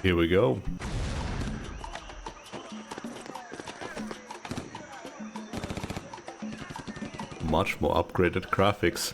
here we go. Much more upgraded graphics.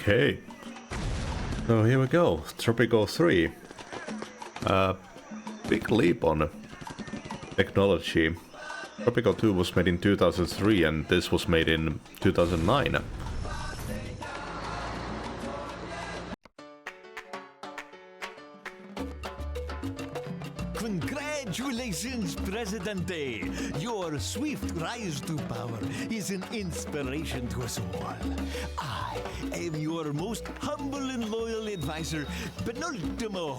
Okay, so here we go, Tropico 3. Big leap on technology. Tropico 2 was made in 2003 and this was made in 2009. Congratulations, Presidente! Your swift rise to power is an inspiration to us all. I am your most humble and loyal advisor, Penultimo.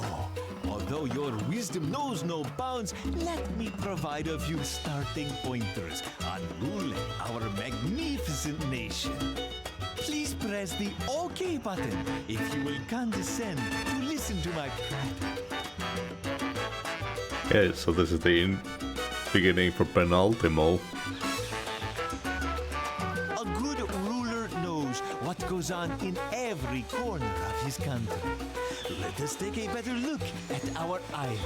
Although your wisdom knows no bounds, let me provide a few starting pointers on ruling our magnificent nation. Please press the OK button if you will condescend to listen to my prattle. Okay, so this is the beginning for Penultimo. A good ruler knows what goes on in every corner of his country. Let us take a better look at our island.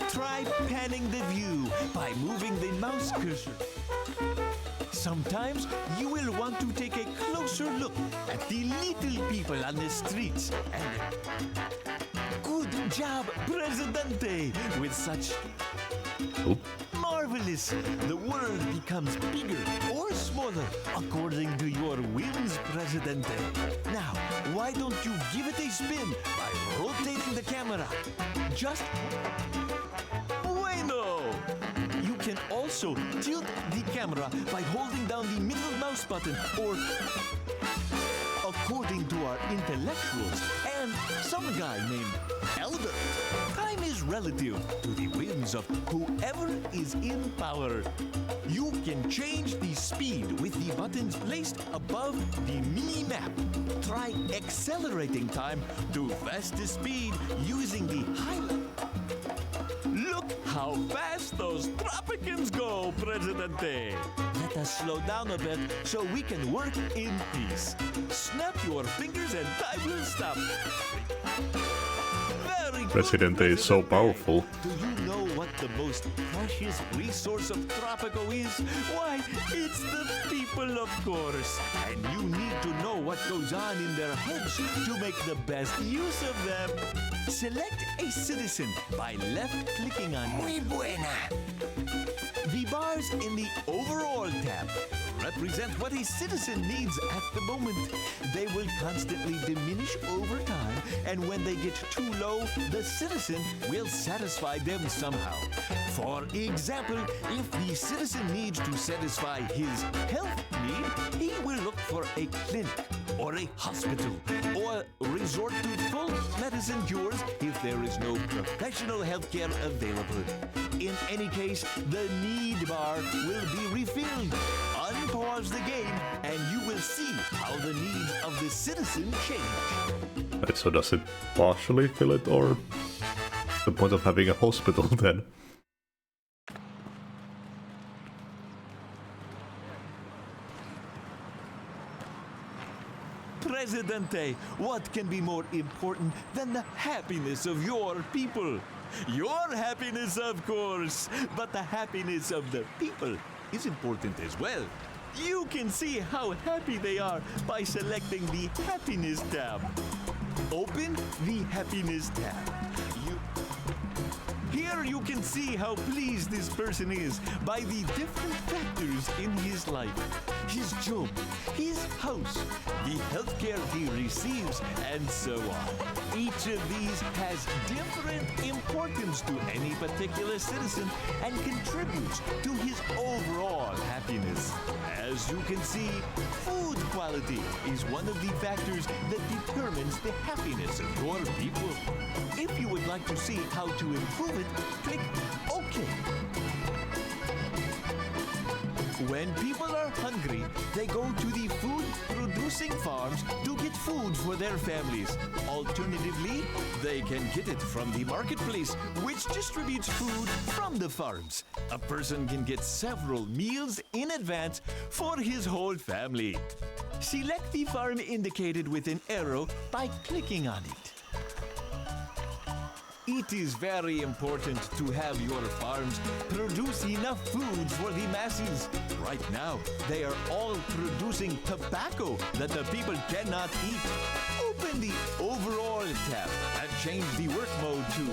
Try panning the view by moving the mouse cursor. Sometimes you will want to take a closer look at the little people on the streets. And good job, Presidente! With such marvelous, the world becomes bigger or smaller according to your whims, Presidente. Now, why don't you give it a spin by rotating the camera? Just bueno! You can also tilt the camera by holding down the middle mouse button or according to our intellectuals and some guy named Albert, time is relative to the whims of whoever is in power. You can change the speed with the buttons placed above the mini-map. Try accelerating time to fastest speed using the highlight. Look how fast those Tropicans go, Presidente! Let us slow down a bit so we can work in peace. Snap your fingers and time will stop. Very good, Presidente is so powerful. Do you know what the most precious resource of Tropico is? Why, it's the people, of course. And you need to know what goes on in their heads to make the best use of them. Select a citizen by left-clicking on Muy buena. The bars in the Overall tab represent what a citizen needs at the moment. They will constantly diminish over time, and when they get too low, the citizen will satisfy them somehow. For example, if the citizen needs to satisfy his health need, he will look for a clinic or a hospital or resort to full medicine cures if there is no professional healthcare available. In any case, the need bar will be refilled. Unpause the game and you will see how the needs of the citizen change. Right, so does it partially fill it, or the point of having a hospital then? Presidente, what can be more important than the happiness of your people? Your happiness, of course, but the happiness of the people is important as well. You can see how happy they are by selecting the Happiness tab. Open the Happiness tab. Here you can see how pleased this person is by the different factors in his life. His job, his house, the healthcare he receives, and so on. Each of these has different importance to any particular citizen and contributes to his overall happiness. As you can see, food quality is one of the factors that determines the happiness of your people. If you would like to see how to improve it, click OK. When people are hungry, they go to the food-producing farms to get food for their families. Alternatively, they can get it from the marketplace, which distributes food from the farms. A person can get several meals in advance for his whole family. Select the farm indicated with an arrow by clicking on it. It is very important to have your farms produce enough food for the masses. Right now, they are all producing tobacco that the people cannot eat. Open the Overall tab and change the work mode to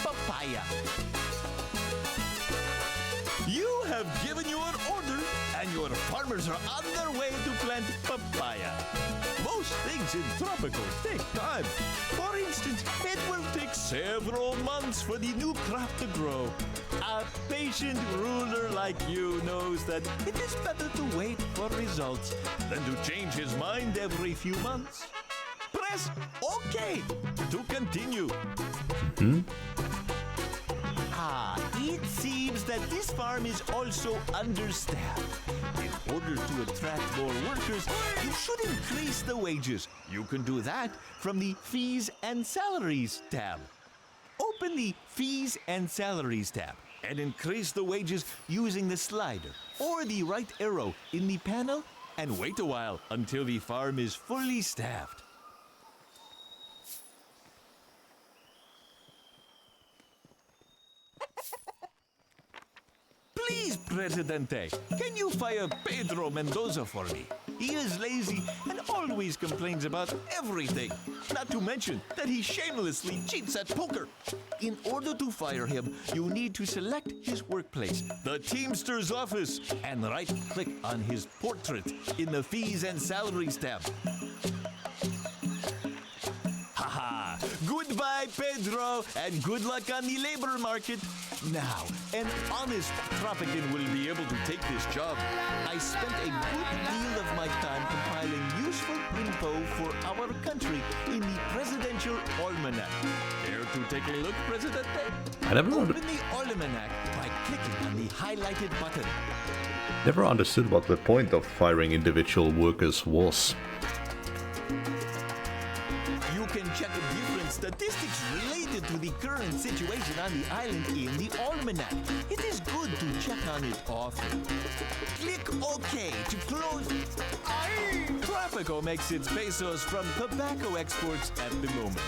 Papaya. You have given your order, and your farmers are on their way to plant papaya. Most things in Tropico take time. For instance, it will take several months for the new crop to grow. A patient ruler like you knows that it is better to wait for results than to change his mind every few months. Press OK to continue. It seems that this farm is also understaffed. In order to attract more workers, you should increase the wages. You can do that from the Fees and Salaries tab. Open the Fees and Salaries tab and increase the wages using the slider or the right arrow in the panel, and wait a while until the farm is fully staffed. Please, Presidente, can you fire Pedro Mendoza for me? He is lazy and always complains about everything. Not to mention that he shamelessly cheats at poker. In order to fire him, you need to select his workplace, the Teamster's office, and right-click on his portrait in the Fees and Salaries tab. Haha! Goodbye, Pedro, and good luck on the labor market. Now, an honest Tropican will be able to take this job. I spent a good deal of my time compiling useful info for our country in the Presidential Almanac. Care to take a look, Presidente? Open the Almanac by clicking on the highlighted button. Never understood what the point of firing individual workers was. You can check different statistics related to the current situation on the island in the Almanac. It is good to check on it often. Click OK to close. Tropico makes its pesos from tobacco exports at the moment.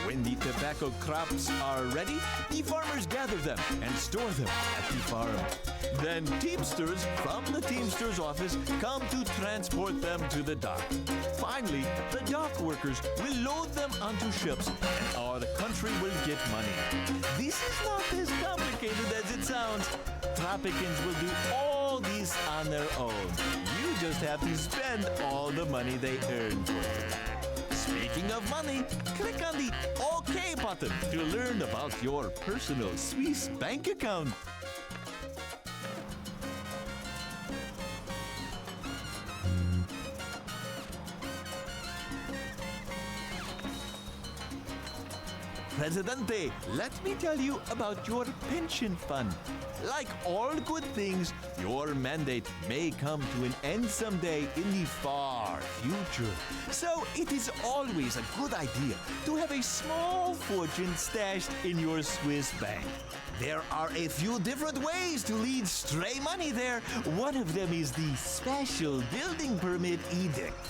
When the tobacco crops are ready, the farmers gather them and store them at the farm. Then Teamsters from the Teamsters office come to transport them to the dock. Finally, the dock workers will load them onto ships, and our country will get money. This is not as complicated as it sounds. Tropicans will do all this on their own. You just have to spend all the money they earn for you. Speaking of money, click on the OK button to learn about your personal Swiss bank account. Presidente, let me tell you about your pension fund. Like all good things, your mandate may come to an end someday in the far future. So it is always a good idea to have a small fortune stashed in your Swiss bank. There are a few different ways to lead stray money there. One of them is the special building permit edict.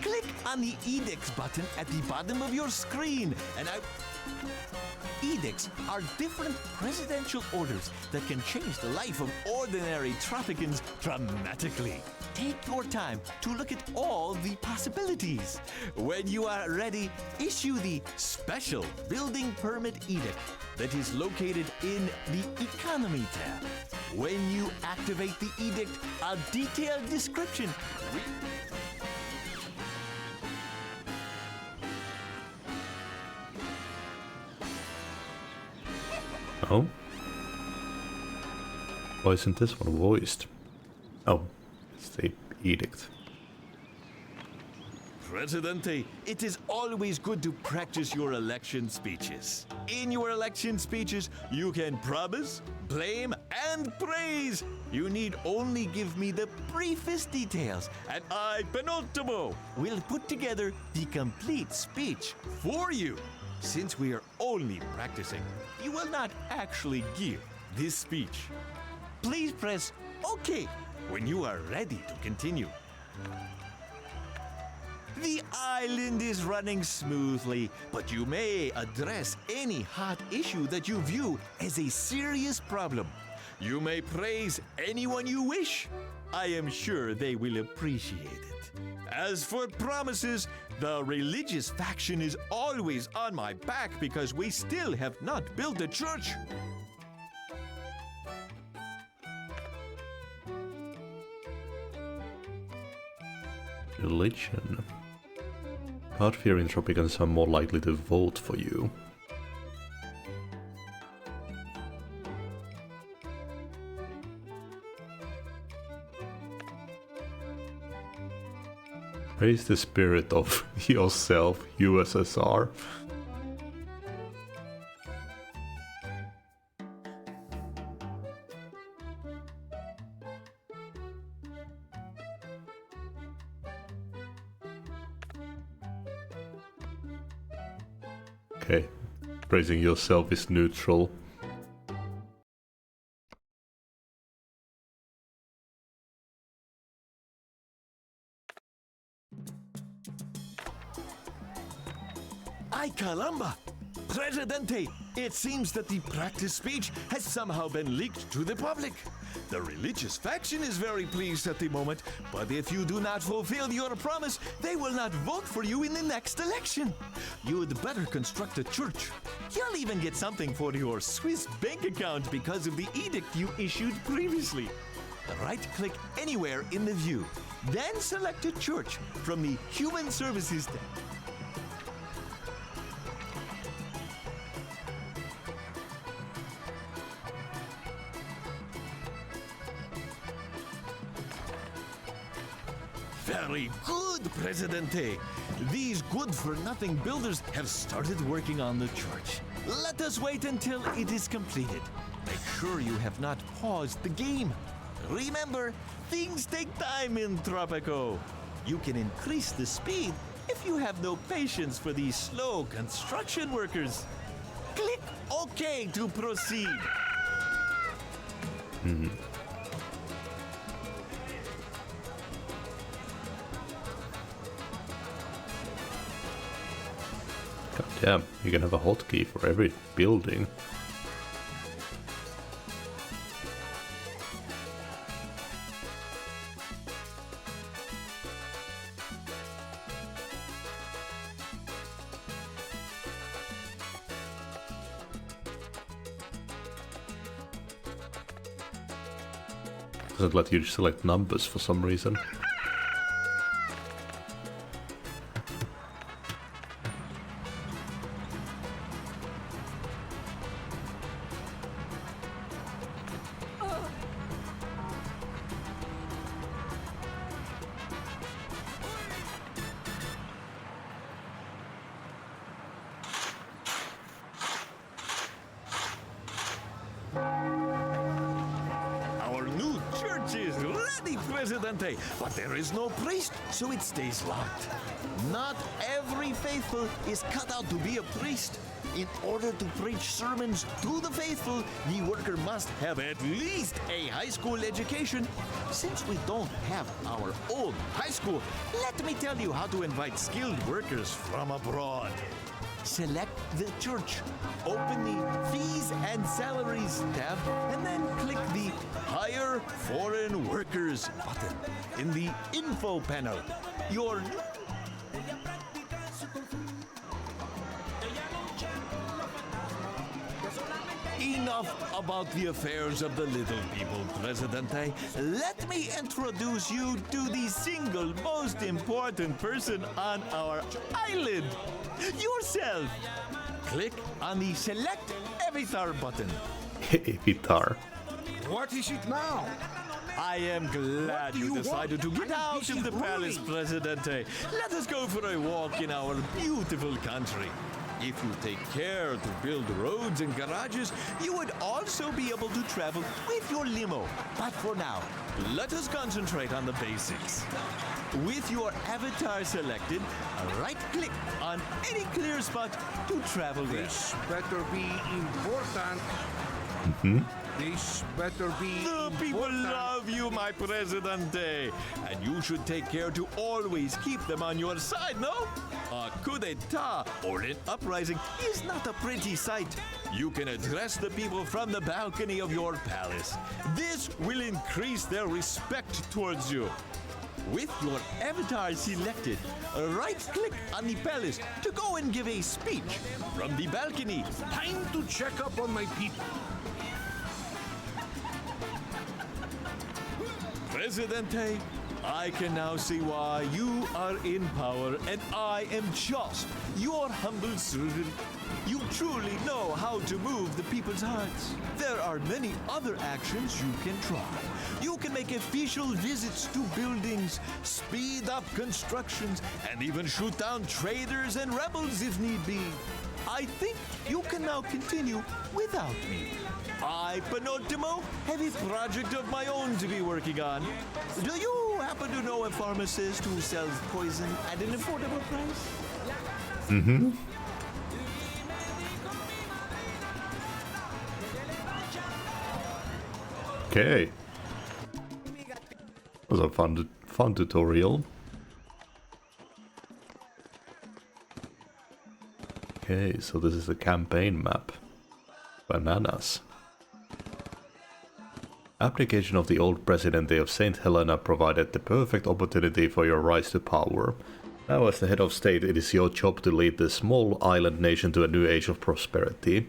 Click on the edicts button at the bottom of your screen and edicts are different presidential orders that can change the life of ordinary Tropicans dramatically. Take your time to look at all the possibilities. When you are ready, issue the special building permit edict that is located in the Economy tab. When you activate the edict, a detailed description Oh? Why isn't this one voiced? Oh, it's the edict. Presidente, it is always good to practice your election speeches. In your election speeches, you can promise, blame, and praise. You need only give me the briefest details, and I, Penultimo, will put together the complete speech for you. Since we are only practicing, you will not actually give this speech. Please press OK when you are ready to continue. The island is running smoothly, but you may address any hot issue that you view as a serious problem. You may praise anyone you wish. I am sure they will appreciate it. As for promises, the religious faction is always on my back because we still have not built a church. Religion. God-fearing Tropicans are more likely to vote for you. Praise the spirit of yourself, USSR. Okay, praising yourself is neutral. Ay caramba! Presidente, it seems that the practice speech has somehow been leaked to the public. The religious faction is very pleased at the moment, but if you do not fulfill your promise, they will not vote for you in the next election. You'd better construct a church. You'll even get something for your Swiss bank account because of the edict you issued previously. Right-click anywhere in the view, then select a church from the Human Services tab. Very good, Presidente. These good-for-nothing builders have started working on the church. Let us wait until it is completed. Make sure you have not paused the game. Remember, things take time in Tropico. You can increase the speed if you have no patience for these slow construction workers. Click OK to proceed. God damn, you can have a hotkey for every building. Doesn't let you select numbers for some reason. Presidente, but there is no priest, so it stays locked. Not every faithful is cut out to be a priest. In order to preach sermons to the faithful, the worker must have at least a high school education. Since we don't have our own high school, let me tell you how to invite skilled workers from abroad. Select the church, open the fees and salaries tab, and then click the Hire Foreign Workers button in the info panel. Your Enough about the affairs of the little people, Presidente. Let me introduce you to the single most important person on our island. Yourself. Click on the Select Avatar button. Avatar. What is it now? I am glad you decided to get out of the palace, Presidente. Let us go for a walk in our beautiful country. If you take care to build roads and garages, you would also be able to travel with your limo. But for now, let us concentrate on the basics. With your avatar selected, right-click on any clear spot to travel there. This better be important. This better be The people love you, my Presidente. And you should take care to always keep them on your side, no? A coup d'etat or an uprising is not a pretty sight. You can address the people from the balcony of your palace. This will increase their respect towards you. With your avatar selected, right-click on the palace to go and give a speech from the balcony. Time to check up on my people. Presidente, I can now see why you are in power and I am just your humble servant. You truly know how to move the people's hearts. There are many other actions you can try. You can make official visits to buildings, speed up constructions, and even shoot down traitors and rebels if need be. I think you can now continue without me. I, Penultimo, have a project of my own to be working on. Do you happen to know a pharmacist who sells poison at an affordable price? Okay. That was a fun tutorial. Okay, so this is the campaign map. Bananas. Abdication of the old Presidente of St. Helena provided the perfect opportunity for your rise to power. Now as the head of state, it is your job to lead this small island nation to a new age of prosperity.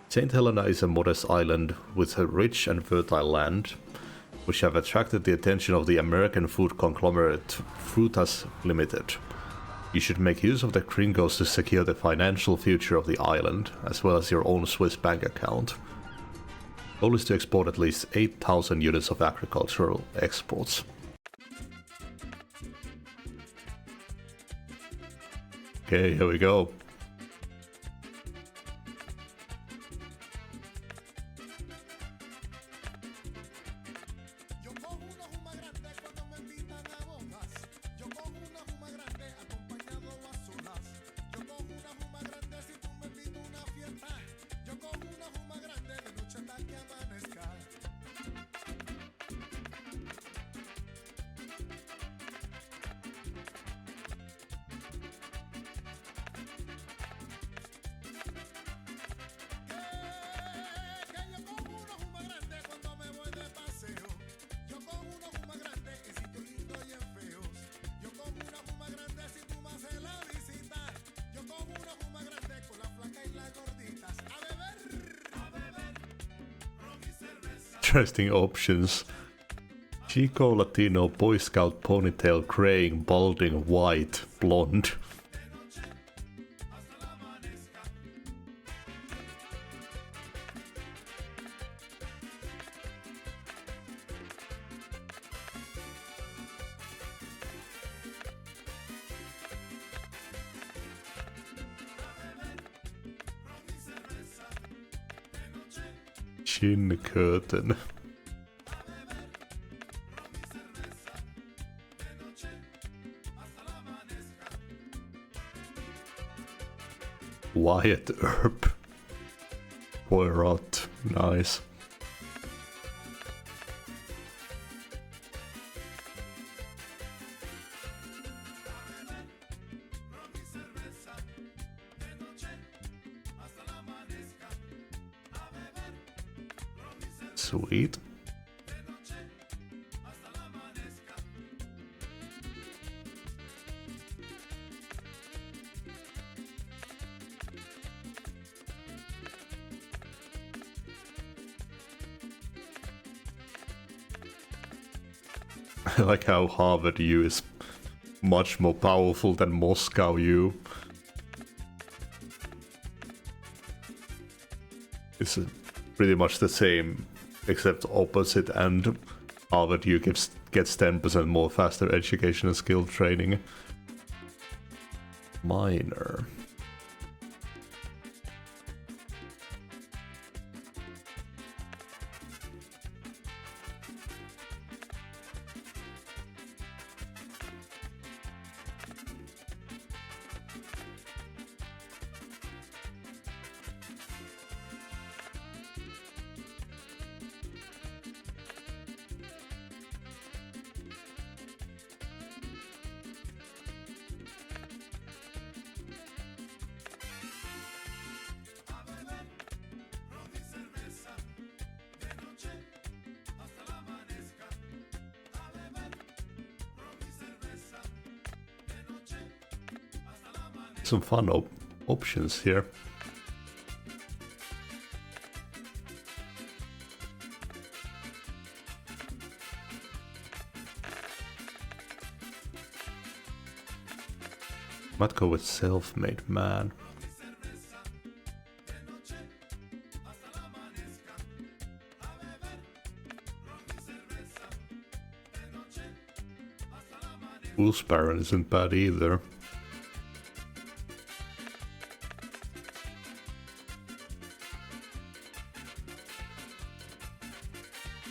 St. Helena is a modest island with a rich and fertile land, which have attracted the attention of the American food conglomerate Frutas Limited. You should make use of the gringos to secure the financial future of the island, as well as your own Swiss bank account. Goal is to export at least 8,000 units of agricultural exports. Okay, here we go. Interesting options. Chico, Latino, Boy Scout, ponytail, graying, balding, white, blonde. Chin curtain. Wyatt Earp. Poirot. Nice. Sweet. I like how Harvard U is much more powerful than Moscow U. It's pretty much the same, except opposite, and Harvard U gets 10% more faster education and skill training. Minor. Some fun options here. Might go with self-made man. Fool's Baron isn't bad either.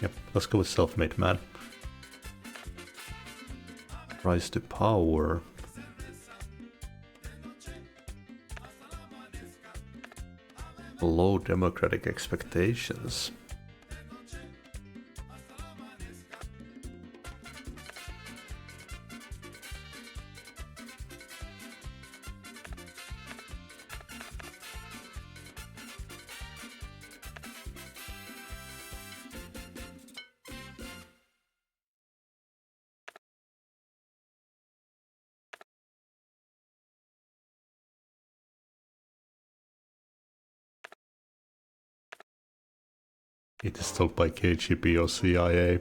Yep, let's go with self-made man. Rise to power. Low democratic expectations. It is told by KGB or CIA.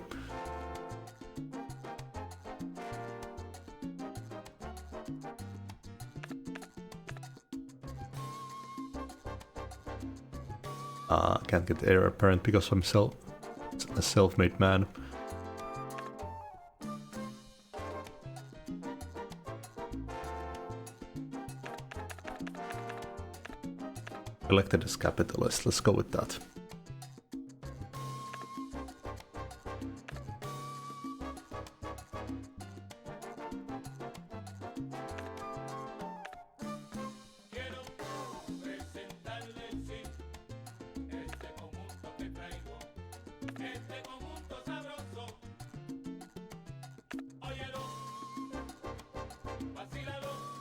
Can't get heir apparent because I'm a self-made man. Elected as capitalist, let's go with that.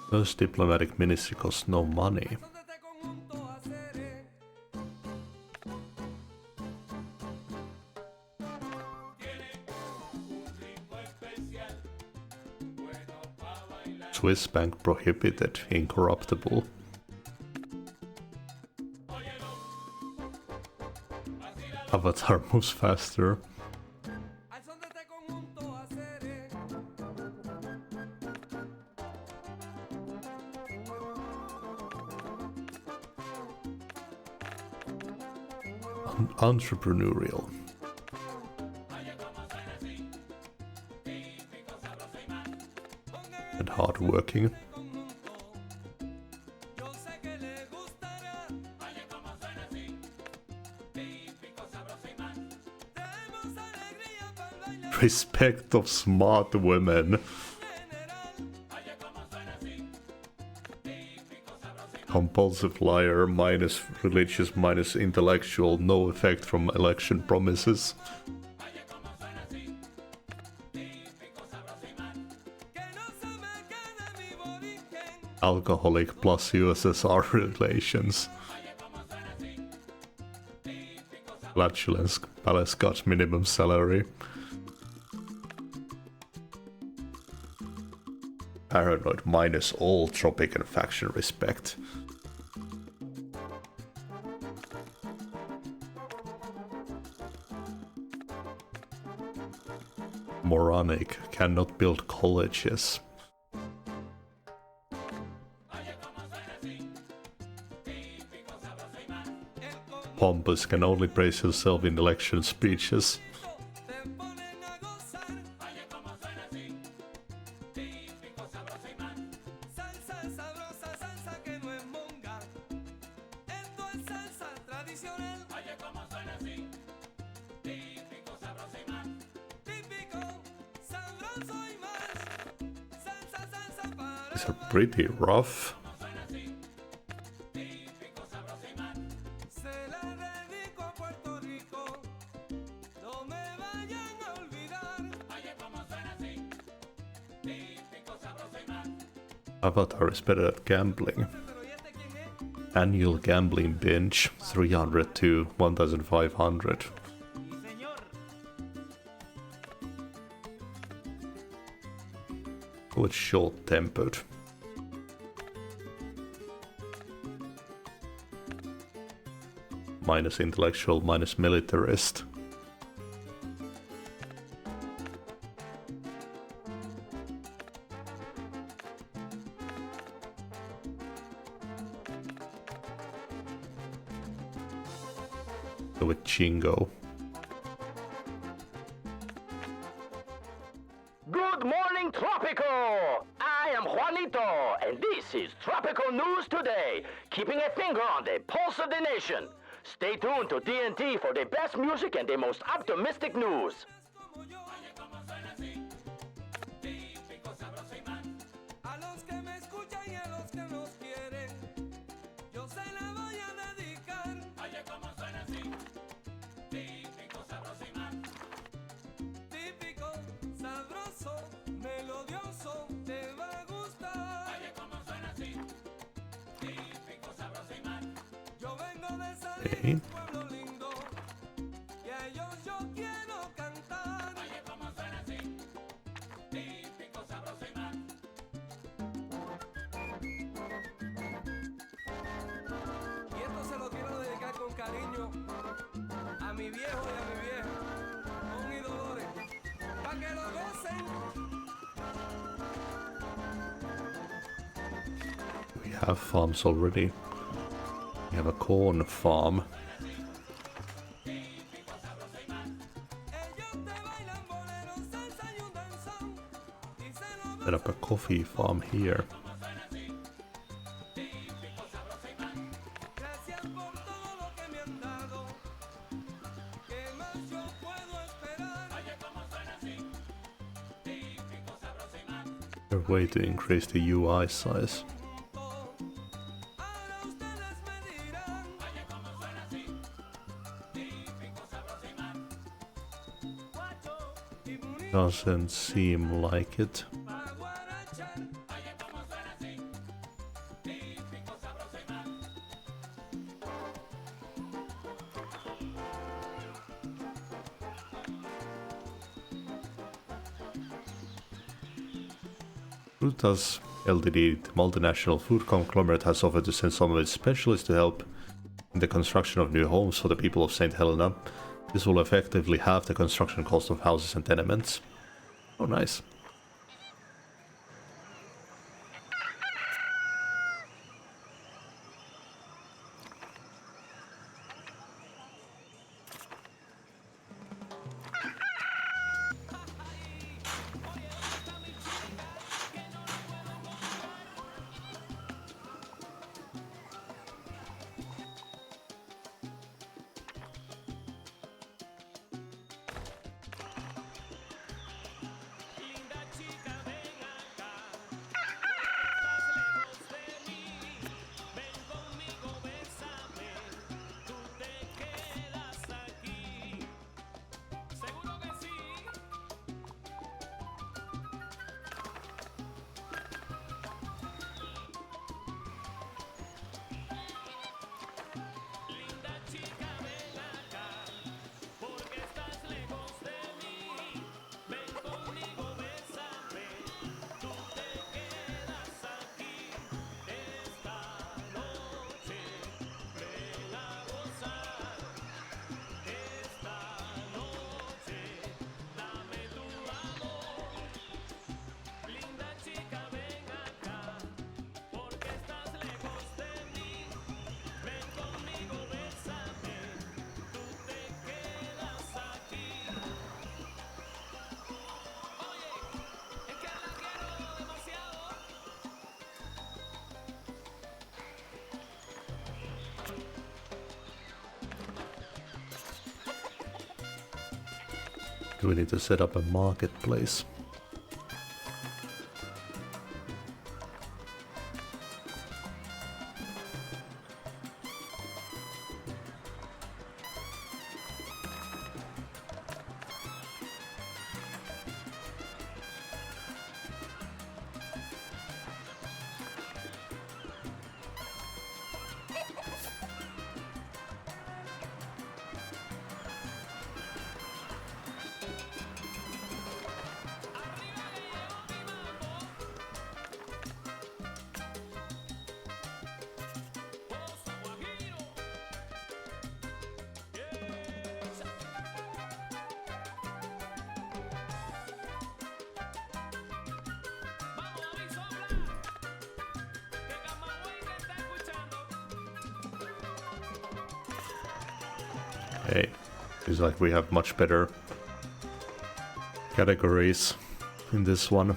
First diplomatic ministry costs no money. Swiss bank prohibited, incorruptible. Avatar moves faster. Entrepreneurial. And hardworking. Respect of smart women. Compulsive liar, minus religious, minus intellectual, no effect from election promises. Alcoholic plus USSR relations. Flatulence, palace got minimum salary. Paranoid minus all Tropican faction respect. Moronic, cannot build colleges. Pompous, can only praise himself in election speeches. These are pretty rough. Avatar is better at gambling. Annual gambling binge 300 to 1500. Go with short-tempered. Minus intellectual, minus militarist. Go with Chingo. Good morning, Tropico! I am Juanito, and this is Tropico News Today, keeping a finger on the pulse of the nation. Stay tuned to TNT for the best music and the most optimistic news. Okay. We have farms already. We have a corn farm. Set up a coffee farm here. A way to increase the UI size. Doesn't seem like it. Frutas Ltd, the multinational food conglomerate, has offered to send some of its specialists to help in the construction of new homes for the people of St. Helena. This will effectively halve the construction cost of houses and tenements. Oh, nice. Do we need to set up a marketplace? Hey, seems like we have much better categories in this one.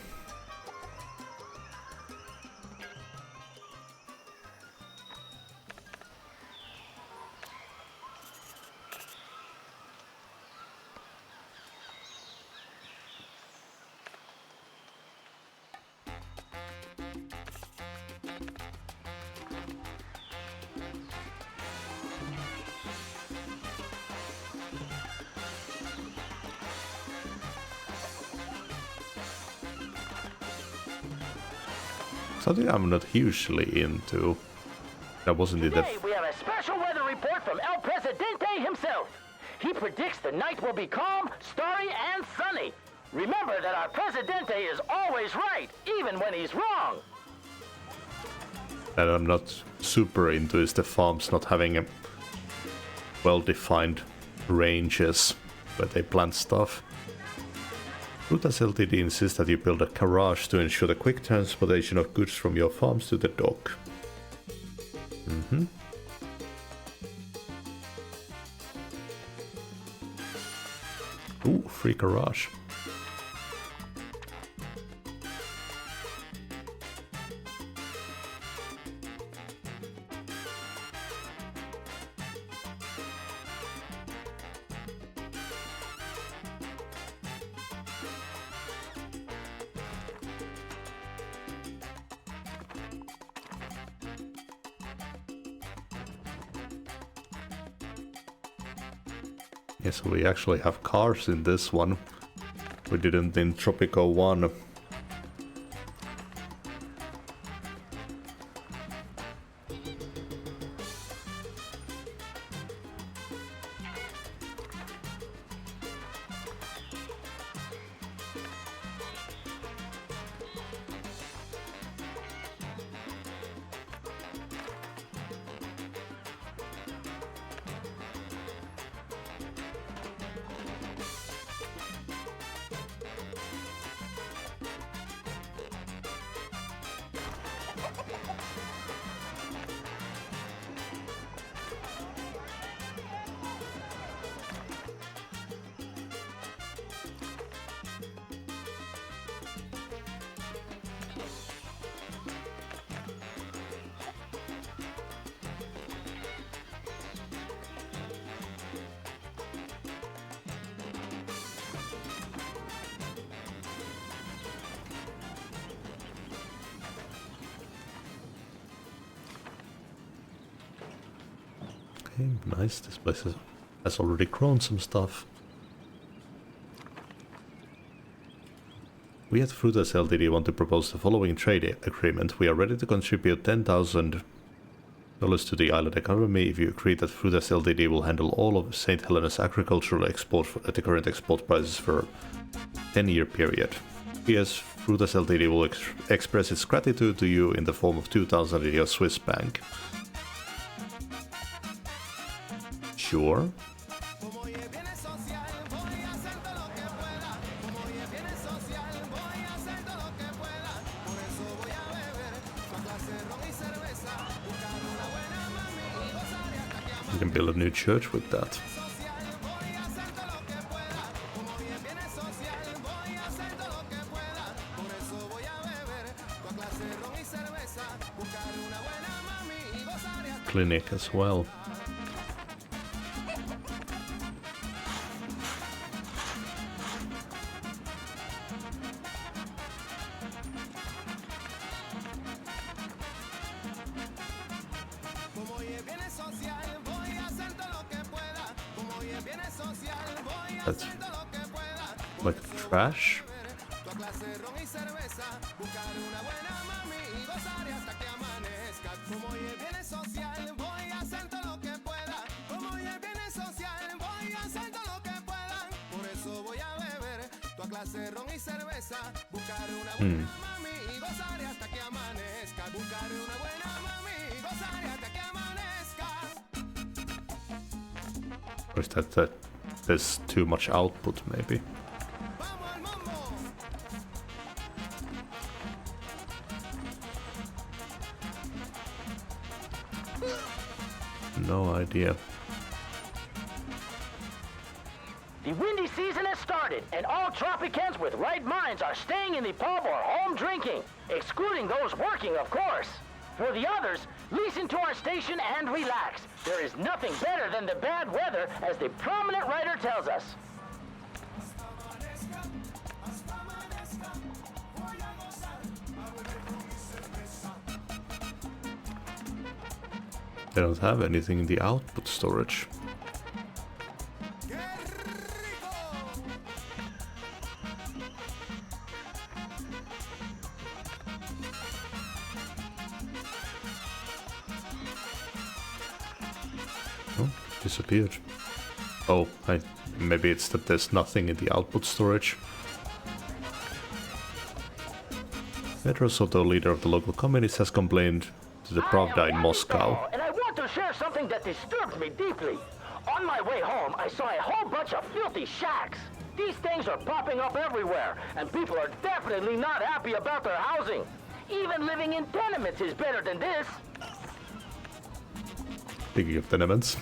Something I'm not hugely into. That wasn't it. Today we have a special weather report from El Presidente himself. He predicts the night will be calm, starry, and sunny. Remember that our Presidente is always right, even when he's wrong. That I'm not super into is the farms not having a well-defined ranges where they plant stuff. Frutas Ltd insists that you build a garage to ensure the quick transportation of goods from your farms to the dock. Ooh, free garage. Yes, we actually have cars in this one. We didn't in Tropico 1. Okay, nice. This place has already grown some stuff. We at Frutas Ltd want to propose the following trade agreement. We are ready to contribute $10,000 to the island economy if you agree that Frutas Ltd will handle all of St. Helena's agricultural export at the current export prices for a 10-year period. P.S. Frutas Ltd will express its gratitude to you in the form of $2,000 in your Swiss bank. Sure. You can build a new church with that. Clinic as well. That's like trash. Or is that there's too much output, maybe? No idea. The windy season has started, and all Tropicans with right minds are staying in the pub or home drinking, excluding those working, of course. For the others, listen to our station and relax. There is nothing better than the bad weather, as the prominent writer tells us. They don't have anything in the output storage. Oh, disappeared. Oh, maybe it's that there's nothing in the output storage. Metro Soto, leader of the local communist, has complained to the Pravda in Moscow. And I want to share something that disturbs me deeply. On my way home, I saw a whole bunch of filthy shacks. These things are popping up everywhere, and people are definitely not happy about their housing. Even living in tenements is better than this. Speaking of tenements.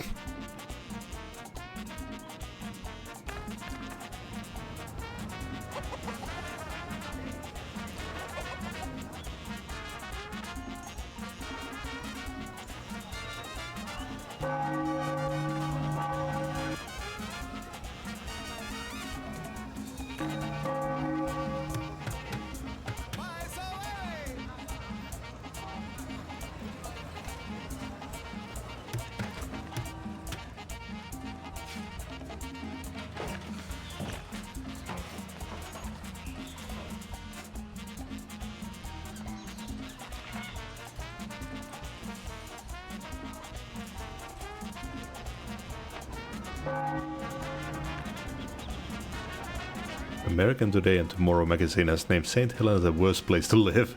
American Today and Tomorrow magazine has named St. Helena the worst place to live.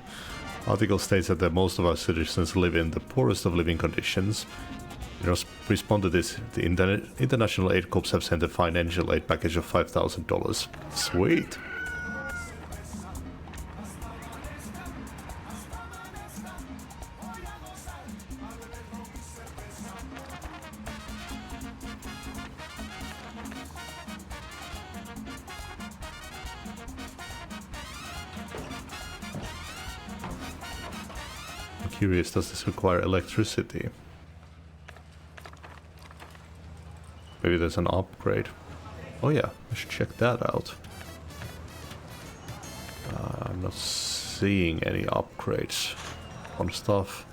Article states that most of our citizens live in the poorest of living conditions. In response to this, the International Aid Corps have sent a financial aid package of $5,000. Sweet! Curious, does this require electricity? Maybe there's an upgrade. Oh yeah, I should check that out. I'm not seeing any upgrades on stuff.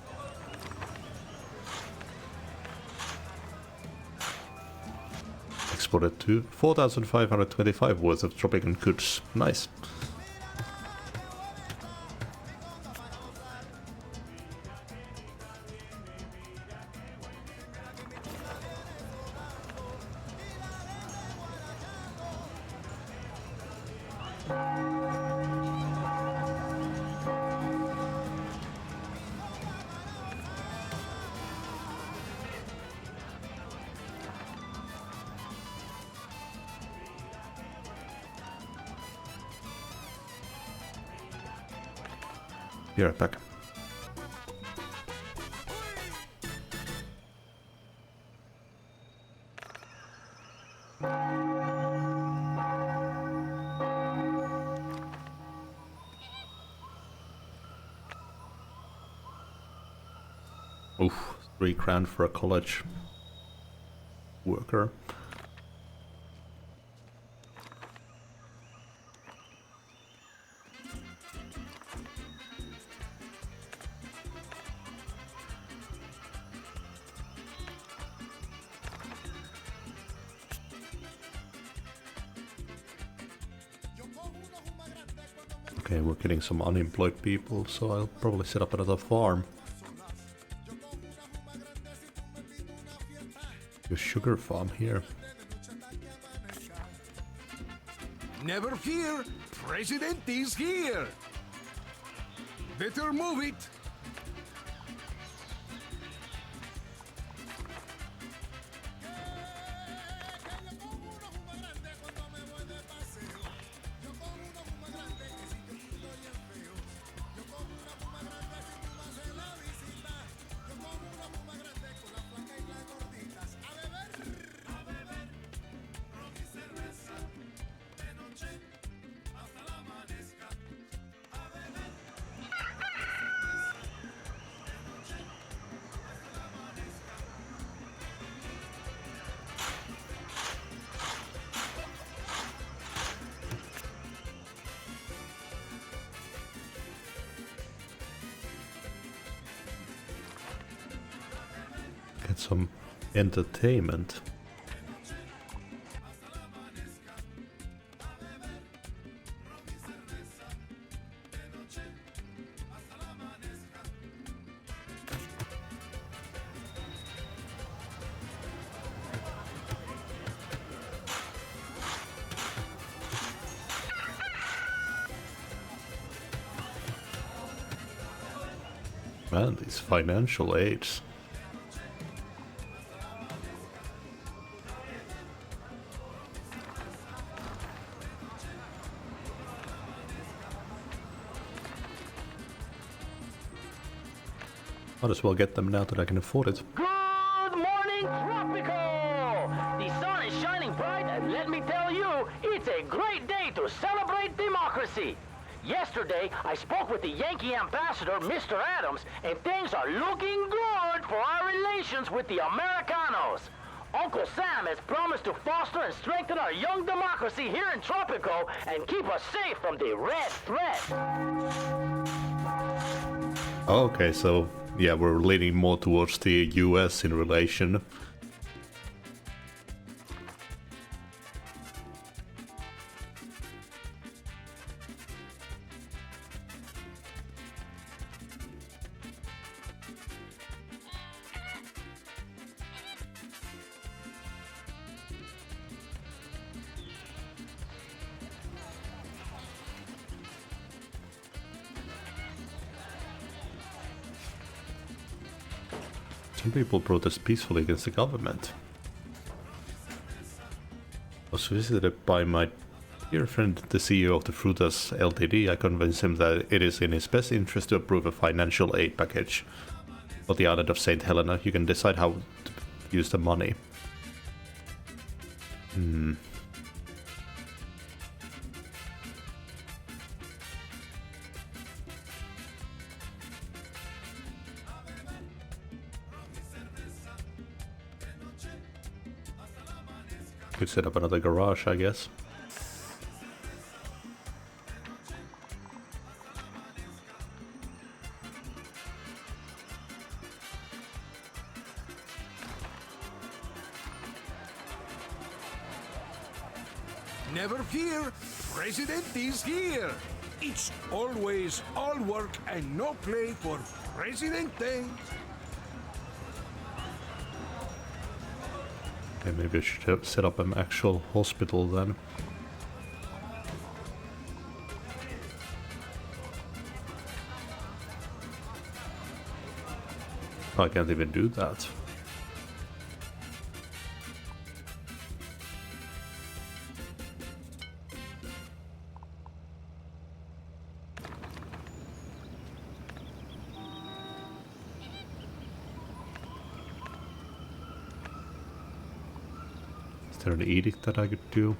Exported to 4,525 worth of Tropican goods. Nice. Be right back. Oof, $3,000 for a college worker. Okay, we're getting some unemployed people, so I'll probably set up another farm. A sugar farm here. Never fear, President is here. Better move it. Get some entertainment. Man, these financial aids. Might as well get them now that I can afford it. Good morning, Tropico! The sun is shining bright, and let me tell you, it's a great day to celebrate democracy. Yesterday, I spoke with the Yankee ambassador, Mr. Adams, and things are looking good for our relations with the Americanos. Uncle Sam has promised to foster and strengthen our young democracy here in Tropico and keep us safe from the red threat. Okay, so yeah, we're leaning more towards the US in relation. Some people protest peacefully against the government. I was visited by my dear friend, the CEO of the Frutas Ltd. I convinced him that it is in his best interest to approve a financial aid package for the island of St. Helena. You can decide how to use the money. Could set up another garage, I guess. Never fear, President is here. It's always all work and no play for Presidente. Okay, maybe I should set up an actual hospital then. I can't even do that. Is there an edict that I could do?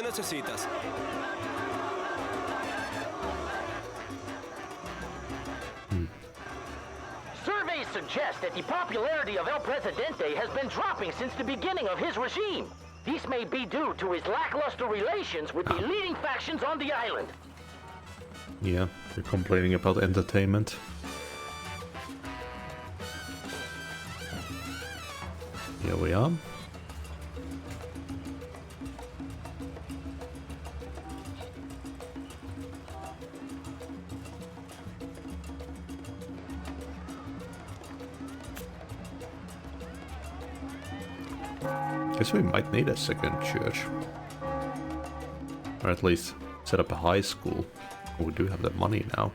necesitas? Surveys suggest that the popularity of El Presidente has been dropping since the beginning of his regime. This may be due to his lackluster relations with the leading factions on the island. Yeah, you're complaining about entertainment. Here we are. Guess we might need a second church. Or at least set up a high school. We do have the money now.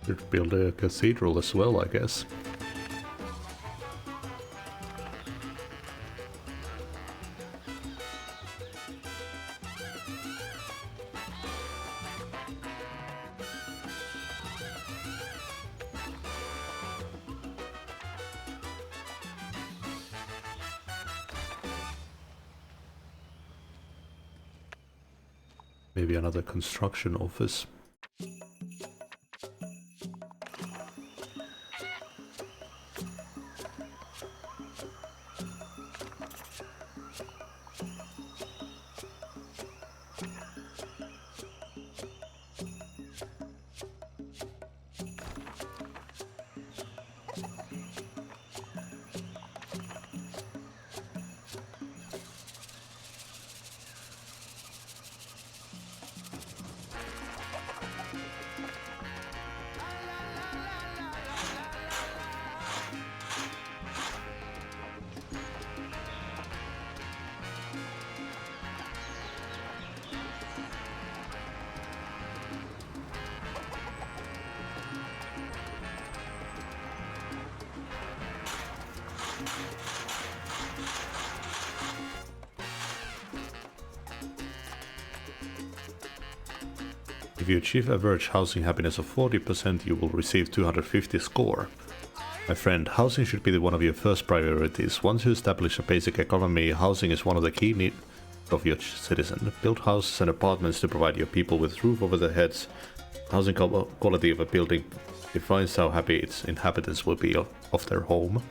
Could build a cathedral as well, I guess. Maybe another construction office. If you achieve average housing happiness of 40%, you will receive 250 score. My friend, housing should be one of your first priorities. Once you establish a basic economy, housing is one of the key needs of your citizen. Build houses and apartments to provide your people with roof over their heads. Housing quality of a building defines how happy its inhabitants will be of their home.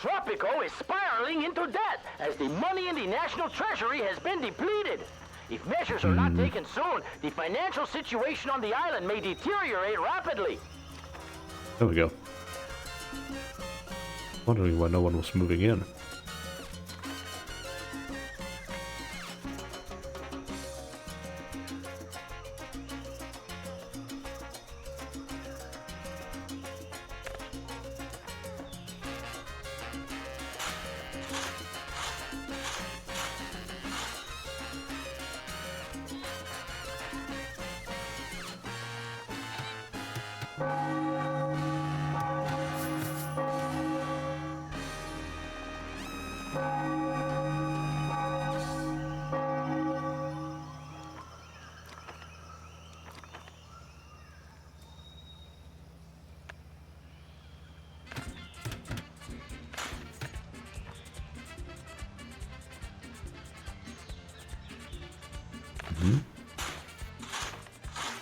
Tropico is spiraling into debt as the money in the national treasury has been depleted. If measures are not taken soon, the financial situation on the island may deteriorate rapidly. There we go. Wondering why no one was moving in.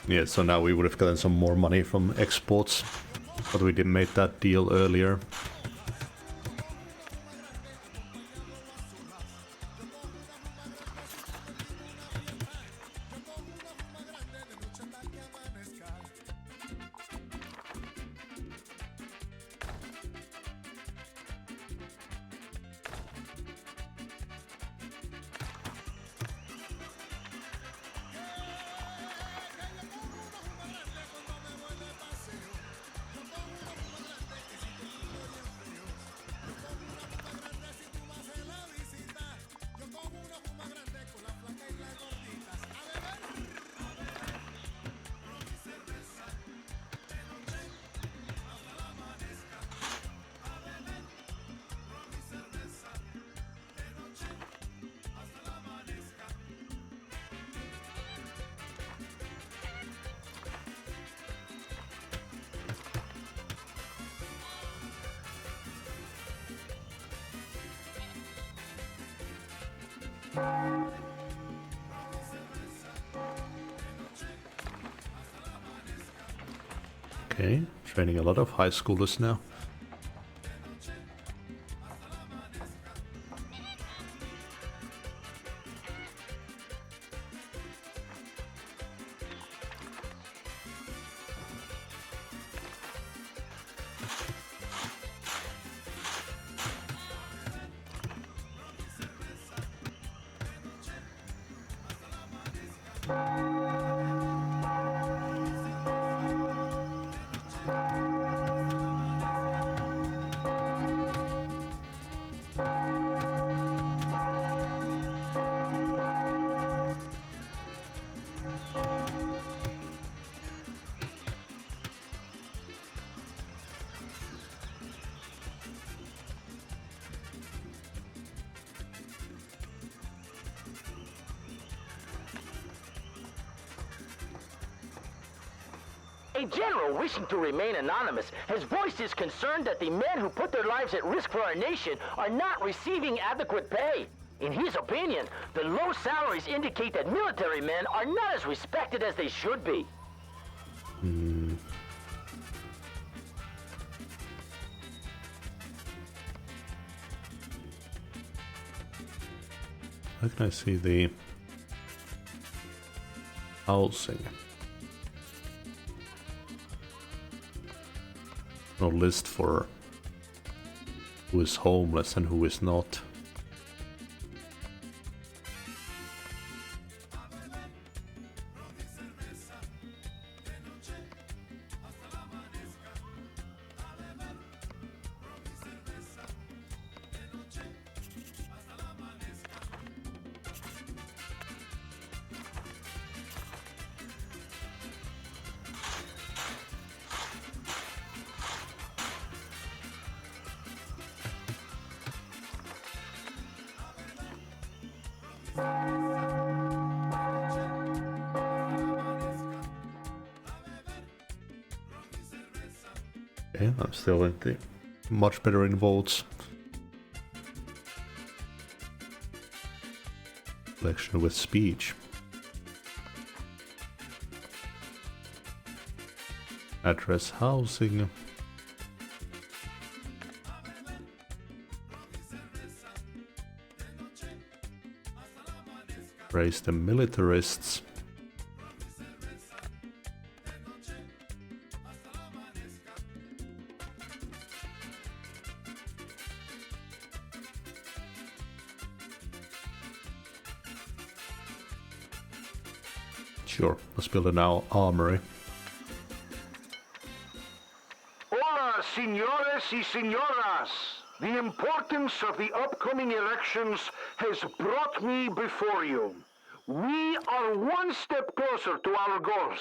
Yeah, so now we would have gotten some more money from exports, but we didn't make that deal earlier. Okay, training a lot of high schoolers now. A general wishing to remain anonymous has voiced his concern that the men who put their lives at risk for our nation are not receiving adequate pay. In his opinion, the low salaries indicate that military men are not as respected as they should be. How can I see the housing? No list for who is homeless and who is not. Okay, I'm still in the much better in votes. Election with speech. Address housing. Praise the militarists. Sure, let's build an armory. Hola, señores y señoras. The importance of the upcoming elections has brought me before you. We are one step closer to our goals.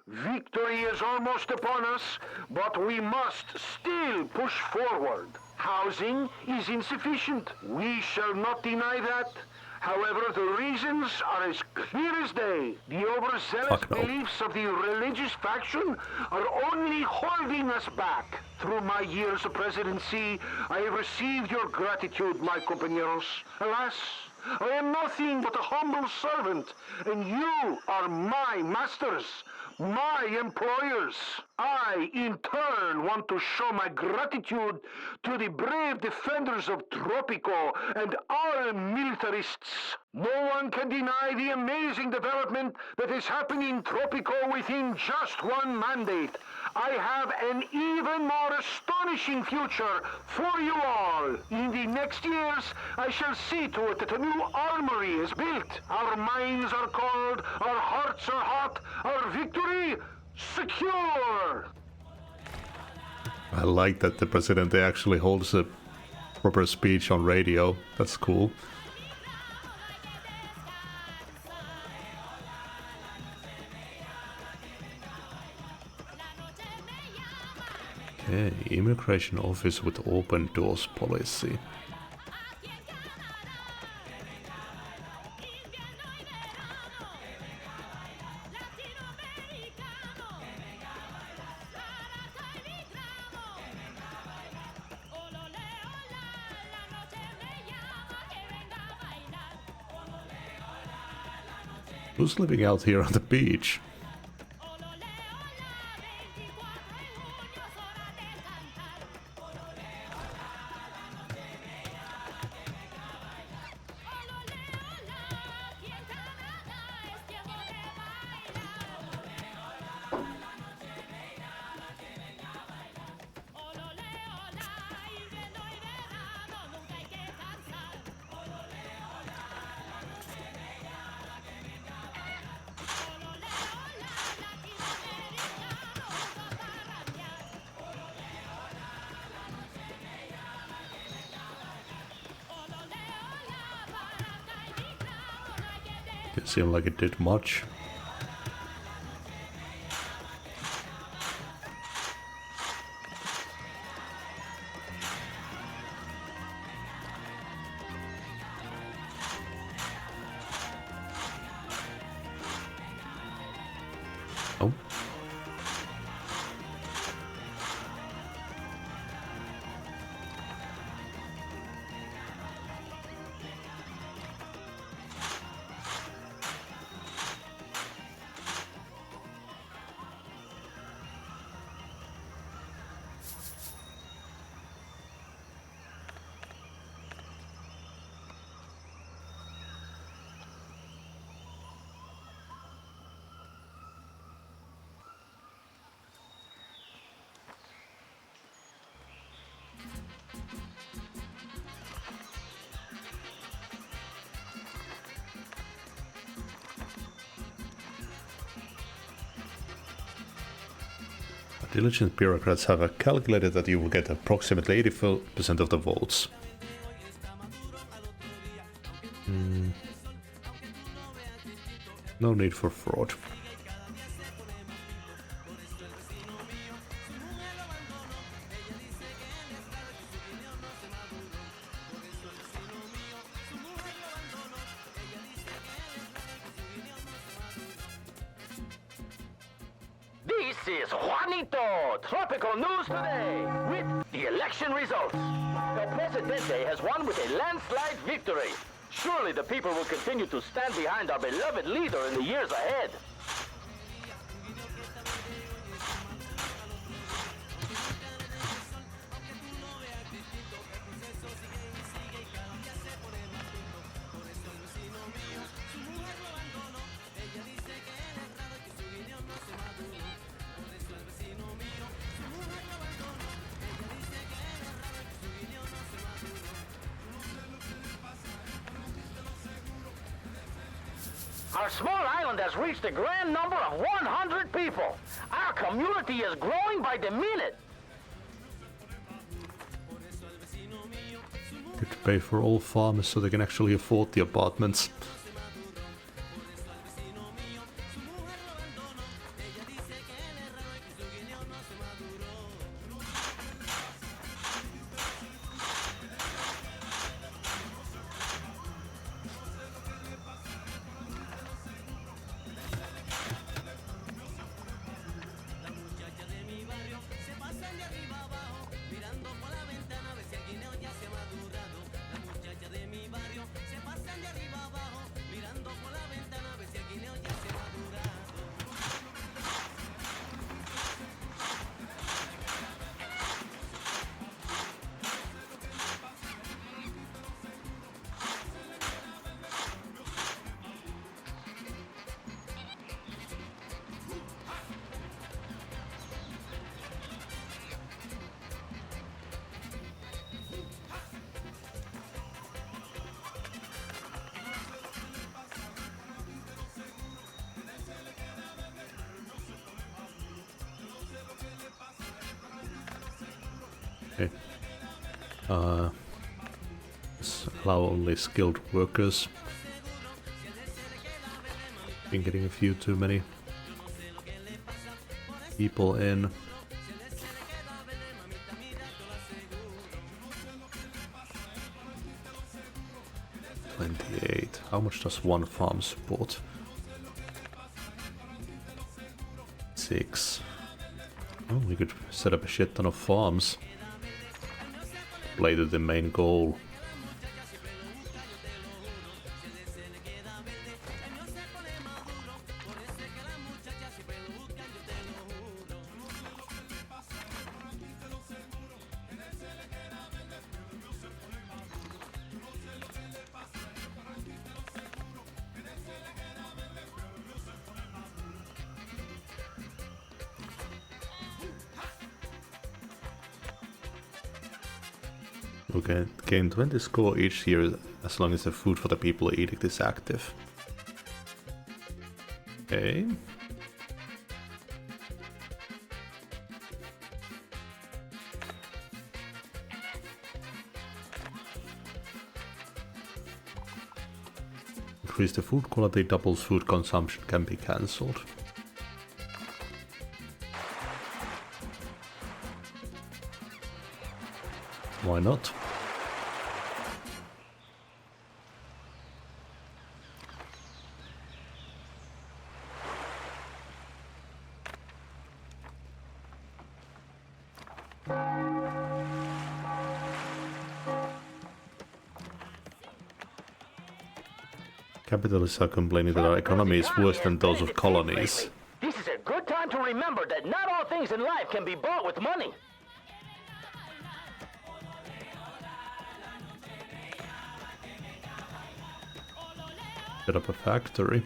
Victory is almost upon us, but we must still push forward. Housing is insufficient. We shall not deny that. However, the reasons are as clear as day. The overzealous beliefs of the religious faction are only holding us back. Through my years of presidency, I have received your gratitude, my compañeros. Alas, I am nothing but a humble servant, and you are my masters, my employers. I, in turn, want to show my gratitude to the brave defenders of Tropico and our militarists. No one can deny the amazing development that is happening in Tropico within just one mandate. I have an even more astonishing future for you all. In the next years, I shall see to it that a new armory is built. Our minds are cold, our hearts are hot, our victory secure. I like that the president actually holds a proper speech on radio. That's cool. Okay, immigration office with open doors policy. Who's living out here on the beach? Didn't seem like it did much. Oh. Diligent bureaucrats have calculated that you will get approximately 84% of the votes. No need for fraud. This is Juanito, Tropical News Today, with the election results. El Presidente has won with a landslide victory. Surely the people will continue to stand behind our beloved leader in the years ahead. Our small island has reached a grand number of 100 people. Our community is growing by the minute. Good to pay for all farmers so they can actually afford the apartments. Okay. Let's allow only skilled workers. Been getting a few too many people in. $28. How much does one farm support? 6. Oh, we could set up a shit ton of farms. Play to the main goal. Okay, gain 20 score each year as long as the food for the people eating is active. Okay. Increase the food quality, doubles food consumption can be cancelled. Why not? Capitalists are complaining that our economy is worse than those of colonies. This is a good time to remember that not all things in life can be bought with money. Set up a factory.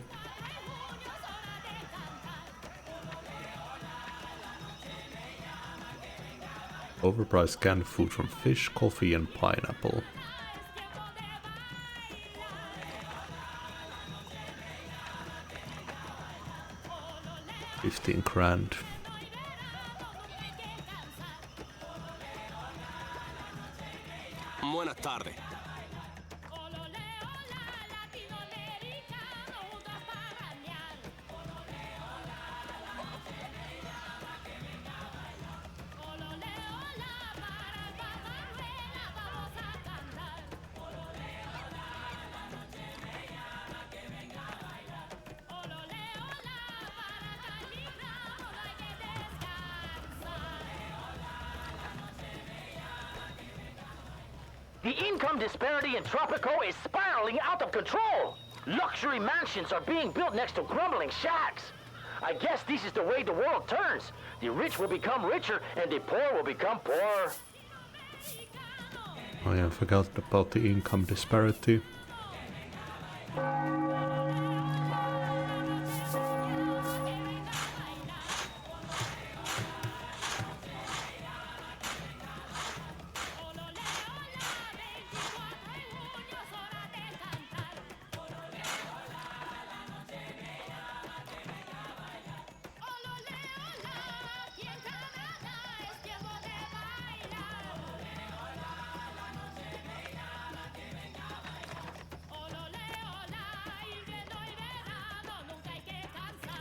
Overpriced canned food from fish, coffee and pineapple. $15,000. Buenas tardes. The income disparity in Tropico is spiraling out of control. Luxury mansions are being built next to grumbling shacks. I guess this is the way the world turns. The rich will become richer and the poor will become poorer. Oh yeah, I forgot about the income disparity.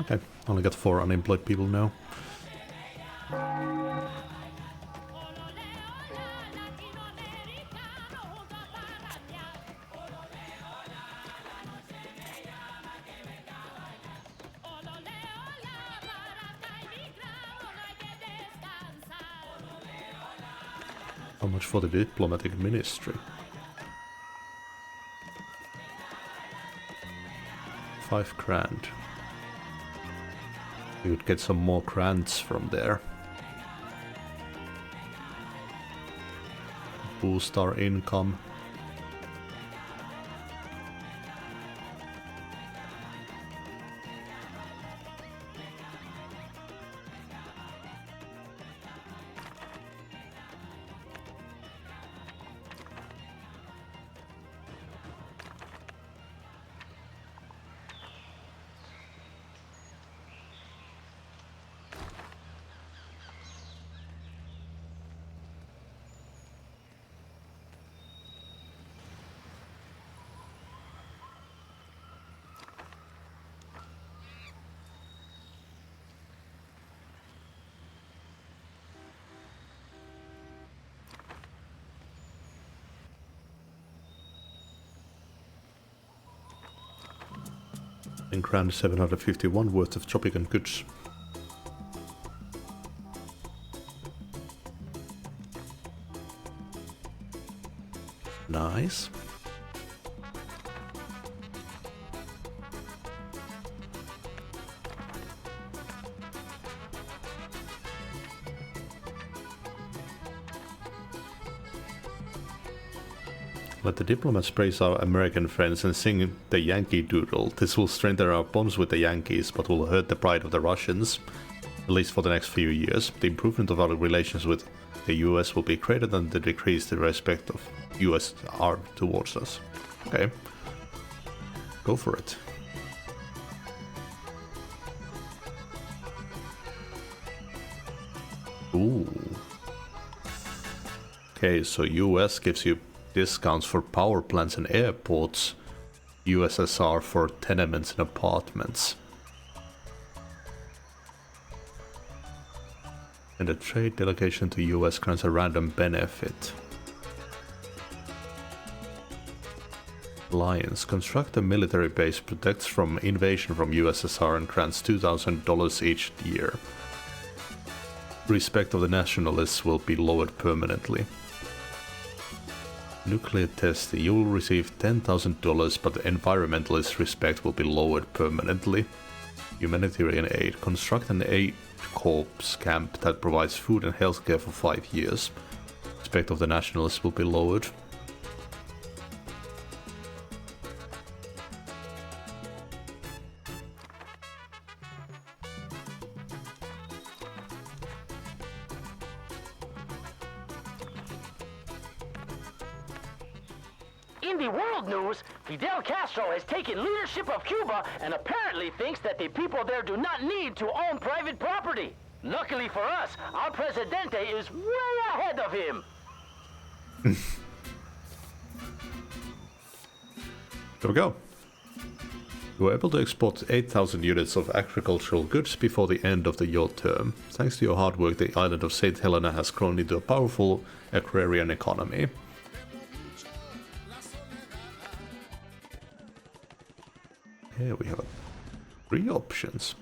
Okay, only got 4 unemployed people now. How much for the diplomatic ministry? $5,000. We would get some more grants from there. Boost our income. and grand 751 worth of Tropican goods. Nice. Let the diplomats praise our American friends and sing the Yankee Doodle. This will strengthen our bonds with the Yankees, but will hurt the pride of the Russians, at least for the next few years. The improvement of our relations with the US will be greater than the decreased respect of USR towards us. Okay. Go for it. Ooh. Okay, so US gives you discounts for power plants and airports, USSR for tenements and apartments. And a trade delegation to US grants a random benefit. Alliance. Construct a military base, protects from invasion from USSR and grants $2,000 each year. Respect of the nationalists will be lowered permanently. Nuclear test, you will receive $10,000, but the environmentalist respect will be lowered permanently. Humanitarian aid, construct an aid corps camp that provides food and healthcare for 5 years. Respect of the nationalists will be lowered. In the world news, Fidel Castro has taken leadership of Cuba and apparently thinks that the people there do not need to own private property. Luckily for us, our Presidente is way ahead of him. There we go. You were able to export 8,000 units of agricultural goods before the end of your term. Thanks to your hard work, the island of St. Helena has grown into a powerful agrarian economy. Here we have 3 options.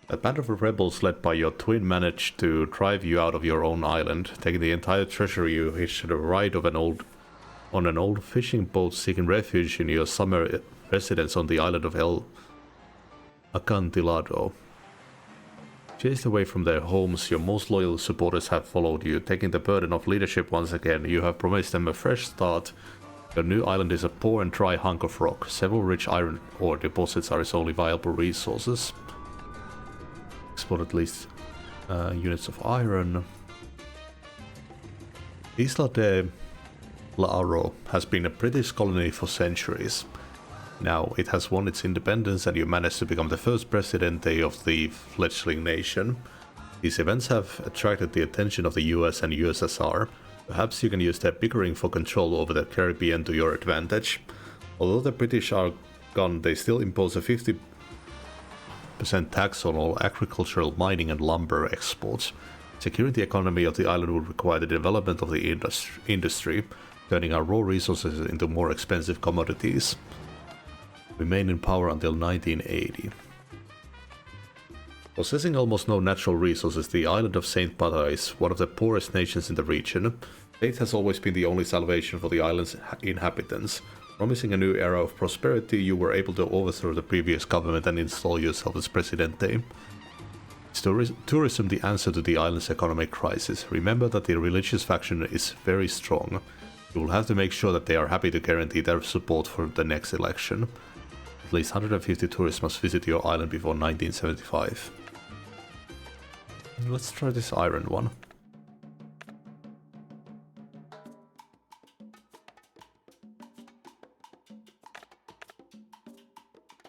A band of rebels led by your twin managed to drive you out of your own island, taking the entire treasure you hitched to the ride of on an old fishing boat seeking refuge in your summer residence on the island of El Acantilado. Chased away from their homes, your most loyal supporters have followed you, taking the burden of leadership once again. You have promised them a fresh start. Your new island is a poor and dry hunk of rock. Several rich iron ore deposits are its only viable resources. Export at least units of iron. Isla de La Aro has been a British colony for centuries. Now it has won its independence and you managed to become the first presidente of the fledgling nation. These events have attracted the attention of the US and USSR. Perhaps you can use their bickering for control over the Caribbean to your advantage. Although the British are gone, they still impose a 50% tax on all agricultural, mining and lumber exports. Securing the economy of the island would require the development of the industry, turning our raw resources into more expensive commodities. Remain in power until 1980. Possessing almost no natural resources, the island of Saint Bata is one of the poorest nations in the region. Faith has always been the only salvation for the island's inhabitants. Promising a new era of prosperity, you were able to overthrow the previous government and install yourself as presidente. Is tourism the answer to the island's economic crisis? Remember that the religious faction is very strong. You will have to make sure that they are happy to guarantee their support for the next election. At least 150 tourists must visit your island before 1975. Let's try this iron one.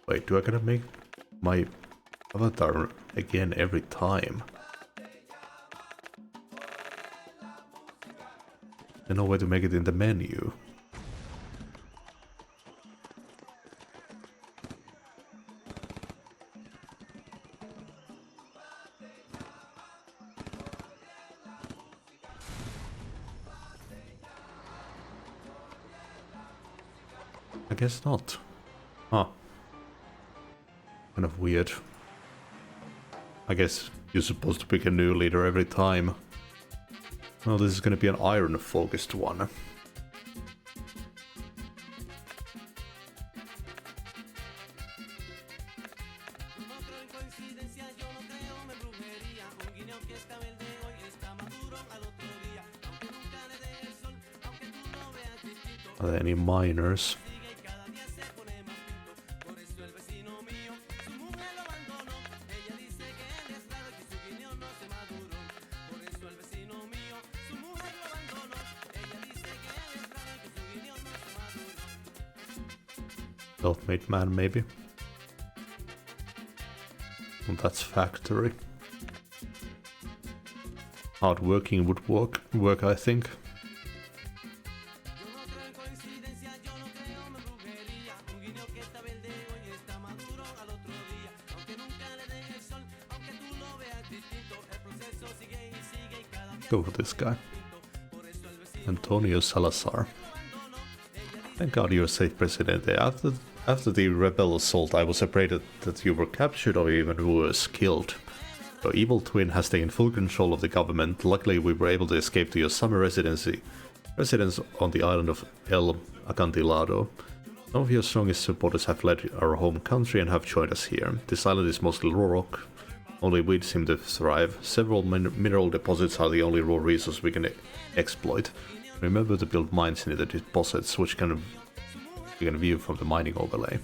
Wait, do I gotta make my avatar again every time? There's no way to make it in the menu. I guess not. Huh. Kind of weird. I guess you're supposed to pick a new leader every time. Well, this is gonna be an iron-focused one. Are there any miners? Self-made man, maybe. And that's factory. Hard-working would work, I think. Go for this guy. Antonio Salazar. Thank God you're safe, Presidente. After the rebel assault, I was afraid that you were captured or even worse, killed. Your evil twin has taken full control of the government. Luckily, we were able to escape to your summer residence on the island of El Acantilado. Some of your strongest supporters have fled our home country and have joined us here. This island is mostly raw rock. Only weeds seem to thrive. Several mineral deposits are the only raw resource we can exploit. Remember to build mines near the deposits, which you can view from the mining overlay.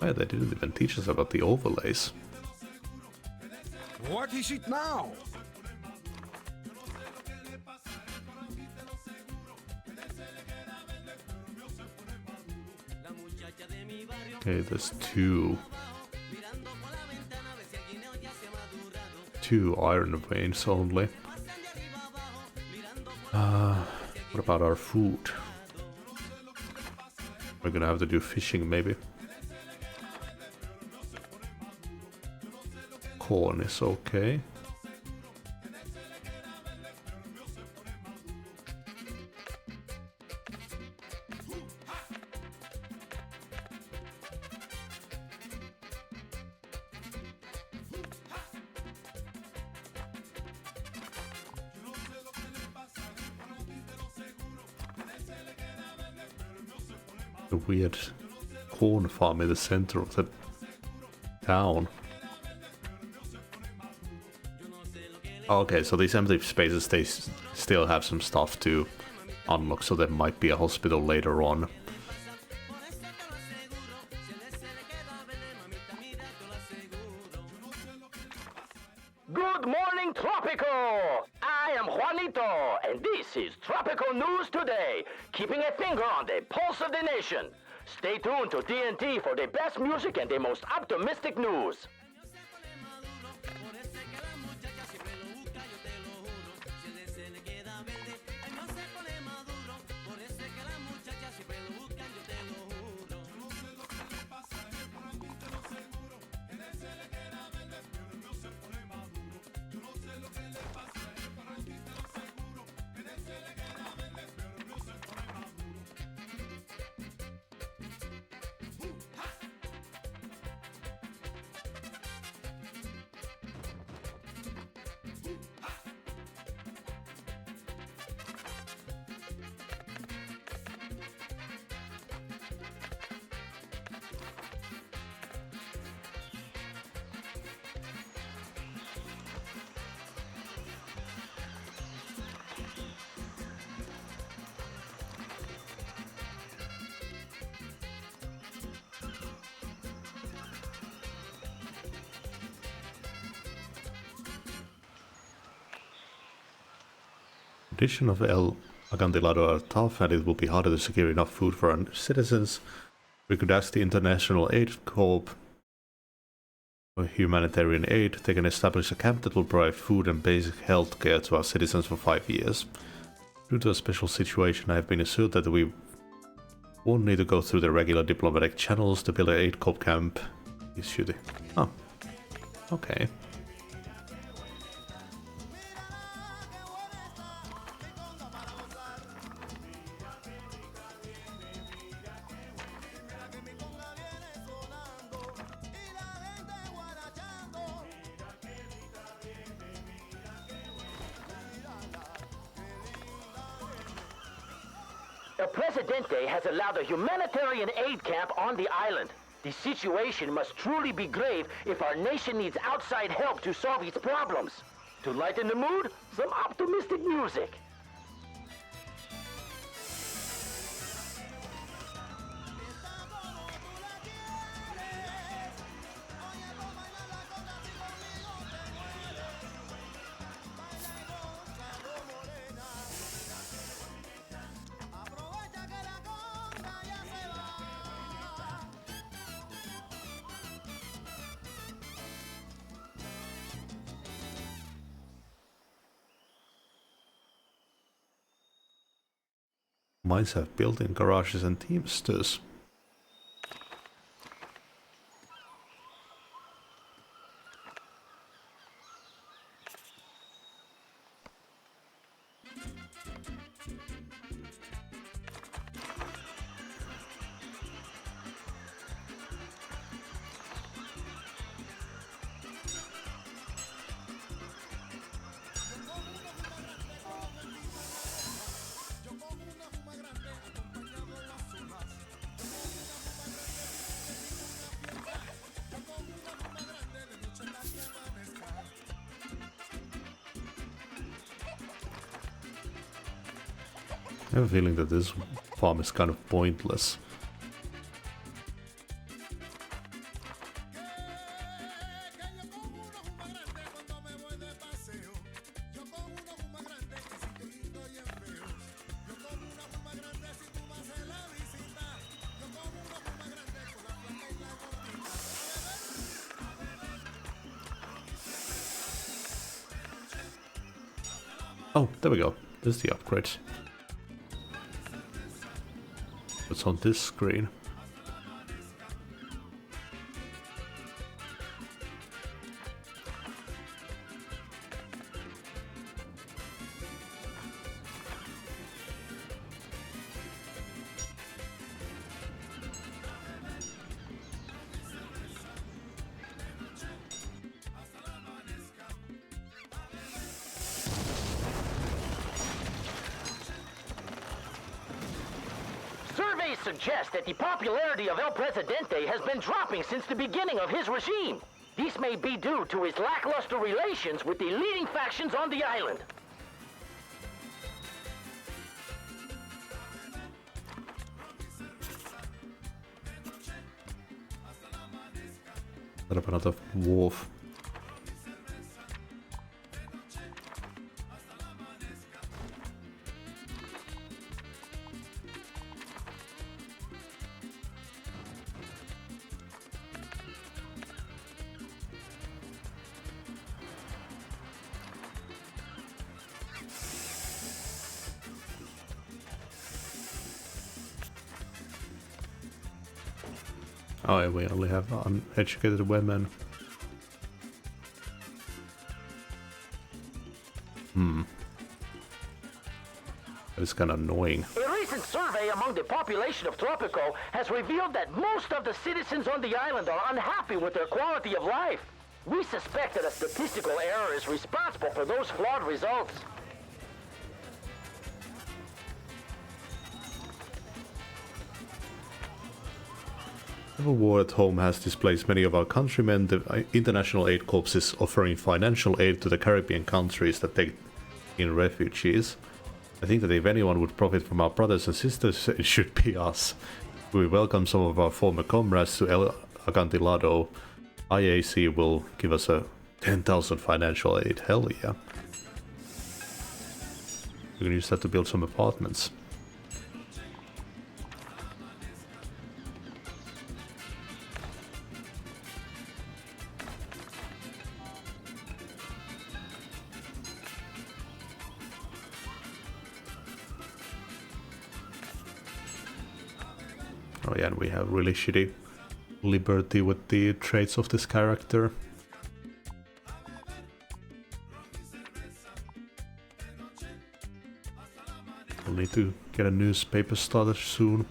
Oh, they didn't even teach us about the overlays. What is it now? Okay, there's two iron veins only. What about our food? We're gonna have to do fishing, maybe. Corn is okay. A weird corn farm in the center of the town. Okay, so these empty spaces, they still have some stuff to unlock, so there might be a hospital later on. Good morning, Tropico! I am Juanito, and this is Tropico News Today, keeping a finger on the pulse of the nation. Stay tuned to TNT for the best music and the most optimistic news. Conditions of El Acantilado are tough, and it will be harder to secure enough food for our citizens. We could ask the International Aid Corps for humanitarian aid. They can establish a camp that will provide food and basic health care to our citizens for 5 years. Due to a special situation, I have been assured that we won't need to go through the regular diplomatic channels to build an aid corps camp. Oh, okay. El Presidente has allowed a humanitarian aid camp on the island. The situation must truly be grave if our nation needs outside help to solve its problems. To lighten the mood, some optimistic music. Mines have built-in garages and Teamsters. I have a feeling that this farm is kind of pointless. Oh, there we go. There's the upgrades. What's on this screen? Surveys suggest that the popularity of El Presidente has been dropping since the beginning of his regime. This may be due to his lackluster relations with the leading factions on the island. Set up another wharf. Oh, yeah, we only have uneducated women. That is kind of annoying. A recent survey among the population of Tropico has revealed that most of the citizens on the island are unhappy with their quality of life. We suspect that a statistical error is responsible for those flawed results. Civil war at home has displaced many of our countrymen. The International Aid Corps is offering financial aid to the Caribbean countries that take in refugees. I think that if anyone would profit from our brothers and sisters, it should be us. We welcome some of our former comrades to El Acantilado. IAC will give us a 10,000 financial aid. Hell yeah. We can use that to build some apartments. Oh yeah, and we have really shitty liberty with the traits of this character. We'll need to get a newspaper started soon.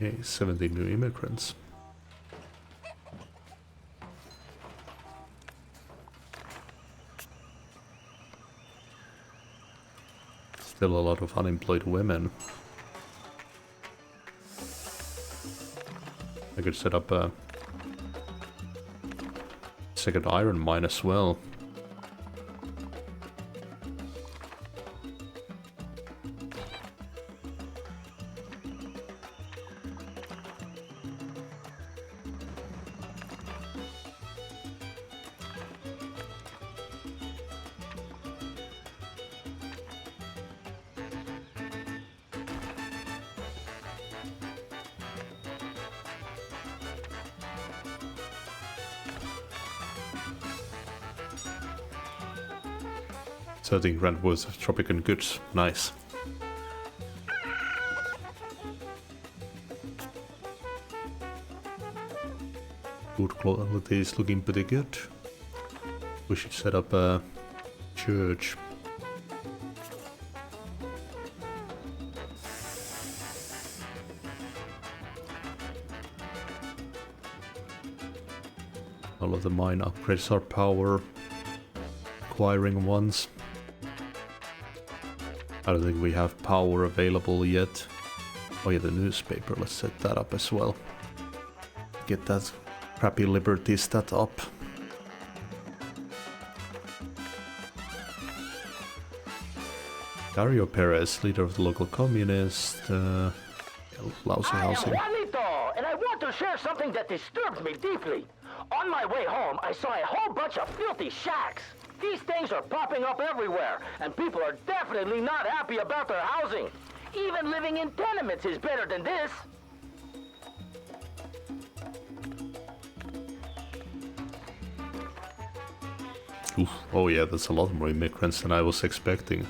Okay, 70 new immigrants. Still a lot of unemployed women. I could set up a second iron mine as well. $13 grand worth of Tropican goods. Nice. Good quality is looking pretty good. We should set up a church. All of the mine upgrades are power acquiring ones. I don't think we have power available yet. Oh yeah, the newspaper, let's set that up as well. Get that crappy Liberty stat up. Dario Perez, leader of the local communist, lousy housing. I am Juanito, and I want to share something that disturbs me deeply. On my way home, I saw a whole bunch of filthy shacks. These things are popping up everywhere, and people are definitely not happy about their housing. Even living in tenements is better than this. Oof. Oh yeah, that's a lot more immigrants than I was expecting.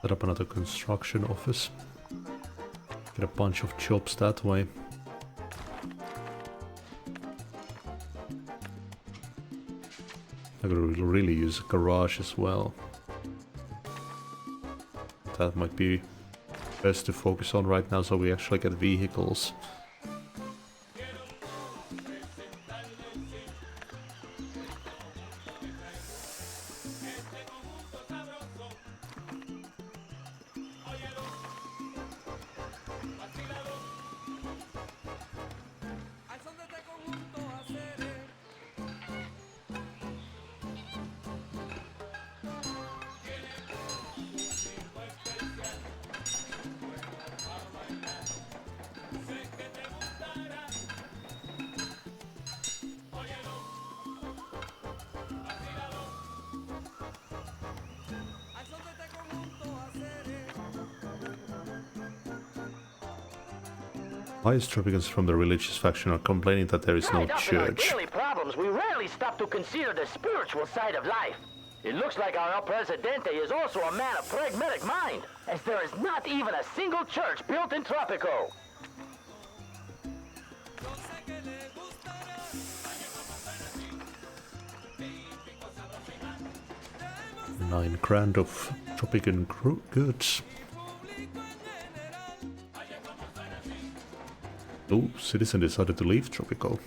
Set up another construction office. Get a bunch of jobs that way. I could really use a garage as well. That might be best to focus on right now so we actually get vehicles. Pious Tropicans from the religious faction are complaining that there is no church. In our daily problems, we rarely stop to consider the spiritual side of life. It looks like our El Presidente is also a man of pragmatic mind, as there is not even a single church built in Tropico. $9,000 of Tropican goods. Oh, citizen decided to leave Tropico.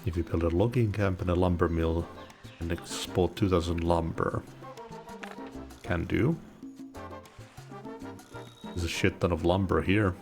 If you build a logging camp and a lumber mill and export 2000 lumber. Can do. There's a shit ton of lumber here.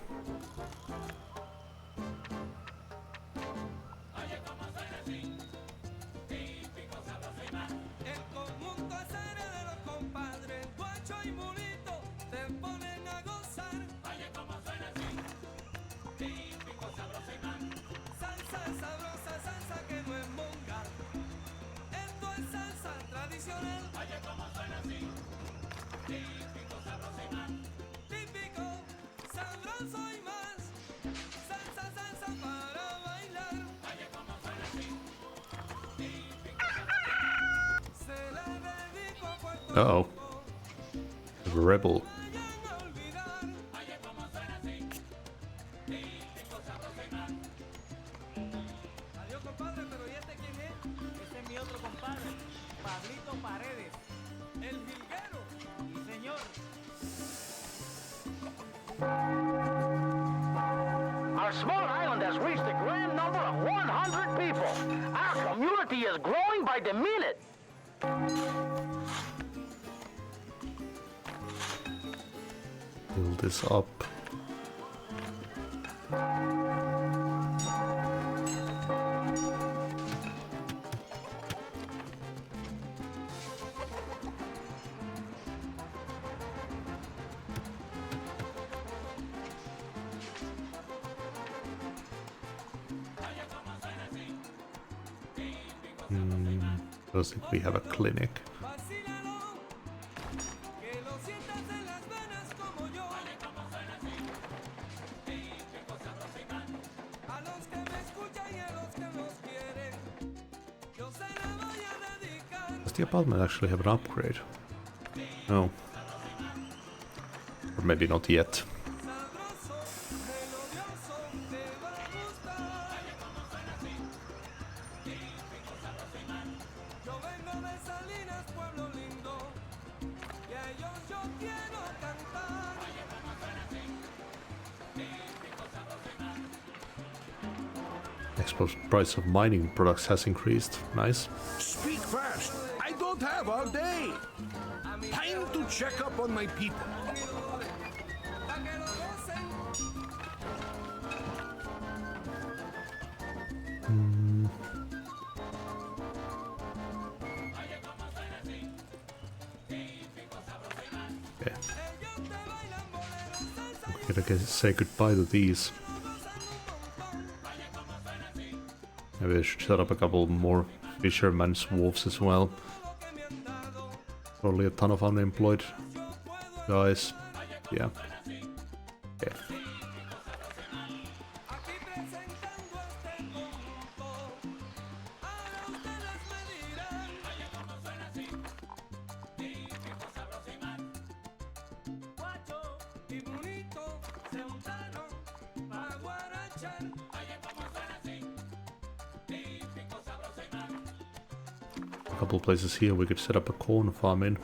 Uh-oh. There's a rebel. Our small island has reached a grand number of 100 people. Our community is growing by the minute. Build this up. I think we have a clinic. Does the apartment actually have an upgrade? No. Or maybe not yet. Export price of mining products has increased. Nice. Speak fast. I don't have all day. Time to check up on my people. Okay. I'm gonna say goodbye to these. Maybe I should set up a couple more fisherman's wharves as well. Probably a ton of unemployed guys. Yeah. Okay. A couple places here we could set up a corn farm in.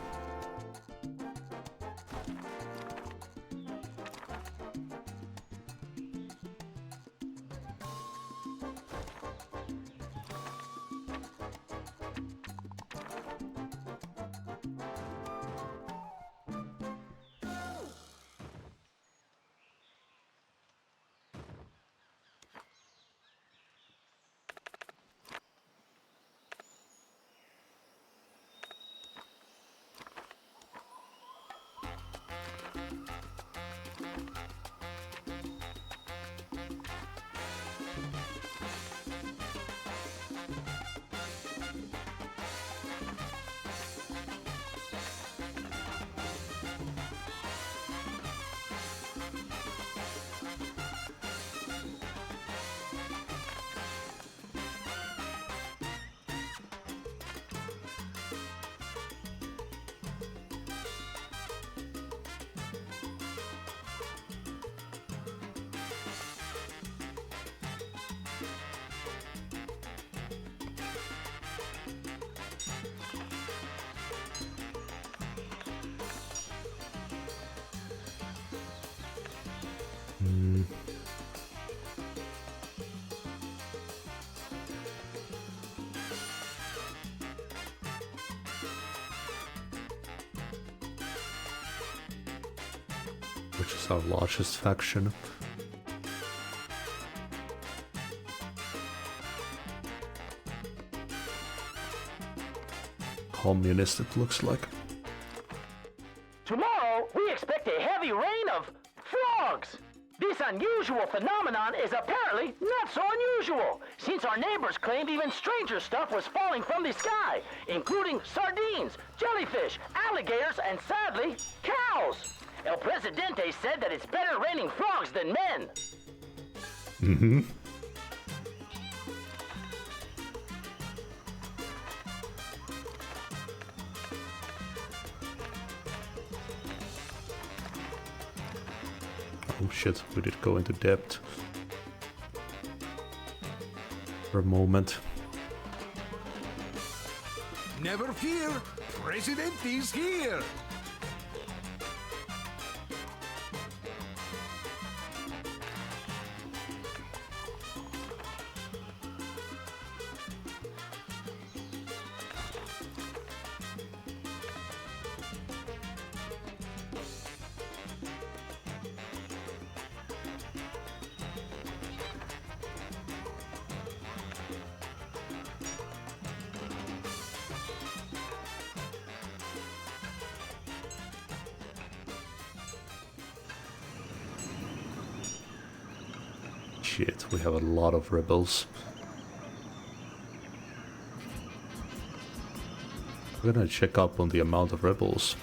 which is our largest faction. Communist, it looks like. Tomorrow, we expect a heavy rain of frogs. This unusual phenomenon is apparently not so unusual, since our neighbors claimed even stranger stuff was falling from the sky, including sardines, jellyfish, alligators, and sadly, cows. El Presidente said that it's better raining frogs than men. Mm-hmm. Oh shit, we did go into depth for a moment. Never fear, President is here. Shit, we have a lot of rebels. We're gonna check up on the amount of rebels.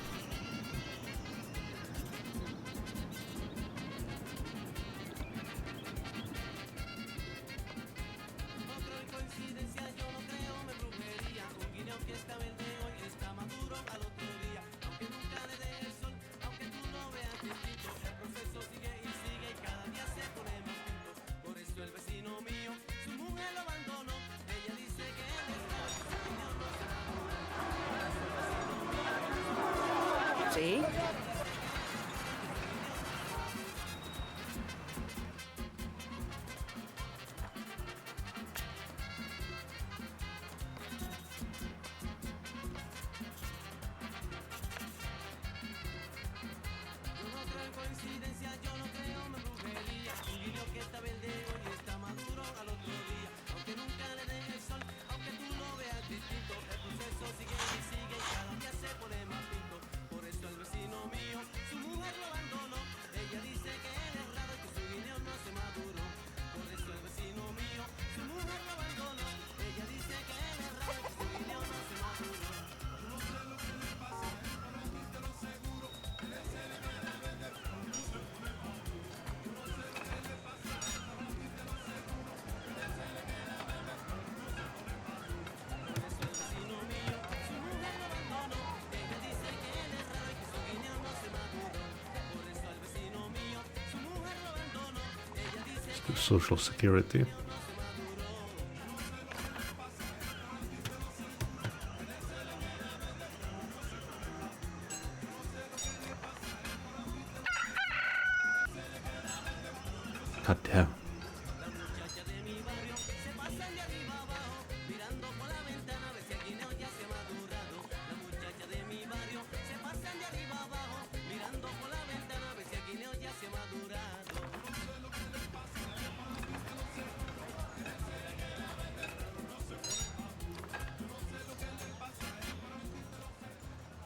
¿Sí? Social security. God damn.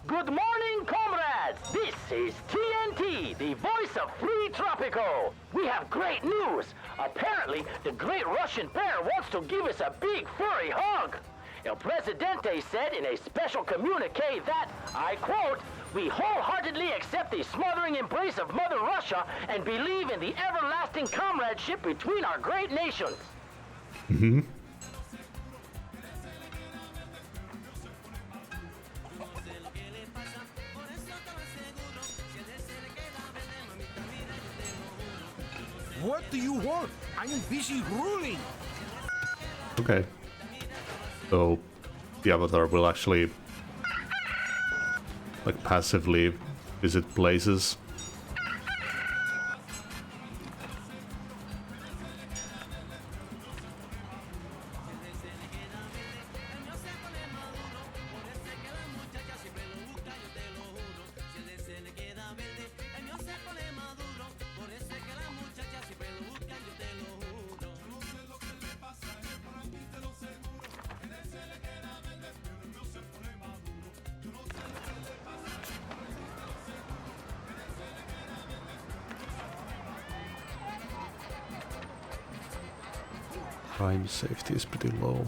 Good morning, comrades! This is TNT, the voice of Free Tropico. We have great news. Apparently, the great Russian bear wants to give us a big furry hug. El Presidente said in a special communique that, I quote, "We wholeheartedly accept the smothering embrace of Mother Russia and believe in the everlasting comradeship between our great nations." Mm-hmm. What do you want? I'm busy ruling. Okay. So the avatar will actually like passively visit places. Crime safety is pretty low.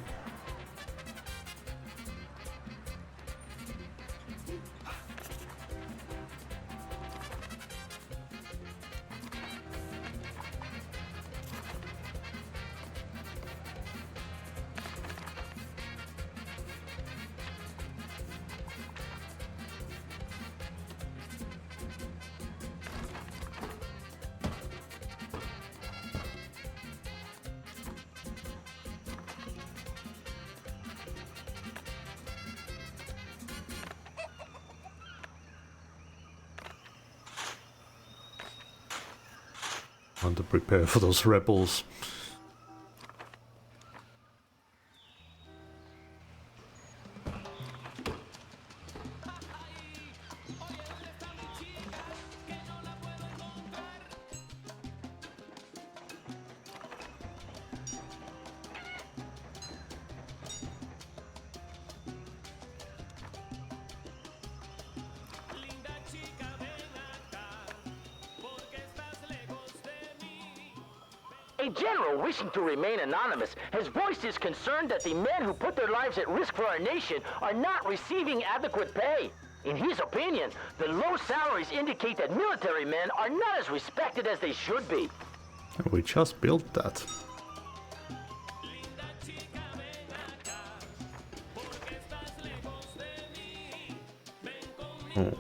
Want to prepare for those rebels. A general wishing to remain anonymous has voiced his concern that the men who put their lives at risk for our nation are not receiving adequate pay. In his opinion, the low salaries indicate that military men are not as respected as they should be. We just built that. Oh.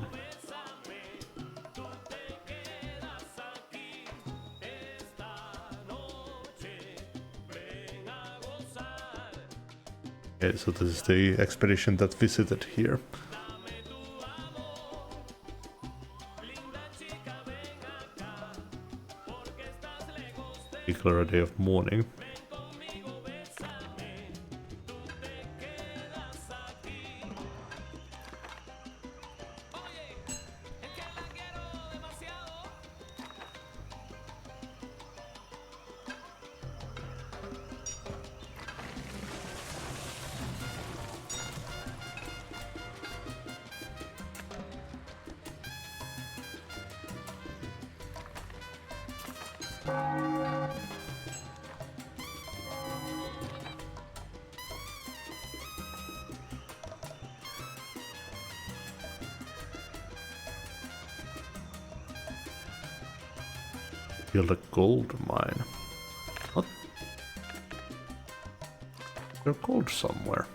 Okay, so this is the expedition that visited here. Declare a day of mourning. Build a gold mine. What? There's gold somewhere.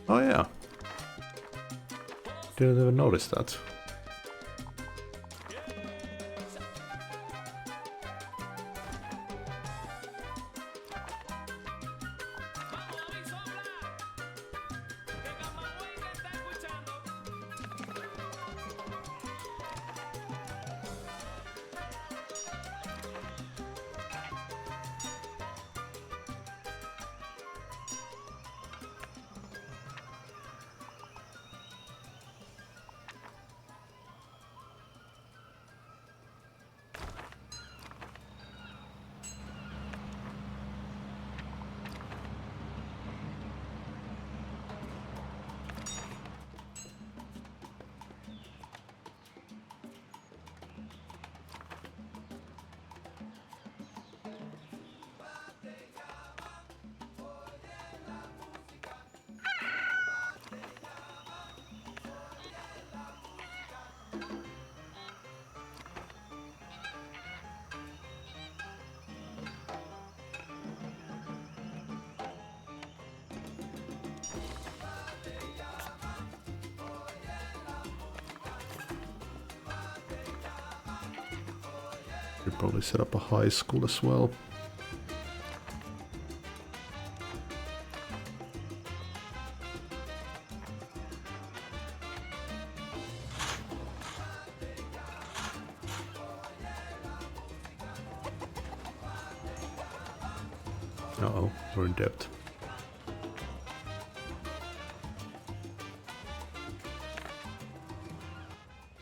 Oh yeah. Didn't even notice that. Should probably set up a high school as well. Uh-oh, we're in debt.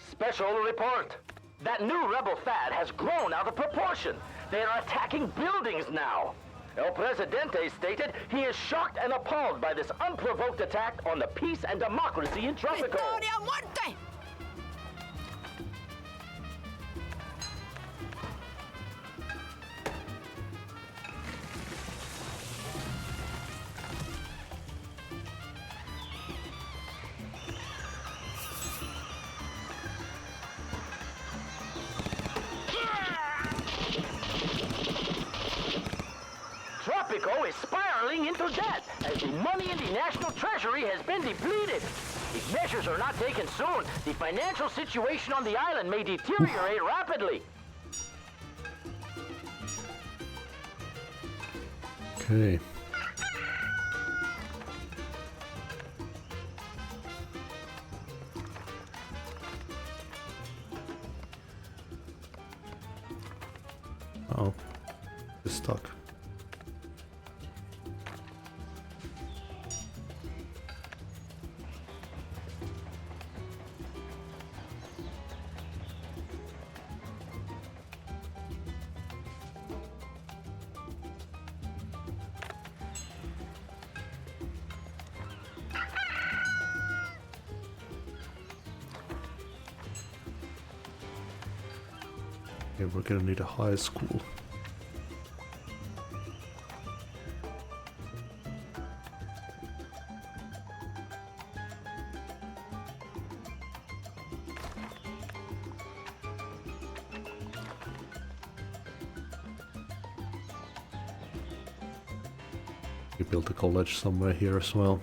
Special report. That new rebel fad has grown out of proportion. They are attacking buildings now. El Presidente stated he is shocked and appalled by this unprovoked attack on the peace and democracy in Tropico. spiraling into debt as the money in the national treasury has been depleted. If measures are not taken soon, the financial situation on the island may deteriorate rapidly. Okay. Oh, it's stuck. Yeah, we're gonna need a high school. We built a college somewhere here as well.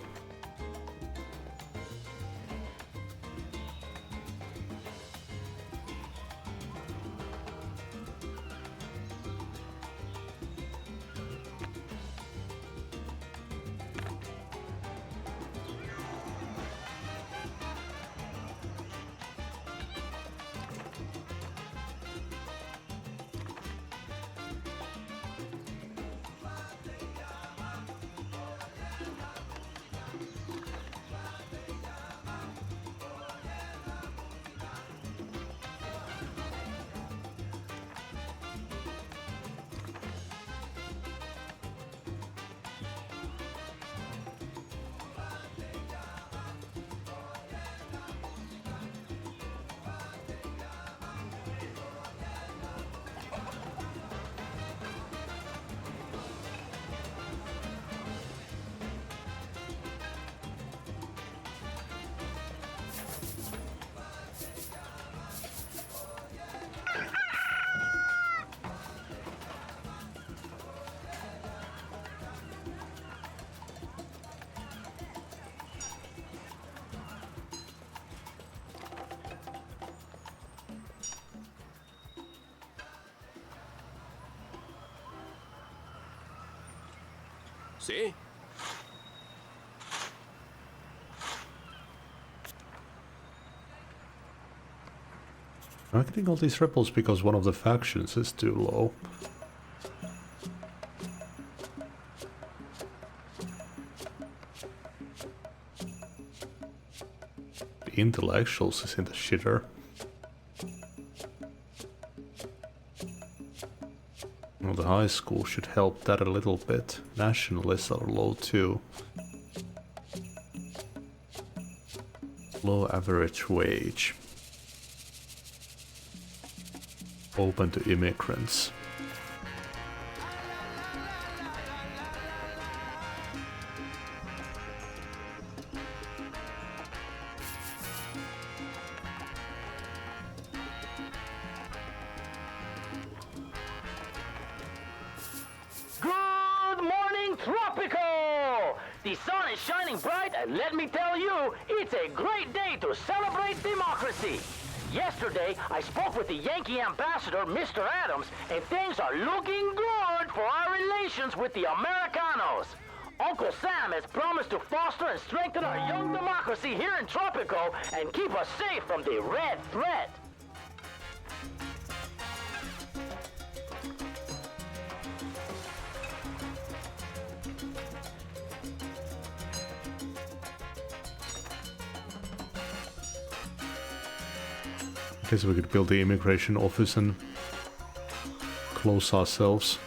See? I'm getting all these rebels because one of the factions is too low. The intellectuals is in the shitter. Well, the high school should help that a little bit. Nationalists are low too. Low average wage. Open to immigrants. Good morning, Tropico! The sun is shining bright, and let me tell you, it's a great day to celebrate democracy. Yesterday, I spoke with the Yankee ambassador, Mr. Adams, and things are looking good for our relations with the Americanos. Uncle Sam has promised to foster and strengthen our young democracy here in Tropico and keep us safe from the red threat. I guess we could build the immigration office and close ourselves.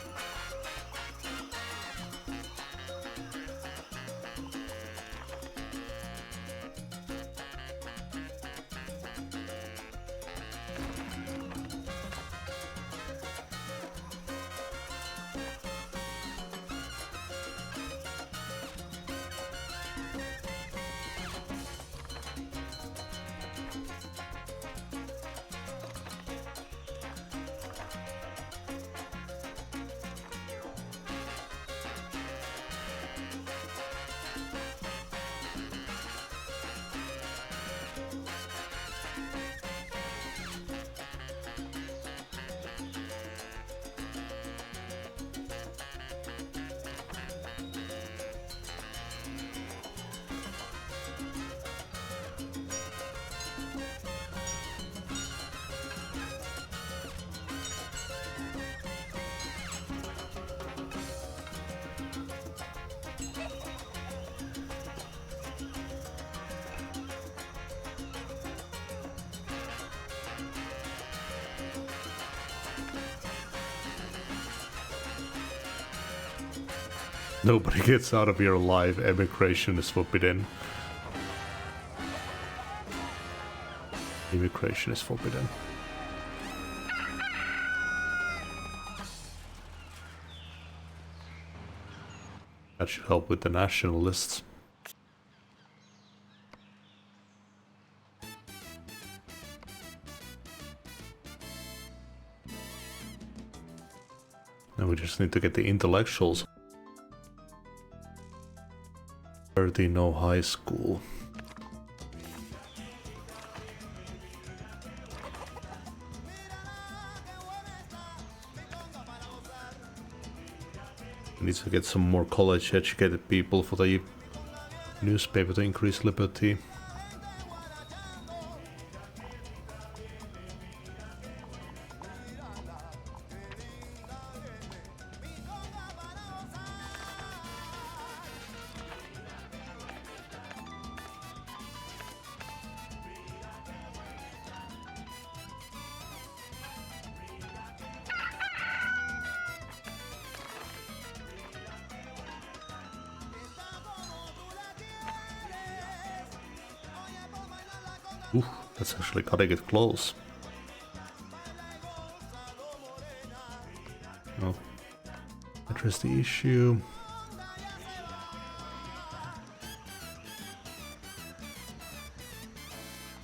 Nobody gets out of here alive. Emigration is forbidden. Immigration is forbidden. That should help with the nationalists. Now we just need to get the intellectuals. 30, no high school. We need to get some more college-educated people for the newspaper to increase liberty. Ooh, that's actually cutting it close. Oh. Address the issue.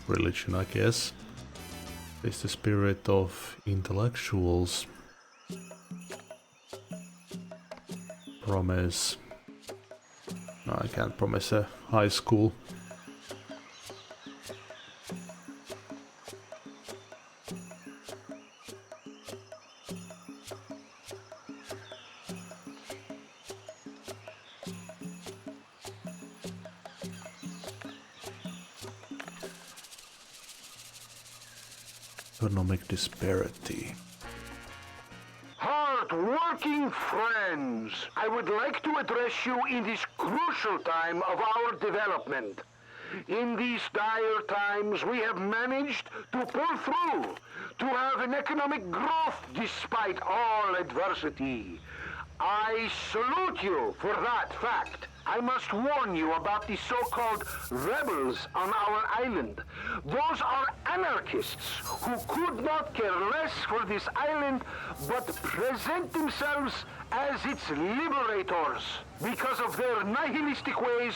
Religion, I guess. Is the spirit of intellectuals. Promise. No, I can't promise a high school. Economic disparity. Hard-working friends, I would like to address you in this crucial time of our development. In these dire times, we have managed to pull through, to have an economic growth despite all adversity. I salute you for that fact. I must warn you about the so-called rebels on our island. Those are anarchists who could not care less for this island but present themselves as its liberators. Because of their nihilistic ways,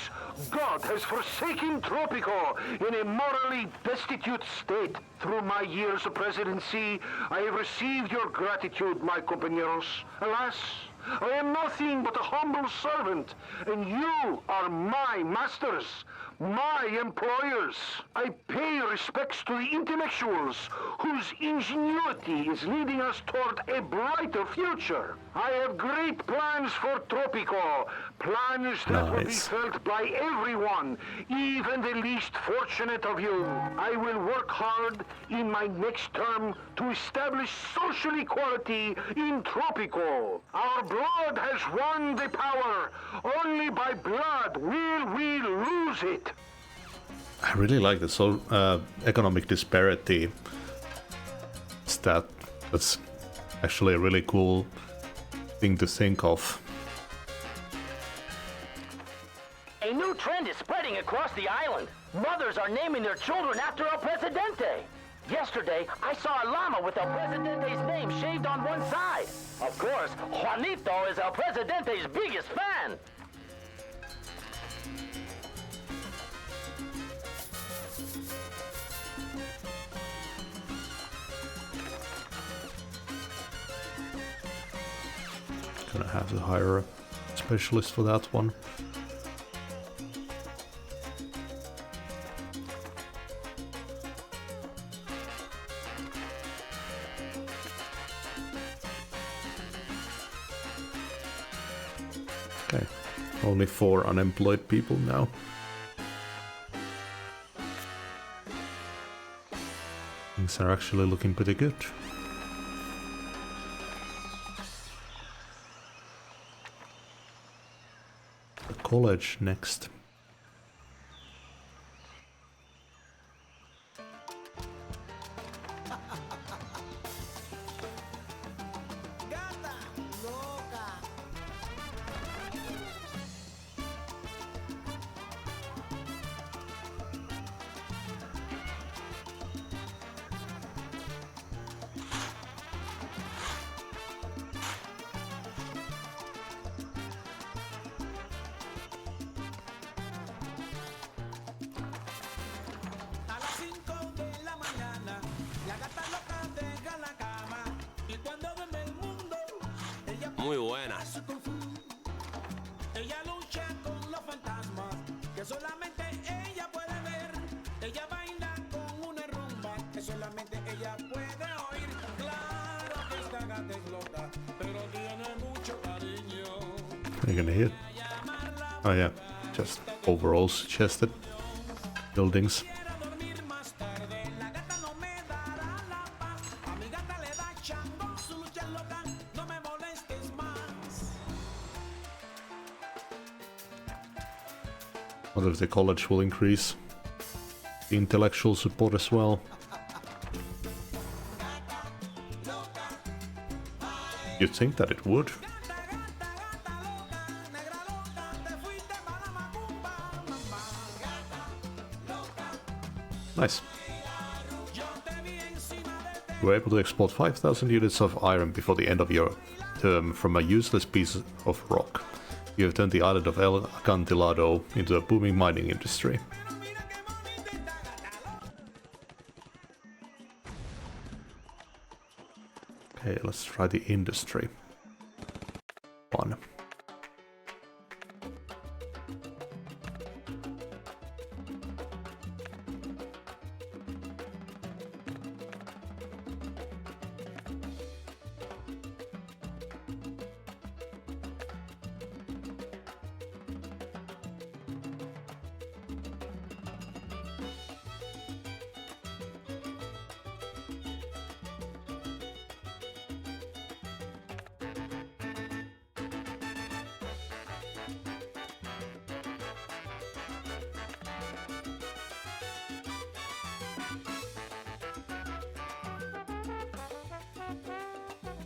God has forsaken Tropico in a morally destitute state. Through my years of presidency, I have received your gratitude, my compañeros. Alas, I am nothing but a humble servant, and you are my masters, my employers. I pay respects to the intellectuals whose ingenuity is leading us toward a brighter future. I have great plans for Tropico, plans that will be felt by everyone, even the least fortunate of you. I will work hard in my next term to establish social equality in Tropico. Our blood has won the power. Only by blood will we lose it. I really like this whole economic disparity stat. That's actually a really cool thing to think of. A new trend is spreading across the island. Mothers are naming their children after El Presidente. Yesterday, I saw a llama with El Presidente's name shaved on one side. Of course, Juanito is El Presidente's biggest fan. Gonna have to hire a specialist for that one. Okay, only 4 unemployed people now. Things are actually looking pretty good. The college next. muy buenas. Ella lucha con los fantasmas que solamente ella puede ver. Ella baila con una rumba que solamente ella puede oír. Claro que esta gata es loca, pero tiene mucho cariño. Are you gonna hit? Oh yeah, just overall suggested buildings. Whether the college will increase the intellectual support as well. You'd think that it would. Nice. You were able to export 5,000 units of iron before the end of your term from a useless piece of rock. You have turned the island of El Acantilado into a booming mining industry. Okay, let's try the industry one.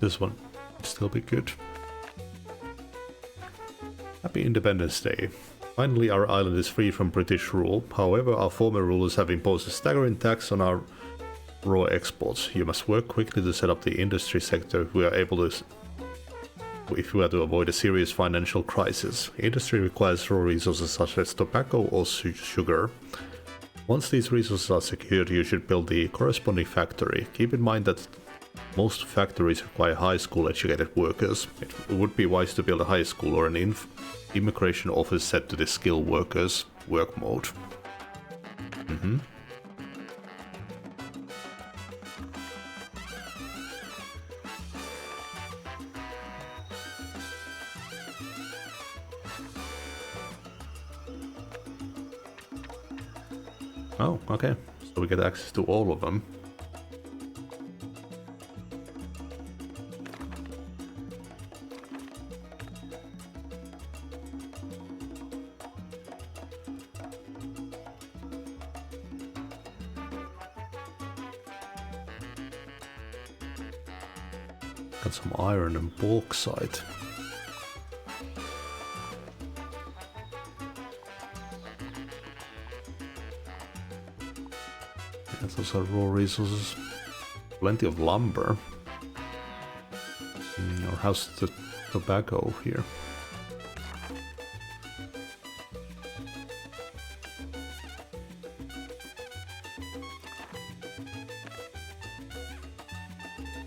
This one will still be good. Happy Independence Day. Finally, our island is free from British rule. However, our former rulers have imposed a staggering tax on our raw exports. You must work quickly to set up the industry sector if we are to avoid a serious financial crisis. Industry requires raw resources such as tobacco or sugar. Once these resources are secured, you should build the corresponding factory. Keep in mind that most factories require high school educated workers. It would be wise to build a high school or an immigration office set to the skilled workers work mode. Oh, okay. So we get access to all of them. Got some iron and bauxite. Yeah, those are raw resources. Plenty of lumber. Or how's the tobacco here?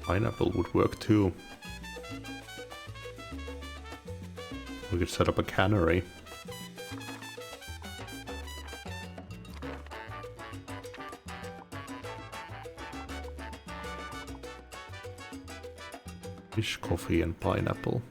Pineapple would work too. We could set up a cannery. Fish, coffee and pineapple.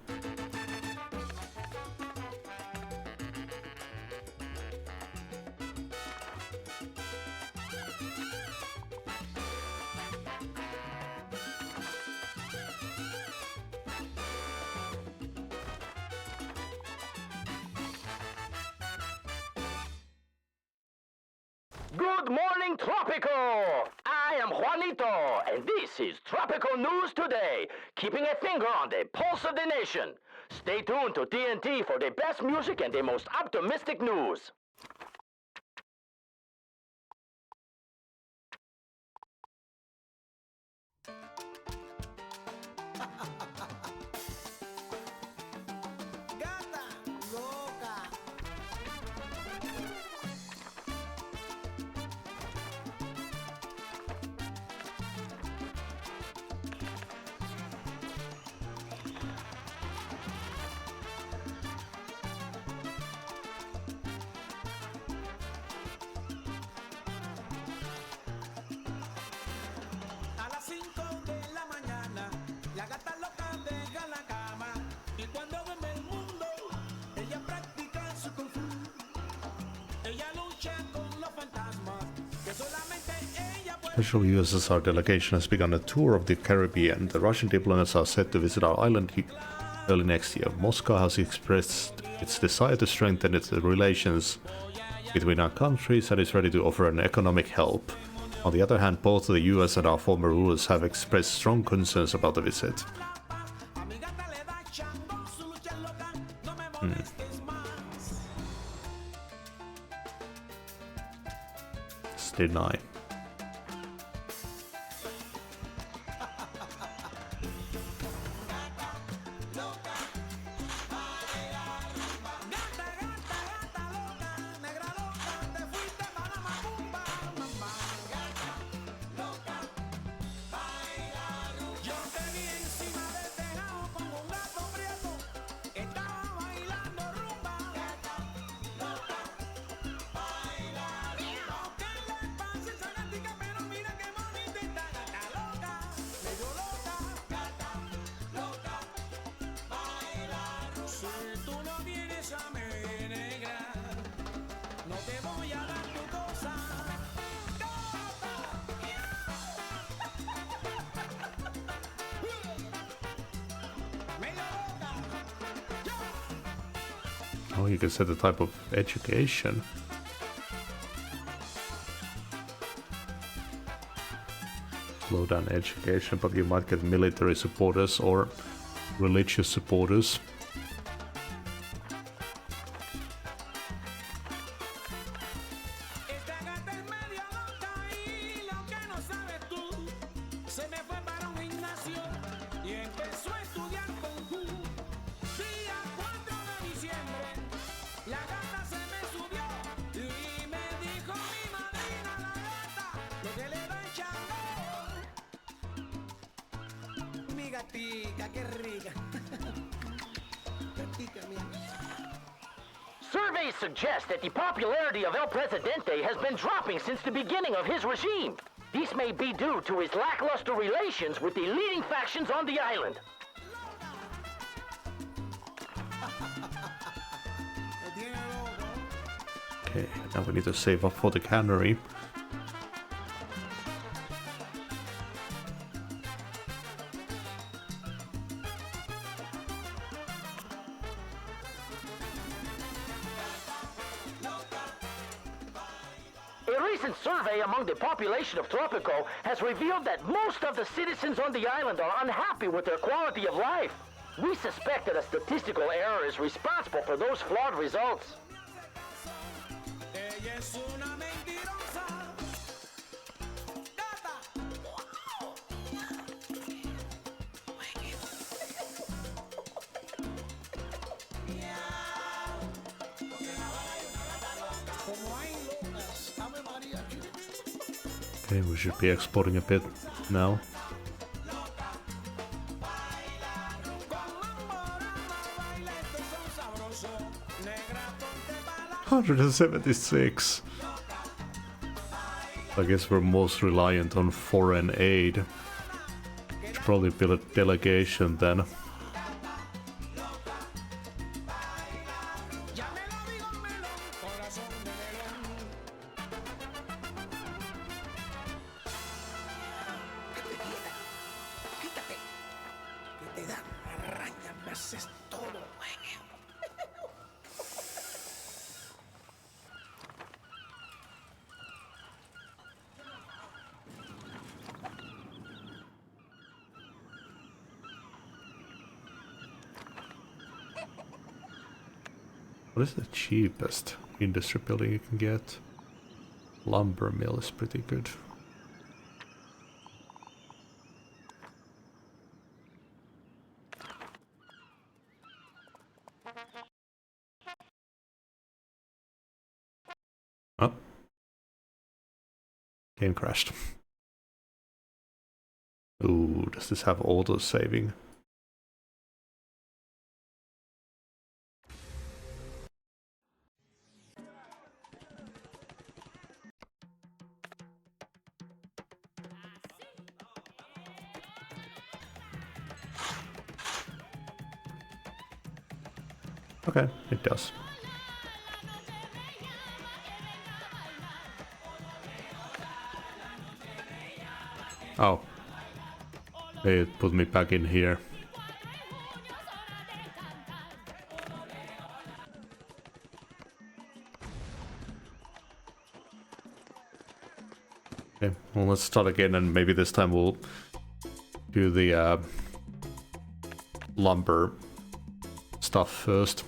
Good morning, Tropico! I am Juanito, and this is Tropico News Today, keeping a finger on the pulse of the nation. Stay tuned to TNT for the best music and the most optimistic news. Gata loca. Special USSR delegation has begun a tour of the Caribbean. The Russian diplomats are set to visit our island early next year. Moscow has expressed its desire to strengthen its relations between our countries and is ready to offer an economic help. On the other hand, both the US and our former rulers have expressed strong concerns about the visit. Deny. Oh, you can set the type of education. Slow down education, but you might get military supporters or religious supporters. Surveys suggest that the popularity of El Presidente has been dropping since the beginning of his regime. This may be due to his lackluster relations with the leading factions on the island. Okay, now we need to save up for the cannery. A recent survey among the population of Tropico has revealed that most of the citizens on the island are unhappy with their quality of life. We suspect that a statistical error is responsible for those flawed results. Okay, we should be exporting a bit now. 176. I guess we're most reliant on foreign aid. Should probably build a delegation then. What is the cheapest industry building you can get? Lumber mill is pretty good. Oh. Game crashed. Ooh, does this have auto saving? Okay, it does. Oh. It put me back in here. Okay, well let's start again and maybe this time we'll do the lumber stuff first.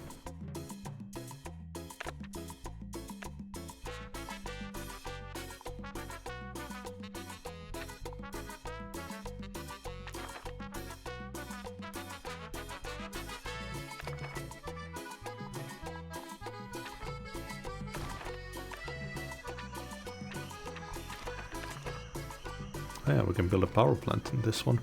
Yeah, we can build a power plant in this one.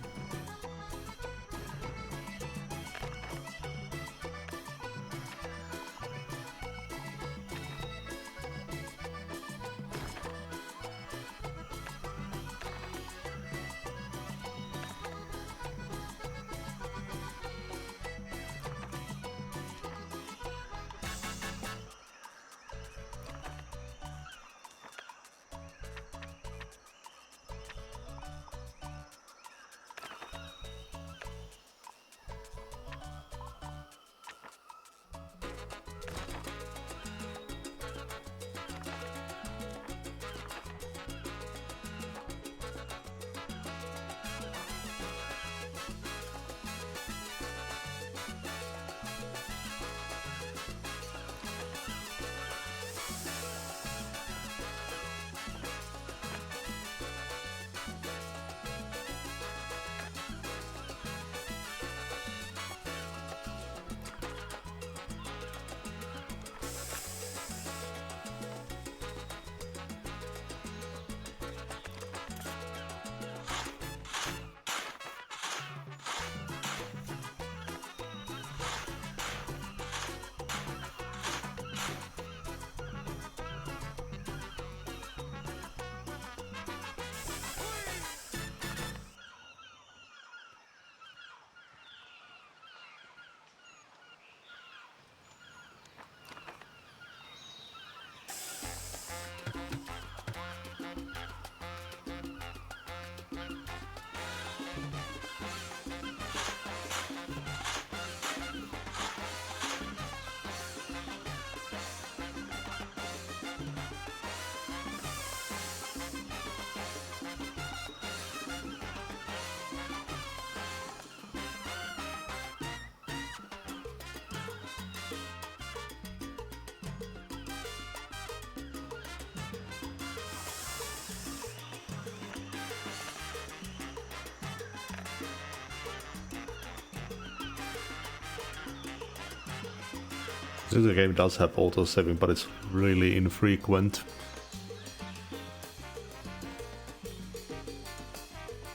The game does have auto-saving, but it's really infrequent.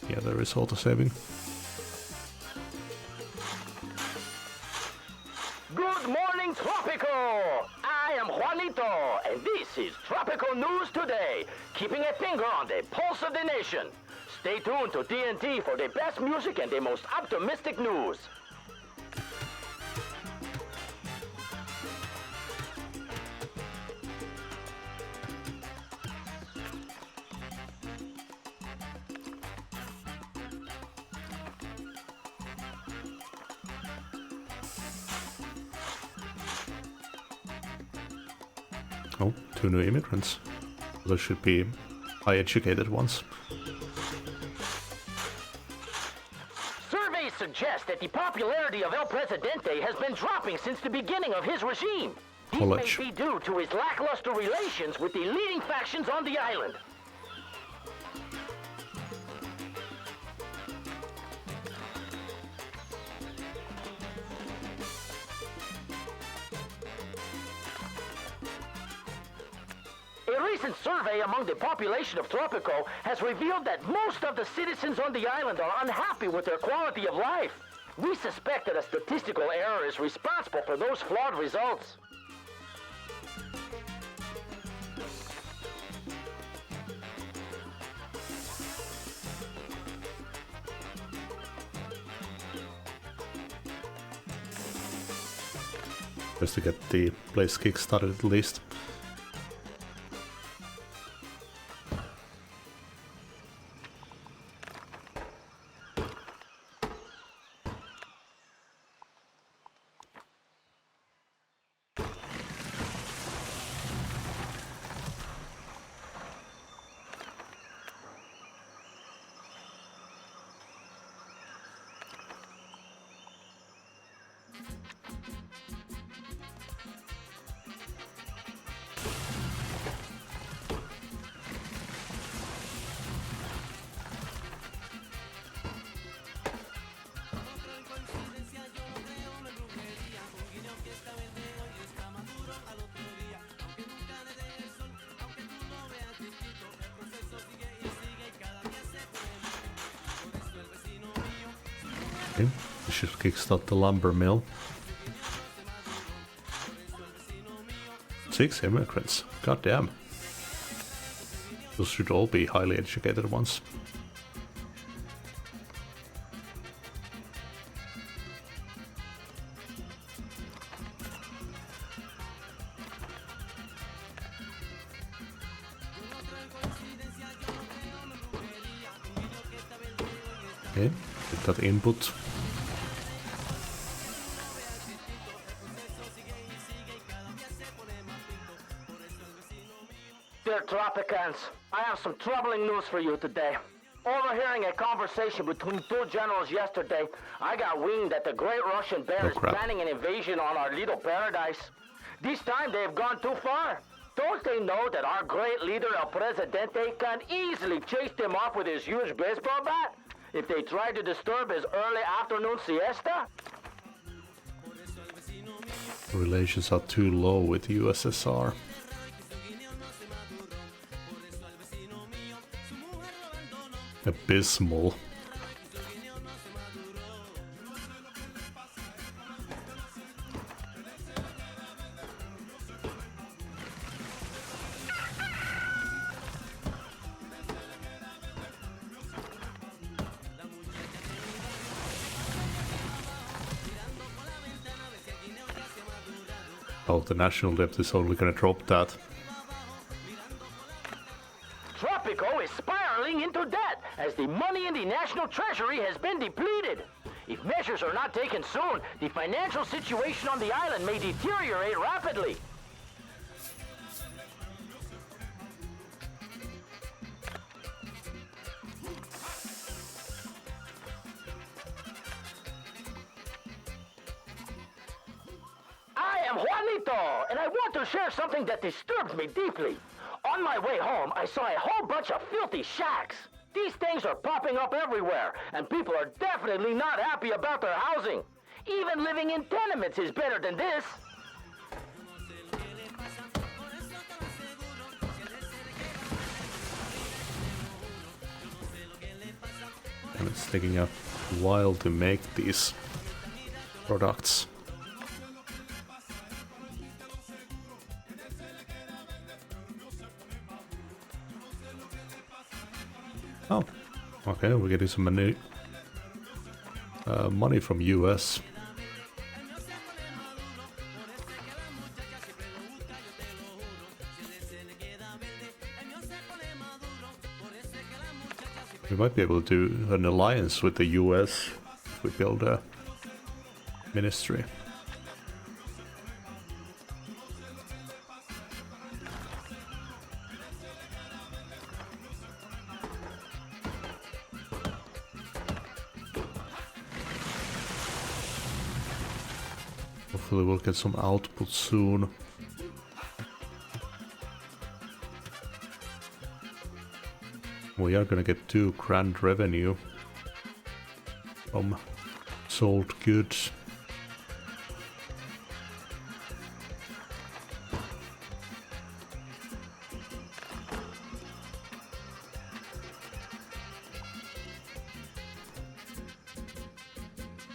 Yeah, there is auto-saving. Good morning, Tropico! I am Juanito, and this is Tropico News Today, keeping a finger on the pulse of the nation. Stay tuned to TNT for the best music and the most optimistic news. Oh, 2 new immigrants. Those should be high-educated ones. Surveys suggest that the popularity of El Presidente has been dropping since the beginning of his regime. This College. may be due to his lackluster relations with the leading factions on the island. A recent survey among the population of Tropico has revealed that most of the citizens on the island are unhappy with their quality of life. We suspect that a statistical error is responsible for those flawed results. Just to get the place kick-started at least. Okay, we should kickstart the lumber mill. 6 immigrants, goddamn. Those should all be highly educated ones. Okay, get that input. Dear Tropicans, I have some troubling news for you today. Overhearing a conversation between two generals yesterday, I got wind that the great Russian bear is planning an invasion on our little paradise. This time they've gone too far. Don't they know that our great leader, El Presidente, can easily chase them off with his huge baseball bat if they try to disturb his early afternoon siesta? Relations are too low with USSR. Abysmal. Oh, the national debt is only gonna drop that. Tropico is spiraling into debt as the money in the national treasury has been depleted. If measures are not taken soon, the financial situation on the island may deteriorate rapidly. I am Juanito, and I want to share something that disturbs me deeply. On my way home, I saw a whole bunch of filthy shacks. These things are popping up everywhere, and people are definitely not happy about their housing. Even living in tenements is better than this. And it's taking a while to make these products. Oh, okay, we're getting some money from US. We might be able to do an alliance with the US if we build a ministry. Hopefully we'll get some output soon. We are gonna get 2 grand revenue from sold goods.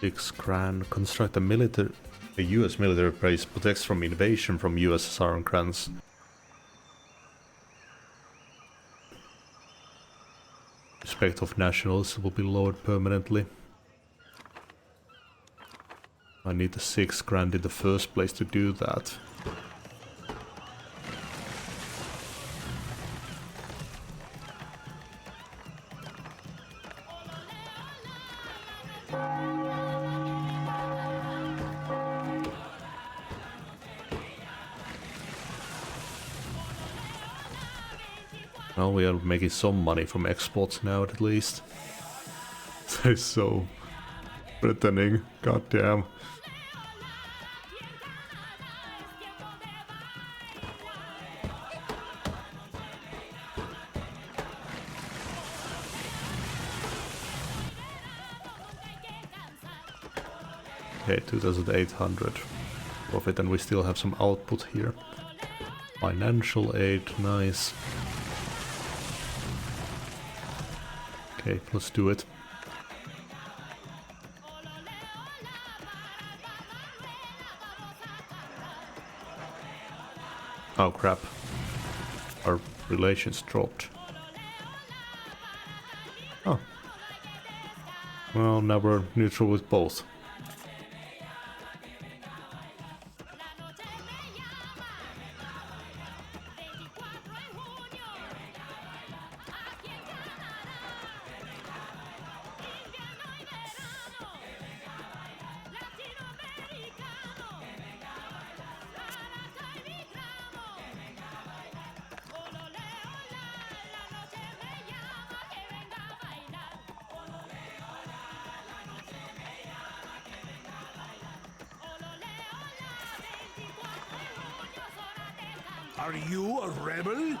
$6,000. Construct a US military base protects from invasion from USSR and grants. Respect of nationals will be lowered permanently. I need the $6,000 in the first place to do that. Well, we are making some money from exports now at least. They're so threatening, goddamn. Okay, 2,800 profit, and we still have some output here. Financial aid, nice. Okay, let's do it. Oh crap. Our relations dropped. Oh. Well, now we're neutral with both. Are you a rebel?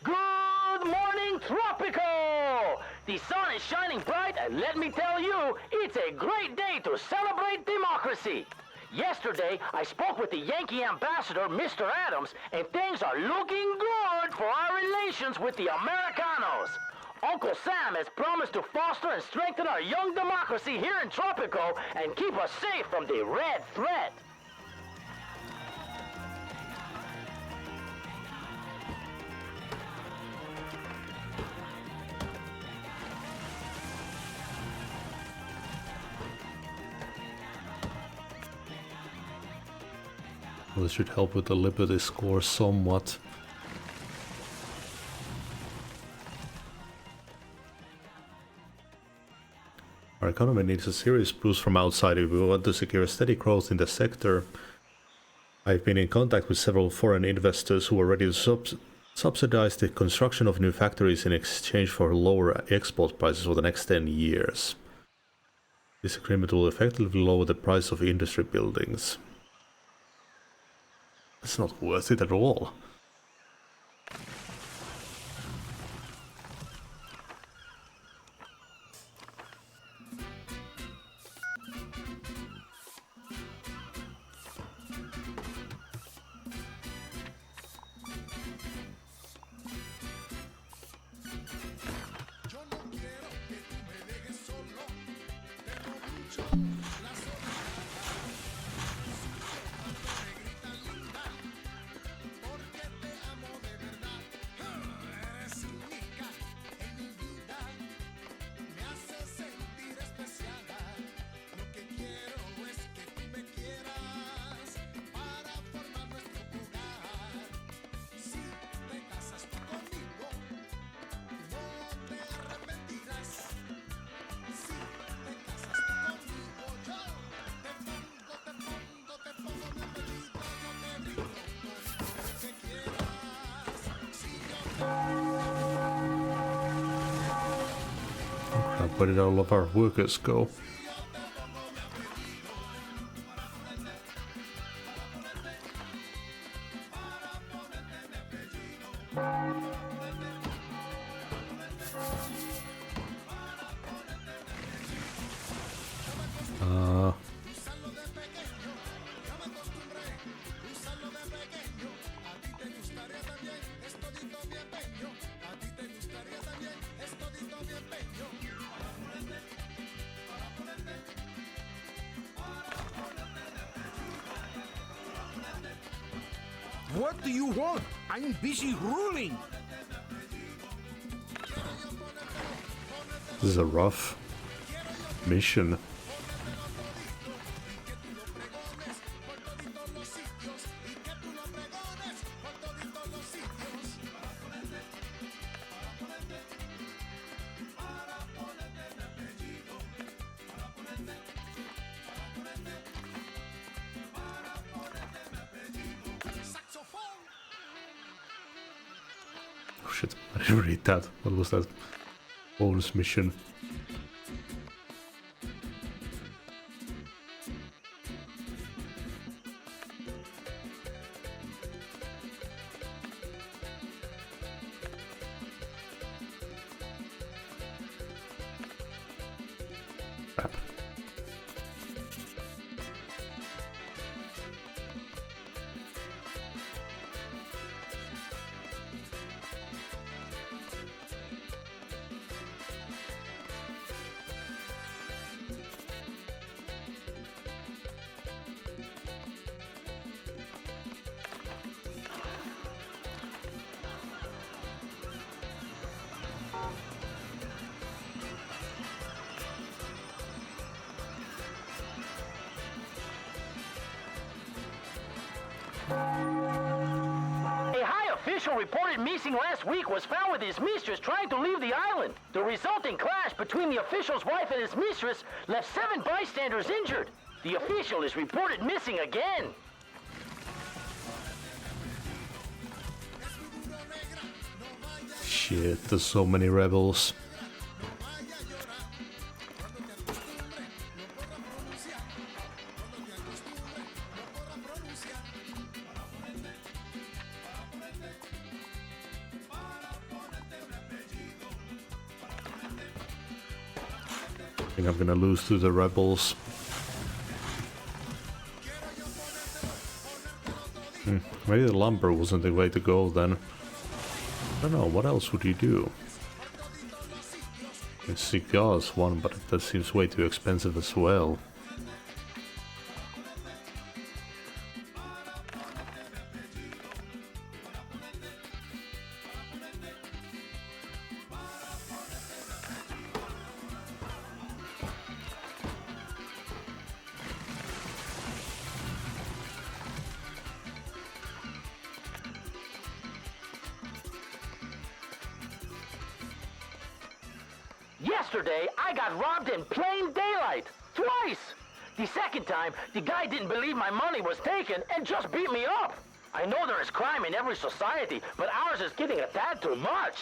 Good morning, Tropico! The sun is shining bright, and let me tell you, it's a great day to celebrate democracy. Yesterday, I spoke with the Yankee ambassador, Mr. Adams, and things are looking good for our relations with the Americanos. Uncle Sam has promised to foster and strengthen our young democracy here in Tropico and keep us safe from the red threat. Well, this should help with the Liberty score somewhat. Our economy needs a serious boost from outside if we want to secure steady growth in the sector. I've been in contact with several foreign investors who are ready to subsidize the construction of new factories in exchange for lower export prices for the next 10 years. This agreement will effectively lower the price of industry buildings. That's not worth it at all. Where did all of our workers go? What do you want? I'm busy ruling. This is a rough mission. Oh shit, I didn't read that. What was that? Bonus mission. Crap. A high official reported missing last week was found with his mistress trying to leave the island. The resulting clash between the official's wife and his mistress left 7 bystanders injured. The official is reported missing again. Shit, there's so many rebels. I think I'm gonna lose to the rebels. Maybe the lumber wasn't the way to go then. I don't know, what else would you do? Cigar is one, but that seems way too expensive as well. Yesterday, I got robbed in plain daylight. Twice! The second time, the guy didn't believe my money was taken and just beat me up. I know there is crime in every society, but ours is getting a tad too much.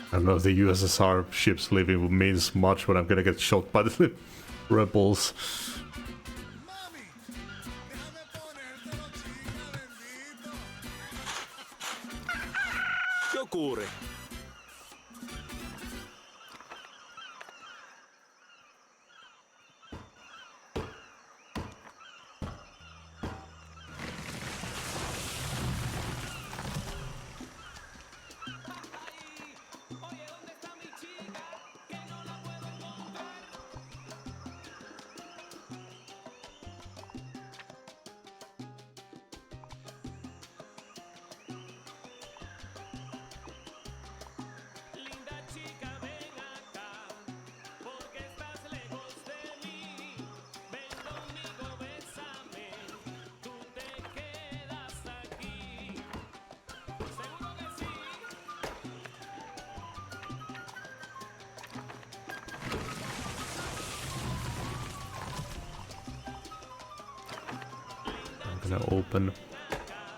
I don't know if the USSR ships leaving means much when I'm gonna get shot by the rebels. ¿Qué ocurre? I'm gonna open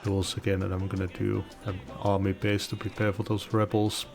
doors again and I'm gonna do an army base to prepare for those rebels.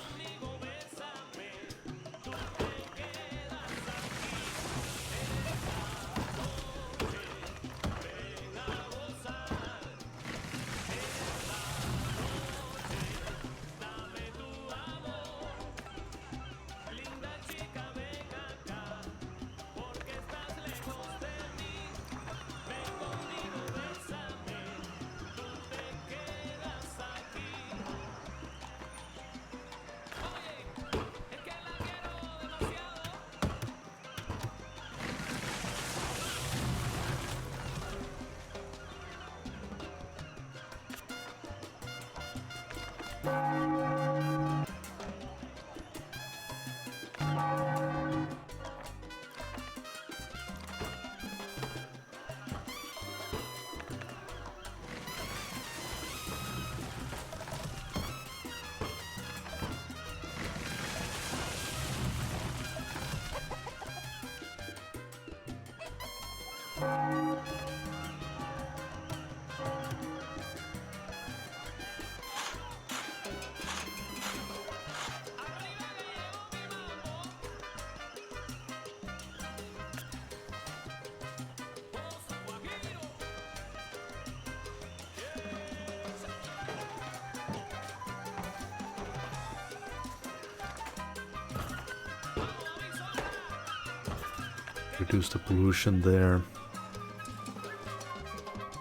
Reduce the pollution there.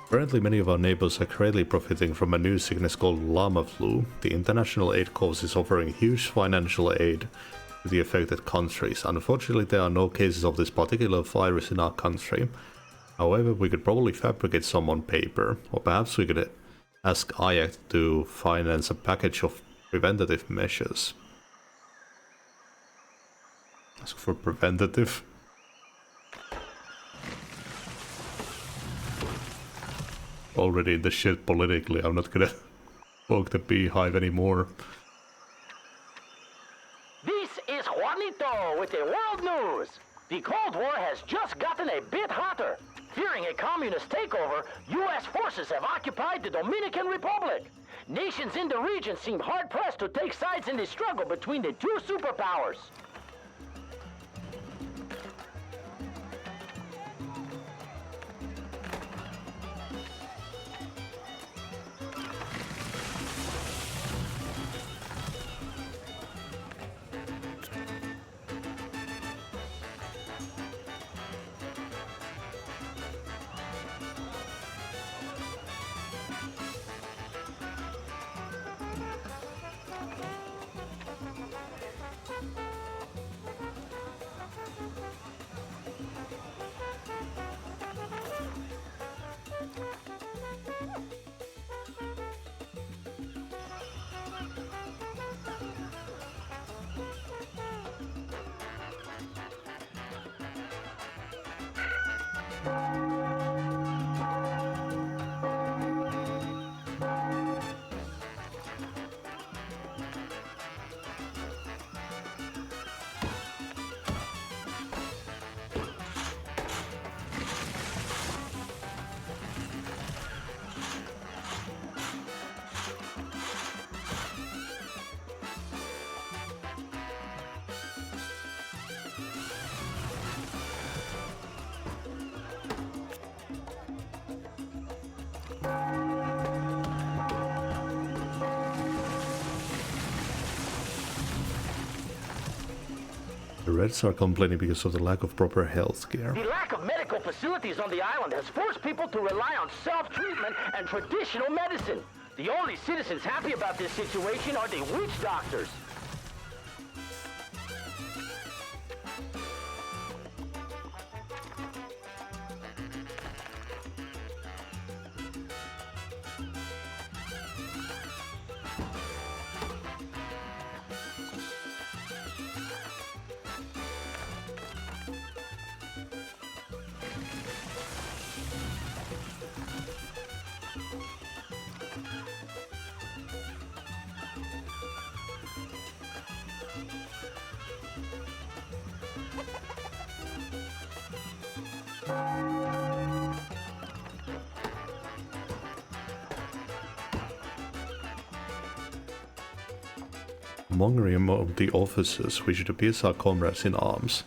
Apparently many of our neighbors are greatly profiting from a new sickness called llama flu. The International Aid Cause is offering huge financial aid to the affected countries. Unfortunately, there are no cases of this particular virus in our country. However, we could probably fabricate some on paper, or perhaps we could ask IAC to finance a package of preventative measures. Ask for preventative. Already in the shit politically, I'm not gonna poke the beehive anymore. This is Juanito with the world news. The Cold War has just gotten a bit hotter. Fearing a communist takeover, U.S. forces have occupied the Dominican Republic. Nations in the region seem hard-pressed to take sides in the struggle between the two superpowers. The Reds are complaining because of the lack of proper health care. The lack of medical facilities on the island has forced people to rely on self-treatment and traditional medicine. The only citizens happy about this situation are the witch doctors. Among of the officers, we should appease our comrades in arms.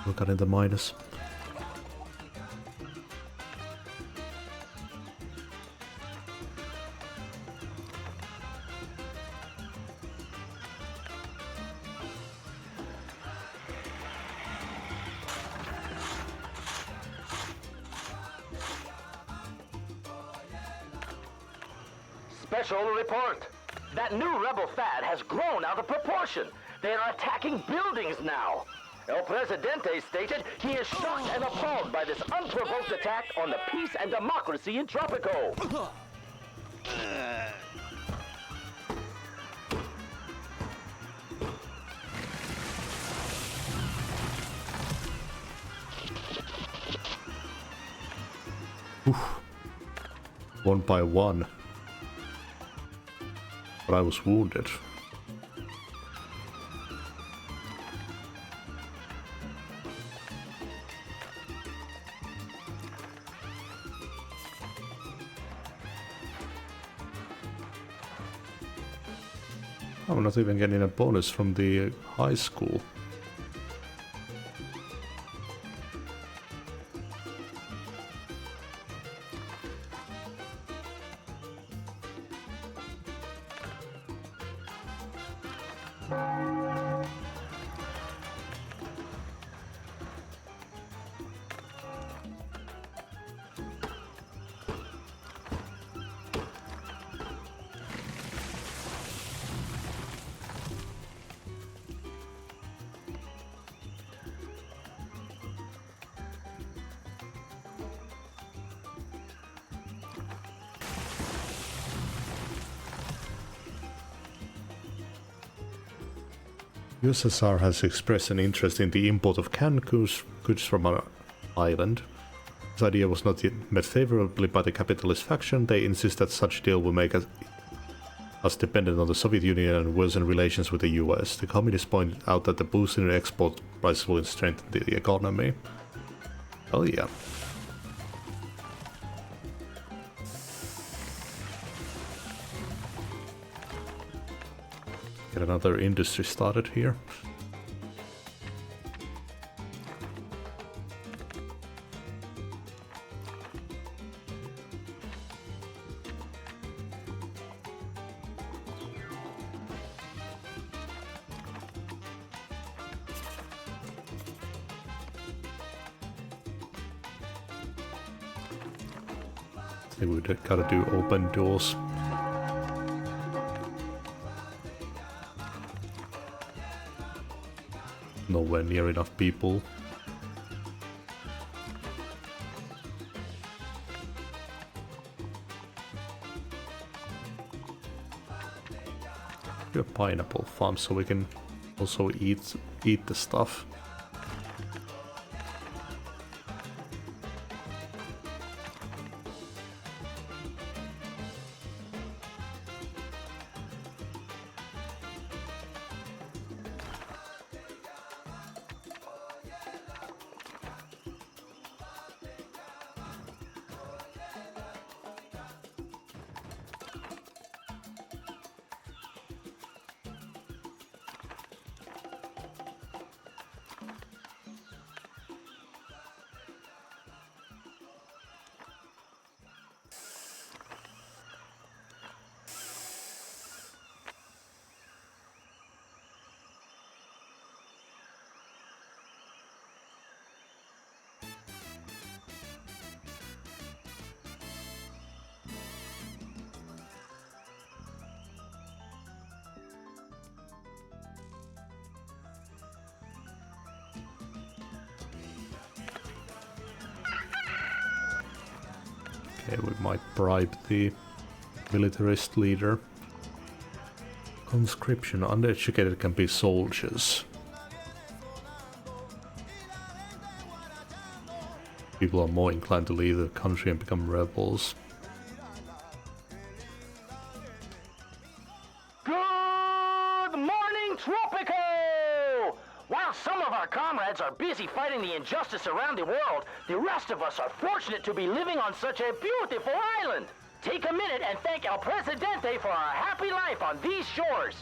We got in the minus. Special report. That new rebel fad has grown out of proportion. They are attacking buildings now. El Presidente stated he is shocked and appalled by this unprovoked attack on the peace and democracy in Tropico. One by one. But I was wounded. I'm not even getting a bonus from the high school. USSR has expressed an interest in the import of canned goods from our island. This idea was not yet met favorably by the capitalist faction. They insist that such deal will make us dependent on the Soviet Union and worsen relations with the US. The communists point out that the boost in export prices will strengthen the economy. Oh yeah. Get another industry started here. I think we gotta do open doors. Nowhere near enough people. Do a pineapple farm so we can also eat the stuff. Okay, we might bribe the militarist leader. Conscription. Undereducated can be soldiers. People are more inclined to leave the country and become rebels. Good morning, Tropico! While some of our comrades are busy fighting the injustice around the world, the rest of us are fortunate to be living on such a beautiful island. Take a minute and thank El Presidente for our happy life on these shores.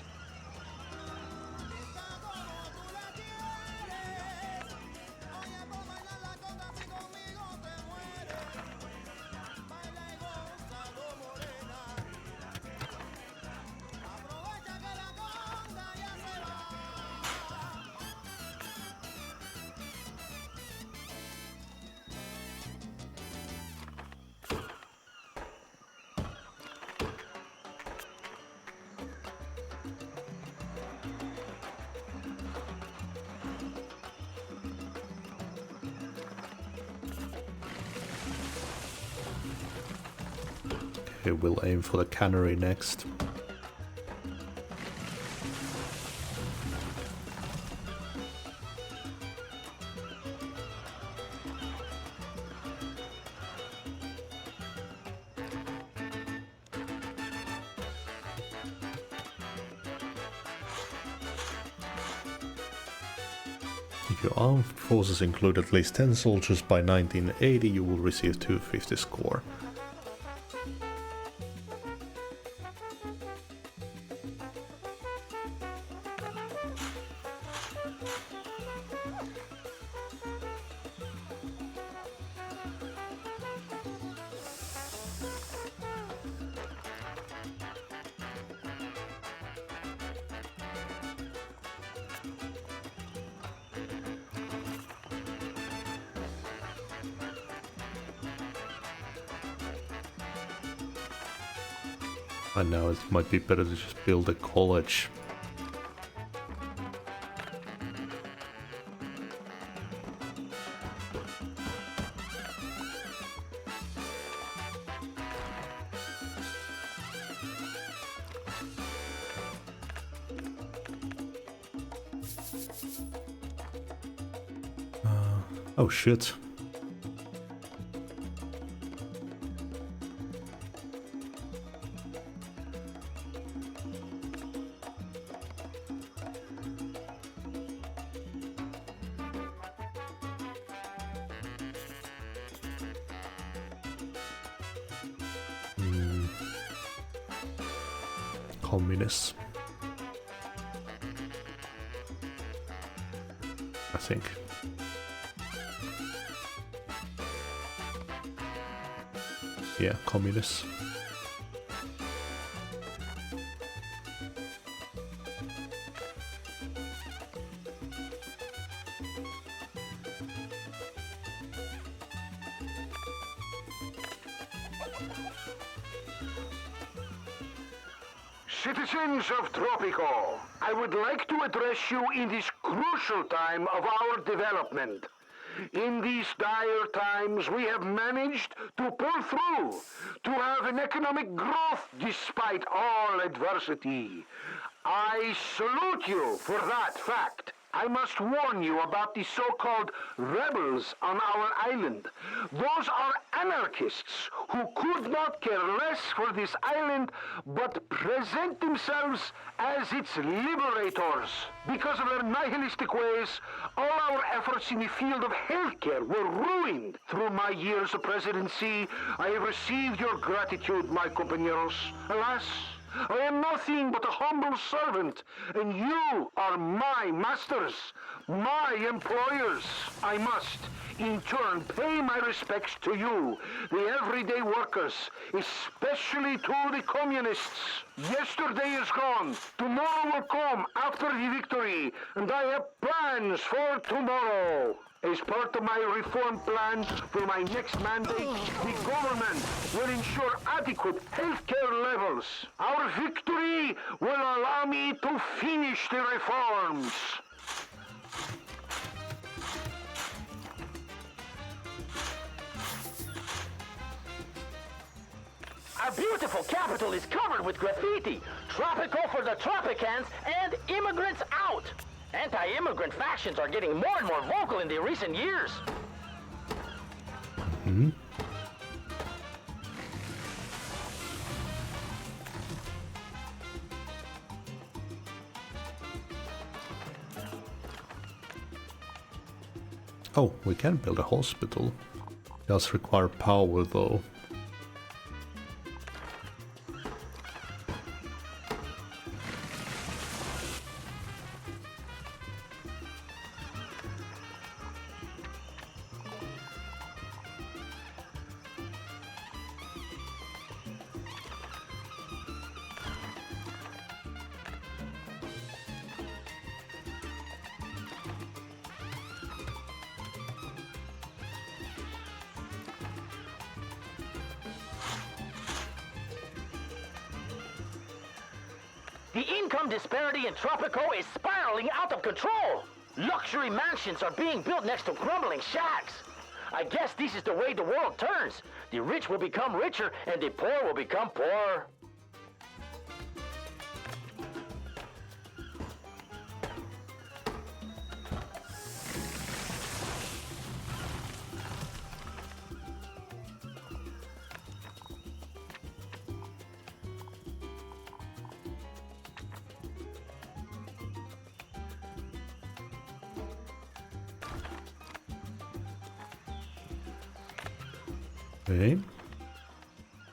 Okay, we'll aim for the cannery next. If your armed forces include at least 10 soldiers by 1980, you will receive 250 score. And now it might be better to just build a college. Oh shit. Communists. I think. Yeah, communists. Citizens of Tropico, I would like to address you in this crucial time of our development. In these dire times, we have managed to pull through, to have an economic growth despite all adversity. I salute you for that fact. I must warn you about the so-called rebels on our island. Those are anarchists who could not care less for this island but present themselves as its liberators. Because of their nihilistic ways, all our efforts in the field of healthcare were ruined. Through my years of presidency, I have received your gratitude, my compañeros. Alas, I am nothing but a humble servant, and you are my masters, my employers. I must, in turn, pay my respects to you, the everyday workers, especially to the communists. Yesterday is gone. Tomorrow will come after the victory, and I have plans for tomorrow. As part of my reform plan for my next mandate, the government will ensure adequate healthcare levels. Our victory will allow me to finish the reforms. Our beautiful capital is covered with graffiti. Tropico for the Tropicans and immigrants out. Anti-immigrant factions are getting more and more vocal in the recent years. Mm-hmm. Oh, we can build a hospital. Does require power though. The income disparity in Tropico is spiraling out of control. Luxury mansions are being built next to crumbling shacks. I guess this is the way the world turns. The rich will become richer and the poor will become poorer. Okay.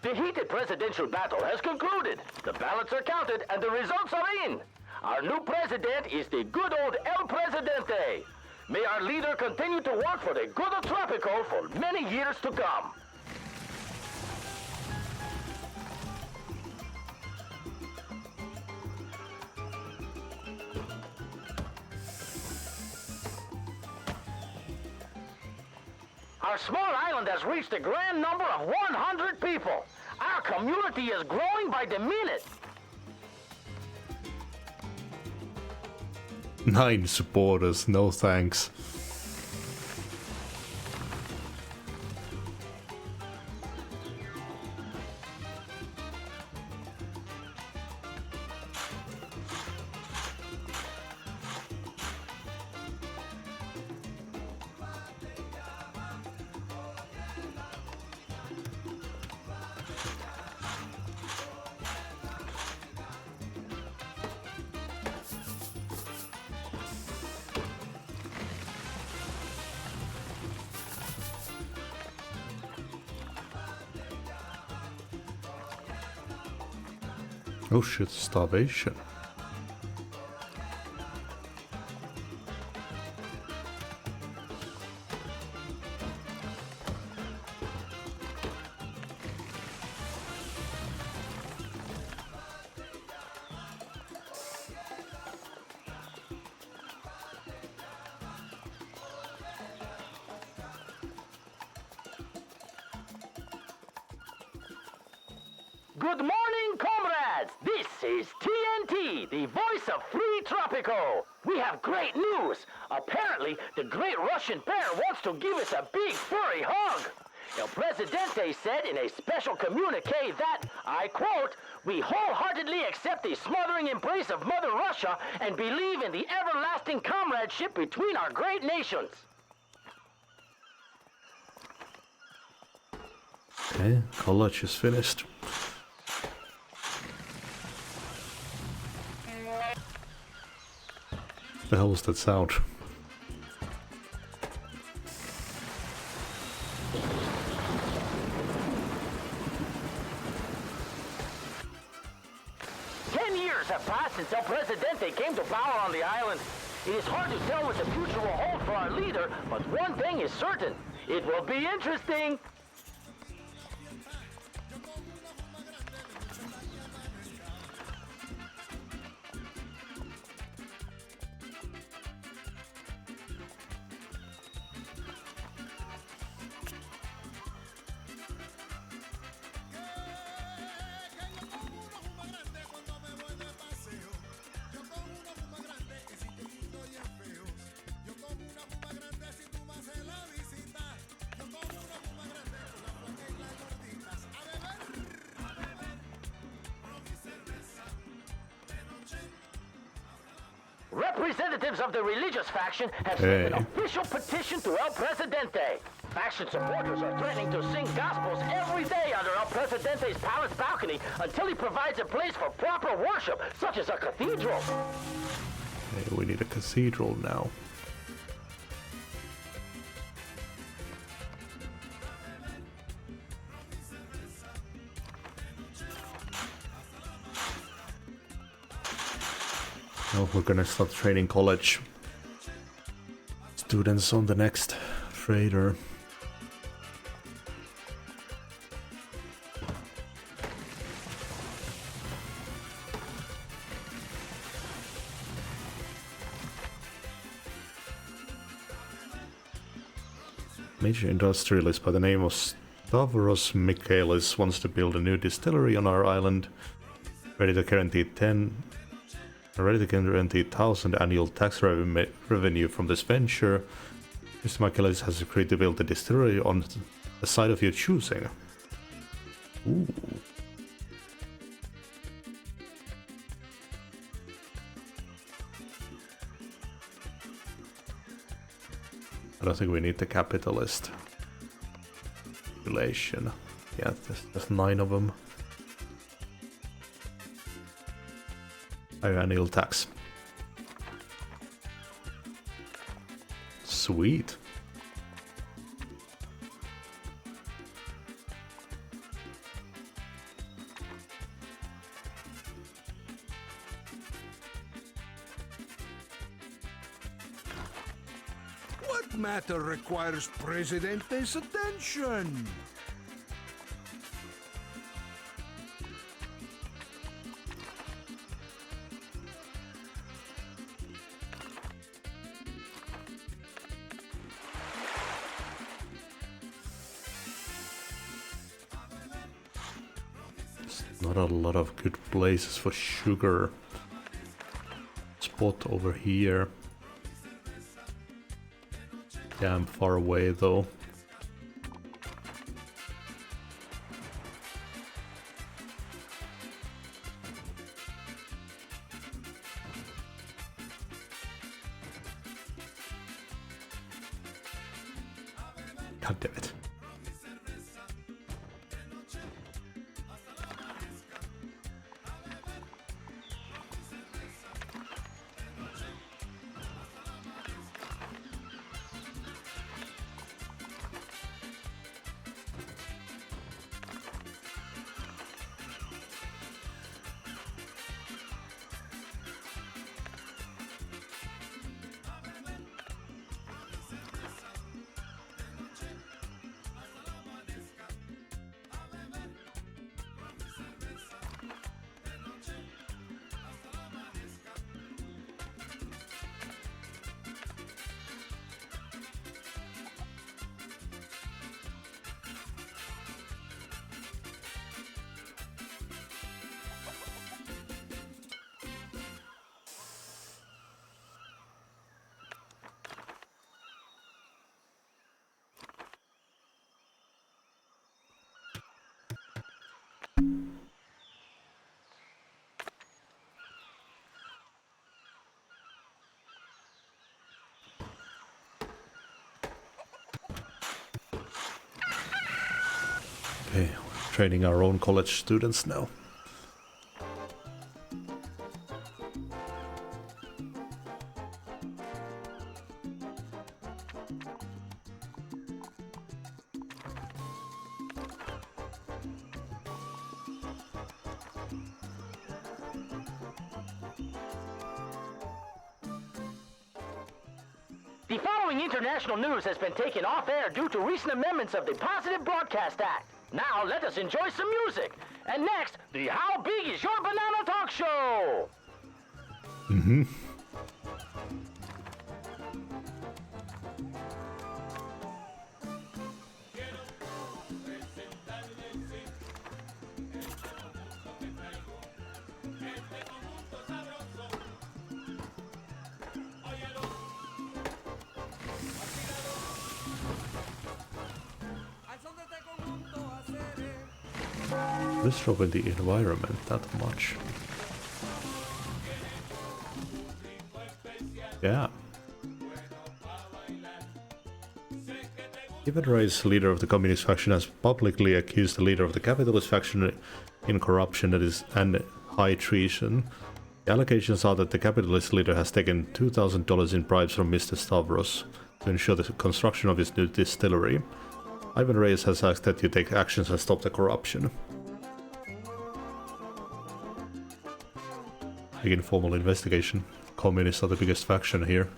The heated presidential battle has concluded. The ballots are counted and the results are in. Our new president is the good old El Presidente. May our leader continue to work for the good of Tropico for many years to come. Our small island has reached a grand number of 100 people. Our community is growing by the minute. 9 supporters, no thanks. Oh shit, starvation. Good morning, comrades! This is TNT, the voice of Free Tropico. We have great news. Apparently, the great Russian bear wants to give us a big furry hug. El Presidente said in a special communique that, I quote, "We wholeheartedly accept the smothering embrace of Mother Russia and believe in the everlasting comradeship between our great nations." Okay, college is finished. What the hell was that sound? Years have passed since El Presidente came to power on the island. It is hard to tell what the future will hold for our leader, but one thing is certain. It will be interesting. Representatives of the religious faction have sent an official petition to El Presidente. Faction supporters are threatening to sing gospels every day under El Presidente's palace balcony until he provides a place for proper worship, such as a cathedral. Okay, we need a cathedral now. Now we're gonna start training college students on the next freighter. Major industrialist by the name of Stavros Michaelis wants to build a new distillery on our island, ready to guarantee 1,000 annual tax revenue from this venture. Mr. Michaelis has agreed to build the distillery on the site of your choosing. Ooh. I don't think we need the capitalist relation. Yeah, there's 9 of them. Annual tax. Sweet. What matter requires Presidente's attention? Not a lot of good places for sugar. Spot over here. Yeah, I'm far away though. God damn it. Okay, we're training our own college students now. The following international news has been taken off air due to recent amendments of the Positive Broadcast Act. Now let us enjoy some music. And next, the How Big Is Your Banana Talk Show! Mm-hmm. Disrupting the environment that much. Yeah. Even Ray's leader of the Communist faction has publicly accused the leader of the Capitalist faction in corruption and high treason. The allegations are that the Capitalist leader has taken $2,000 in bribes from Mr. Stavros to ensure the construction of his new distillery. Ivan Reyes has asked that you take actions and stop the corruption. Begin formal investigation. Communists are the biggest faction here.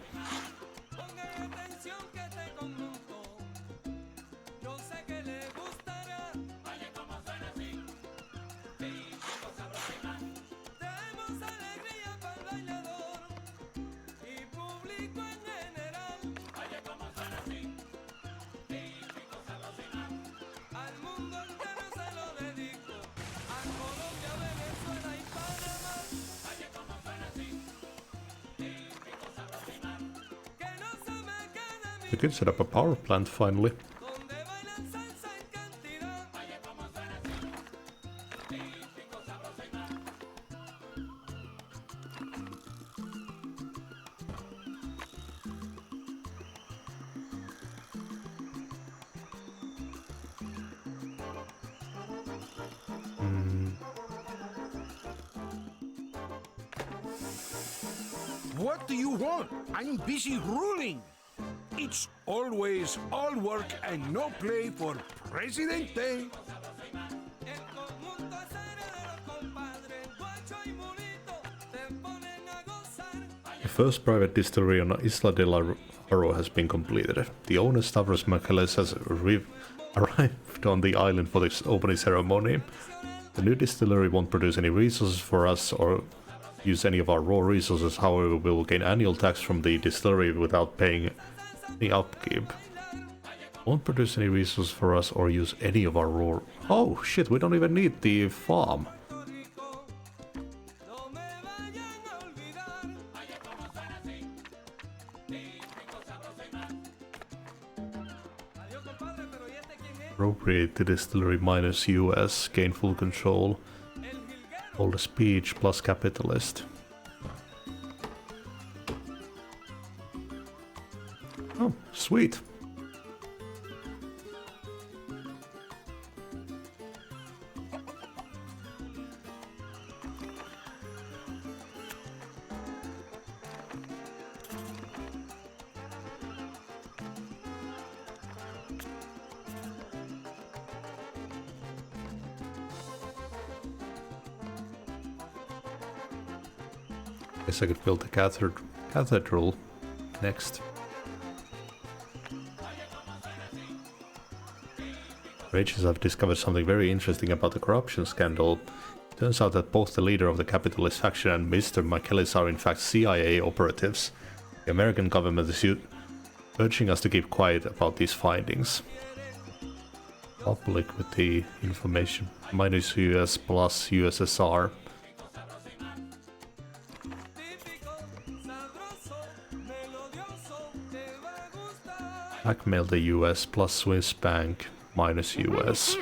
We could set up a power plant finally. What do you want? I'm busy ruling. It's always all work and no play for Presidente. The first private distillery on Isla de la Haro has been completed. The owner Stavros Michaelis has arrived on the island for this opening ceremony. The new distillery won't produce any resources for us or use any of our raw resources, however we will gain annual tax from the distillery without paying any upkeep. Won't produce any resources for us or use any of our raw... Oh shit, we don't even need the farm. Appropriate the distillery minus US, gain full control. Hold a speech plus capitalist. Oh, sweet. Guess I could build the cathedral next. Rages have discovered something very interesting about the corruption scandal. Turns out that both the leader of the capitalist faction and Mr. Michaelis are in fact CIA operatives. The American government is urging us to keep quiet about these findings. Public with the information minus US plus USSR. Blackmail the US plus Swiss bank minus US.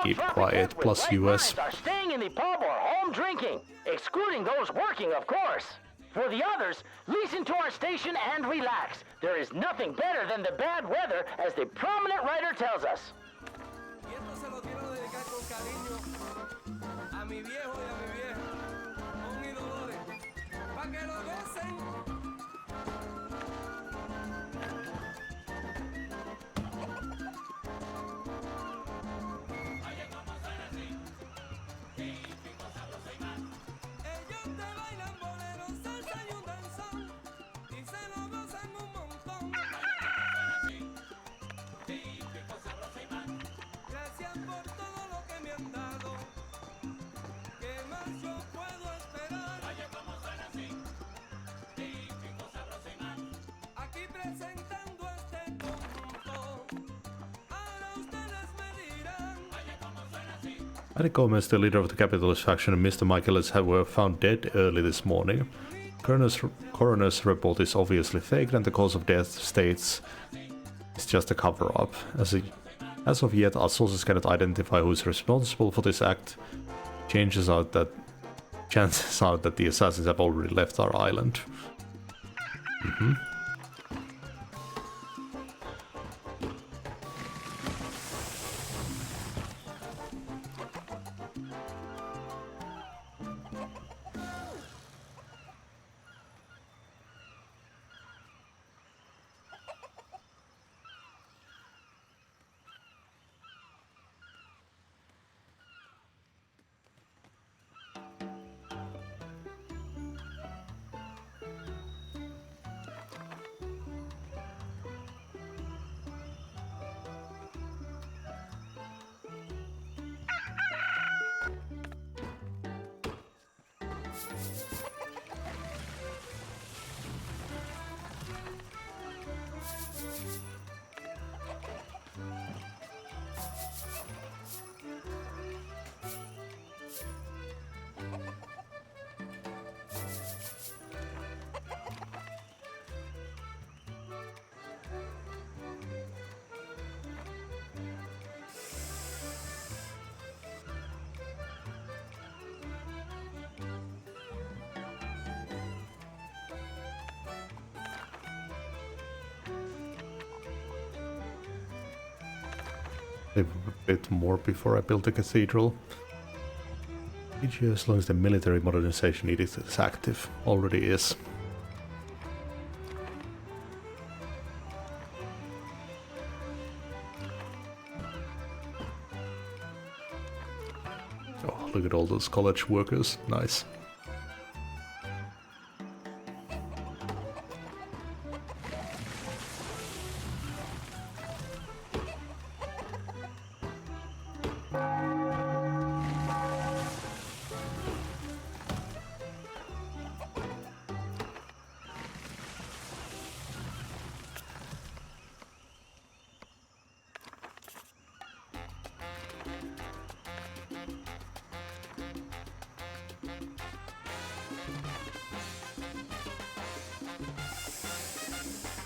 Keep quiet plus US. Are staying in the pub or home drinking, excluding those working, of course. For the others, listen to our station and relax. There is nothing better than the bad weather, as the prominent writer tells us. Annie Gomez, the leader of the capitalist faction, and Mr. Michaelis were found dead early this morning. Coroner's report is obviously fake, and the cause of death states it's just a cover-up. As of yet, our sources cannot identify who is responsible for this act. Chances are that the assassins have already left our island. Maybe a bit more before I build the cathedral. Each year, as long as the military modernization edict is active. Already is. Oh, look at all those college workers. Nice.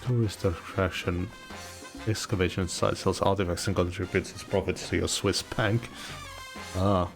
Tourist attraction excavation site sells artifacts and contributes its profits to your Swiss bank. Ah.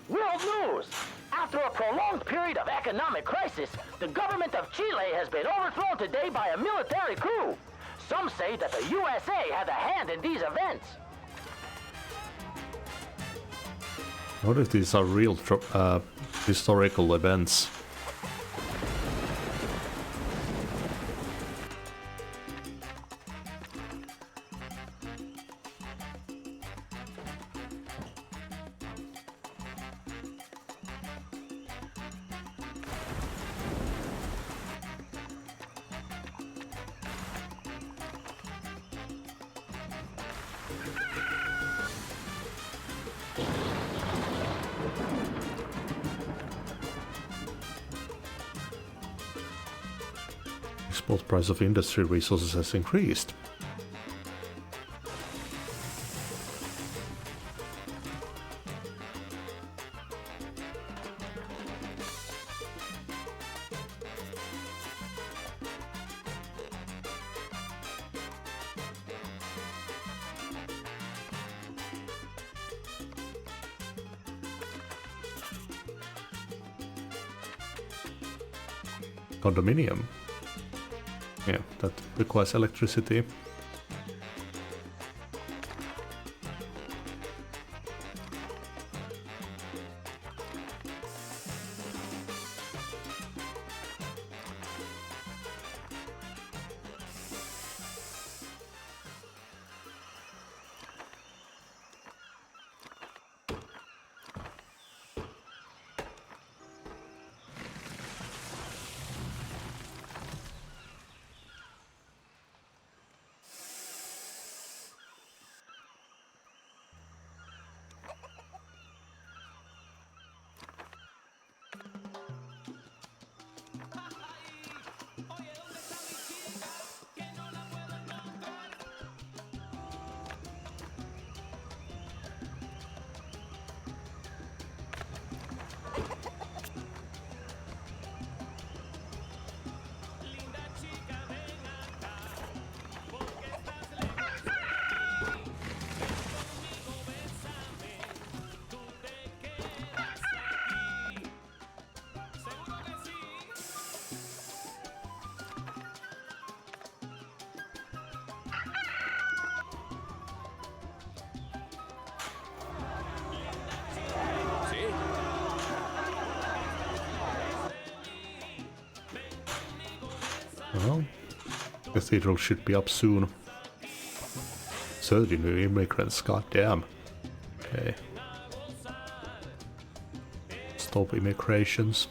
World news! After a prolonged period of economic crisis, the government of Chile has been overthrown today by a military coup. Some say that the USA had a hand in these events. What if these are real historical events? Export price of industry resources has increased. Condominium. Yeah, that requires electricity. Well, cathedral should be up soon. 30 new immigrants, goddamn. Okay. Stop immigrations.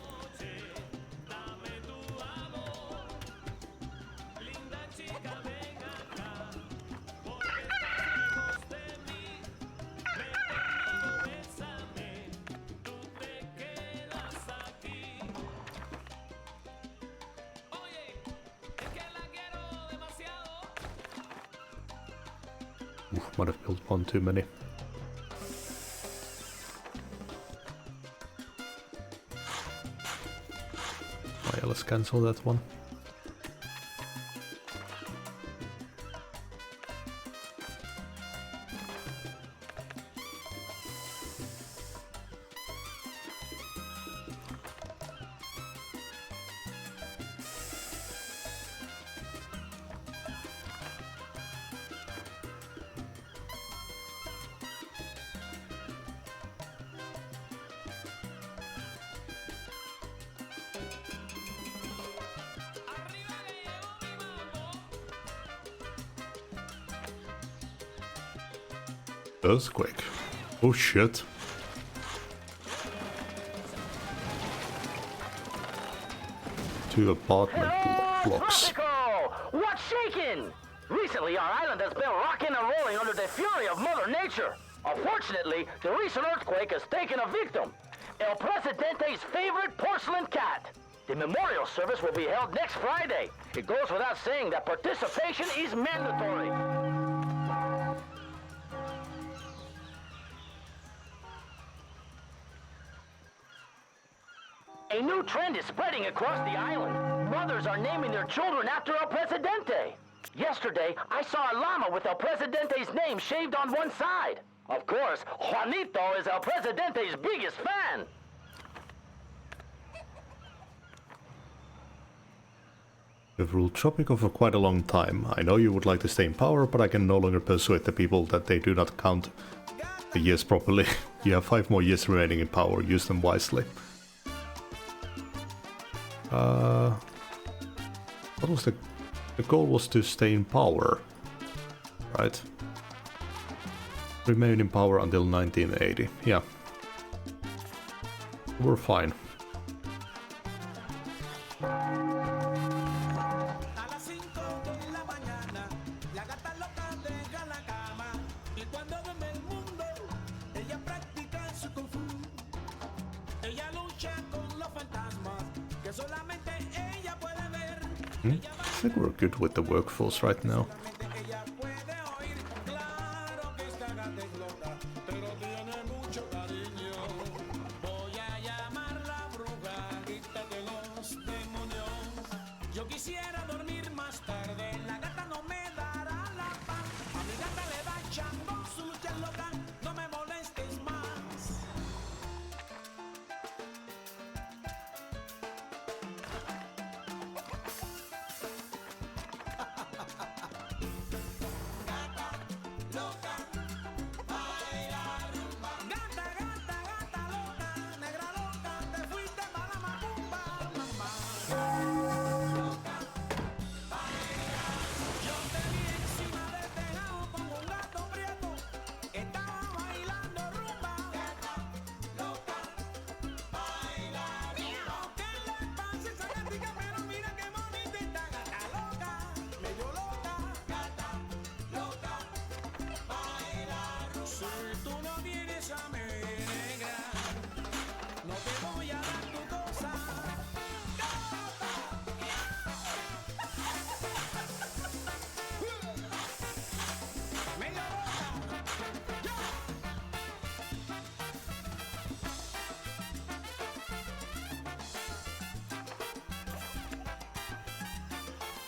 Oof, might have built one too many. Oh yeah, let's cancel that one. Earthquake. Oh shit. Two apartment blocks. Tropico! What's shaking? Recently, our island has been rocking and rolling under the fury of Mother Nature. Unfortunately, the recent earthquake has taken a victim. El Presidente's favorite porcelain cat. The memorial service will be held next Friday. It goes without saying that participation is mandatory. A new trend is spreading across the island. Mothers are naming their children after El Presidente. Yesterday, I saw a llama with El Presidente's name shaved on one side. Of course, Juanito is El Presidente's biggest fan. You've ruled Tropico for quite a long time. I know you would like to stay in power, but I can no longer persuade the people that they do not count the years properly. You have 5 more years remaining in power. Use them wisely. What was the goal was to stay in power, right? Remain in power until 1980. Yeah, we're fine. I think we're good with the workforce right now.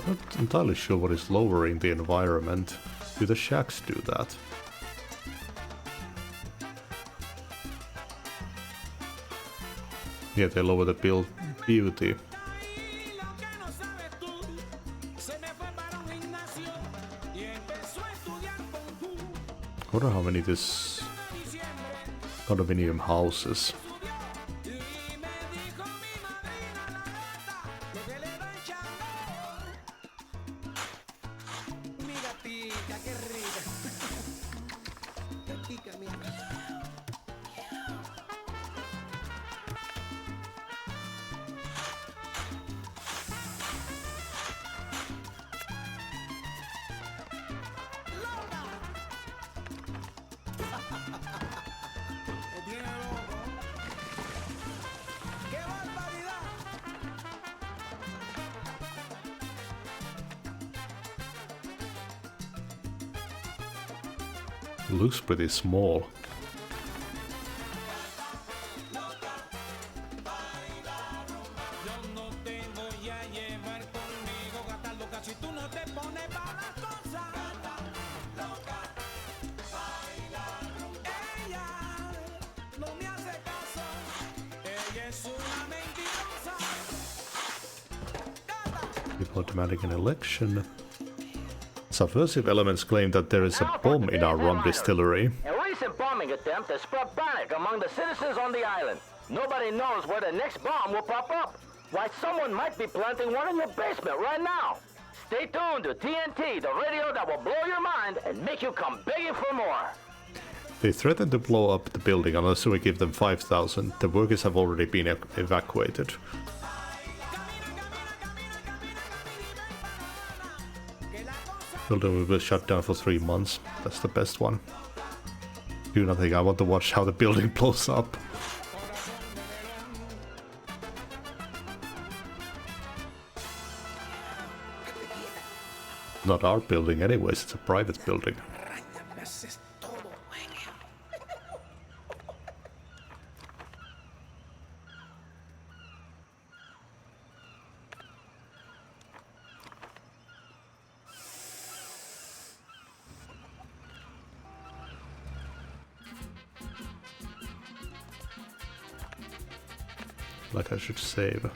Not entirely sure what is lowering the environment. Do the shacks do that? Yeah, they lower the build beauty. I wonder how many this condominium houses. Looks pretty small. Automatic an election. Subversive elements claim that there is a bomb in our rum distillery. A recent bombing attempt has spread panic among the citizens on the island. Nobody knows where the next bomb will pop up. Why, someone might be planting one in your basement right now. Stay tuned to TNT, the radio that will blow your mind and make you come begging for more. They threaten to blow up the building unless we give them 5,000. The workers have already been evacuated. Building will be shut down for 3 months. That's the best one. Do nothing. I want to watch how the building blows up. Not our building anyways, it's a private building. Like I should save.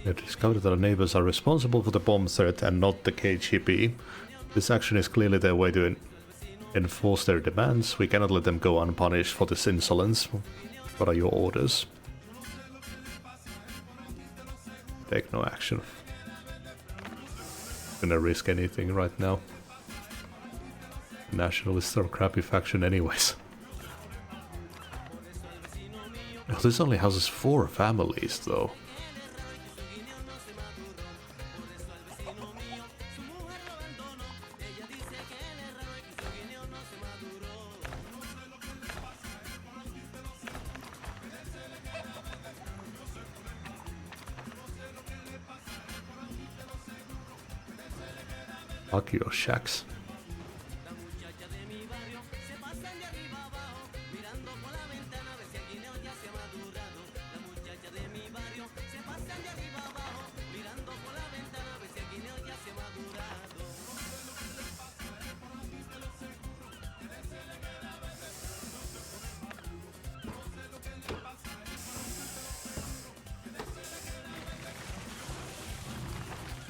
They discovered that our neighbors are responsible for the bomb threat and not the KGB. This action is clearly their way to enforce their demands. We cannot let them go unpunished for this insolence. What are your orders? Take no action. Gonna risk anything right now. Nationalists are a crappy faction anyways. Oh, this only houses 4 families though. Fuck your shacks.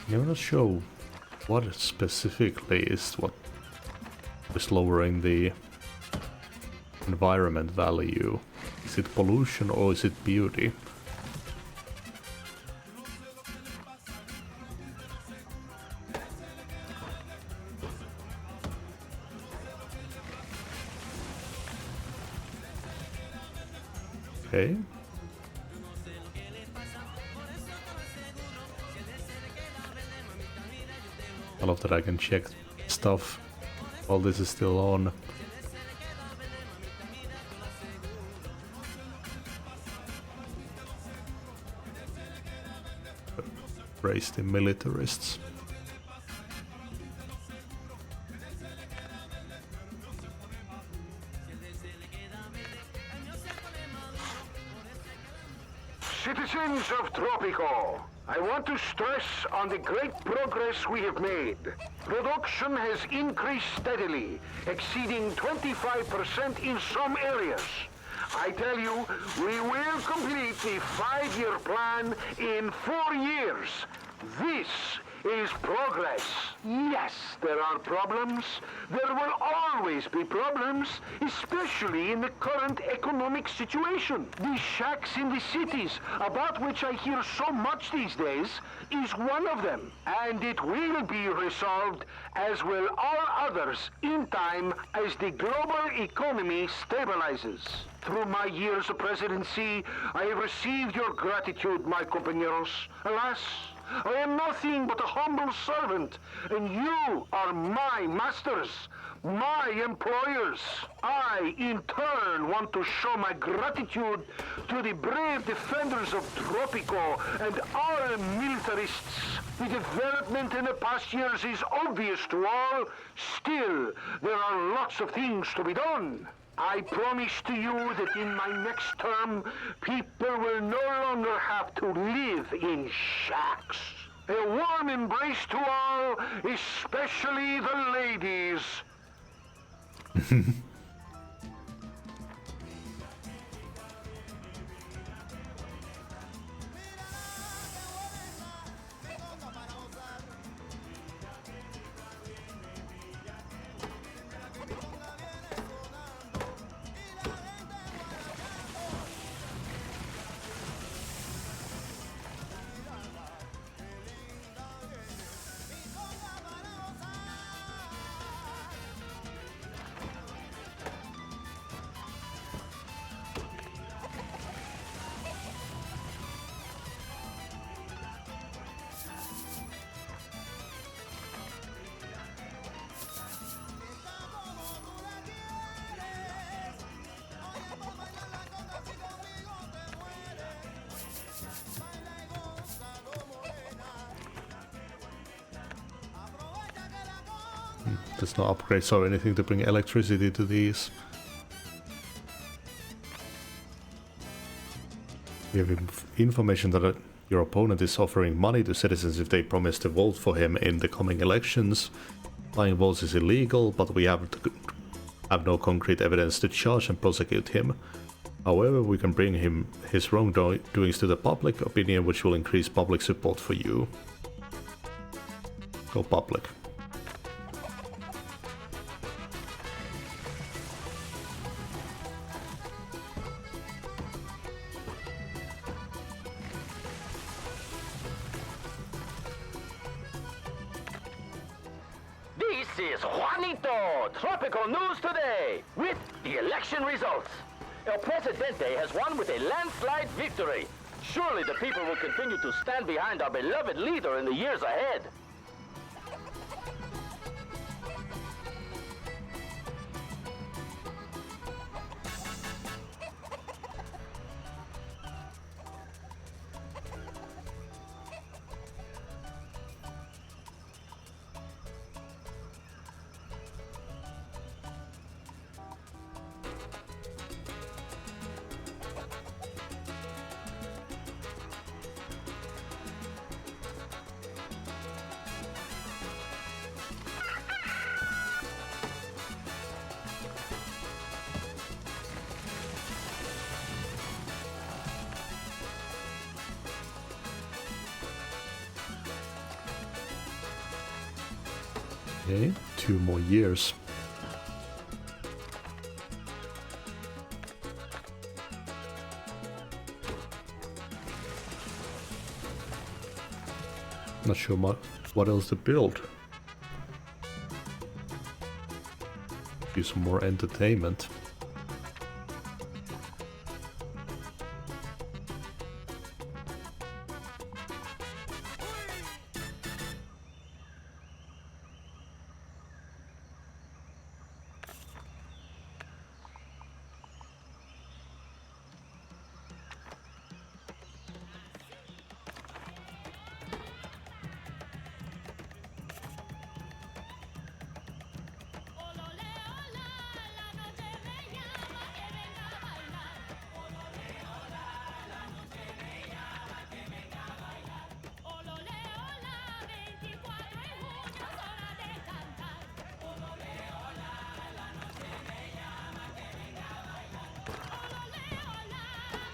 I'm not sure what specifically is what is lowering the environment value. Is it pollution or is it beauty? Okay. I love that I can check stuff while this is still on. Raise the militarists. Citizens of Tropico, I want to stress on the great progress we have made. Production has increased steadily, exceeding 25% in some areas. I tell you, we will complete the 5-year plan in 4 years. This is progress. Yes, there are problems. There will always be problems, especially in the current economic situation. The shacks in the cities, about which I hear so much these days, is one of them. And it will be resolved, as will all others, in time as the global economy stabilizes. Through my years of presidency, I have received your gratitude, my compañeros. Alas, I am nothing but a humble servant, and you are my masters, my employers. I, in turn, want to show my gratitude to the brave defenders of Tropico and all militarists. The development in the past years is obvious to all. Still, there are lots of things to be done. I promise to you that in my next term, people will no longer have to live in shacks. A warm embrace to all, especially the ladies. There's no upgrades or anything to bring electricity to these. We have information that your opponent is offering money to citizens if they promise to vote for him in the coming elections. Buying votes is illegal, but we have no concrete evidence to charge and prosecute him. However, we can bring him his wrongdoings to the public opinion, which will increase public support for you. Go public. This is Juanito, Tropico News Today, with the election results. El Presidente has won with a landslide victory. Surely the people will continue to stand behind our beloved leader in the years ahead. Okay, 2 more years. Not sure what else to build. Do some more entertainment.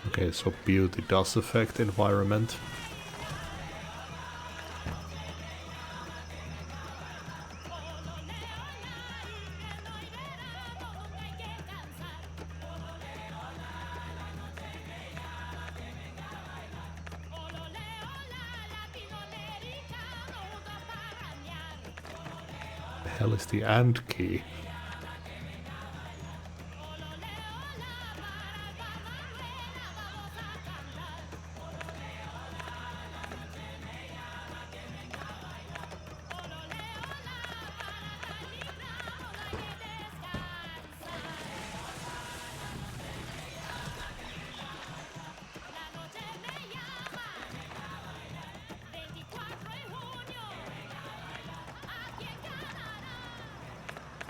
Okay, so beauty does affect environment. The hell is the AND key?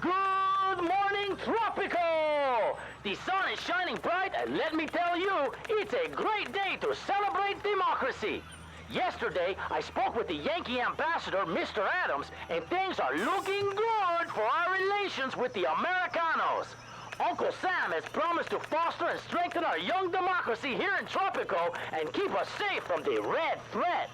Good morning, Tropico! The sun is shining bright, and let me tell you, it's a great day to celebrate democracy. Yesterday, I spoke with the Yankee ambassador, Mr. Adams, and things are looking good for our relations with the Americanos. Uncle Sam has promised to foster and strengthen our young democracy here in Tropico and keep us safe from the red threat.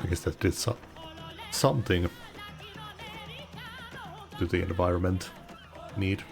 I guess that did something to the environment need.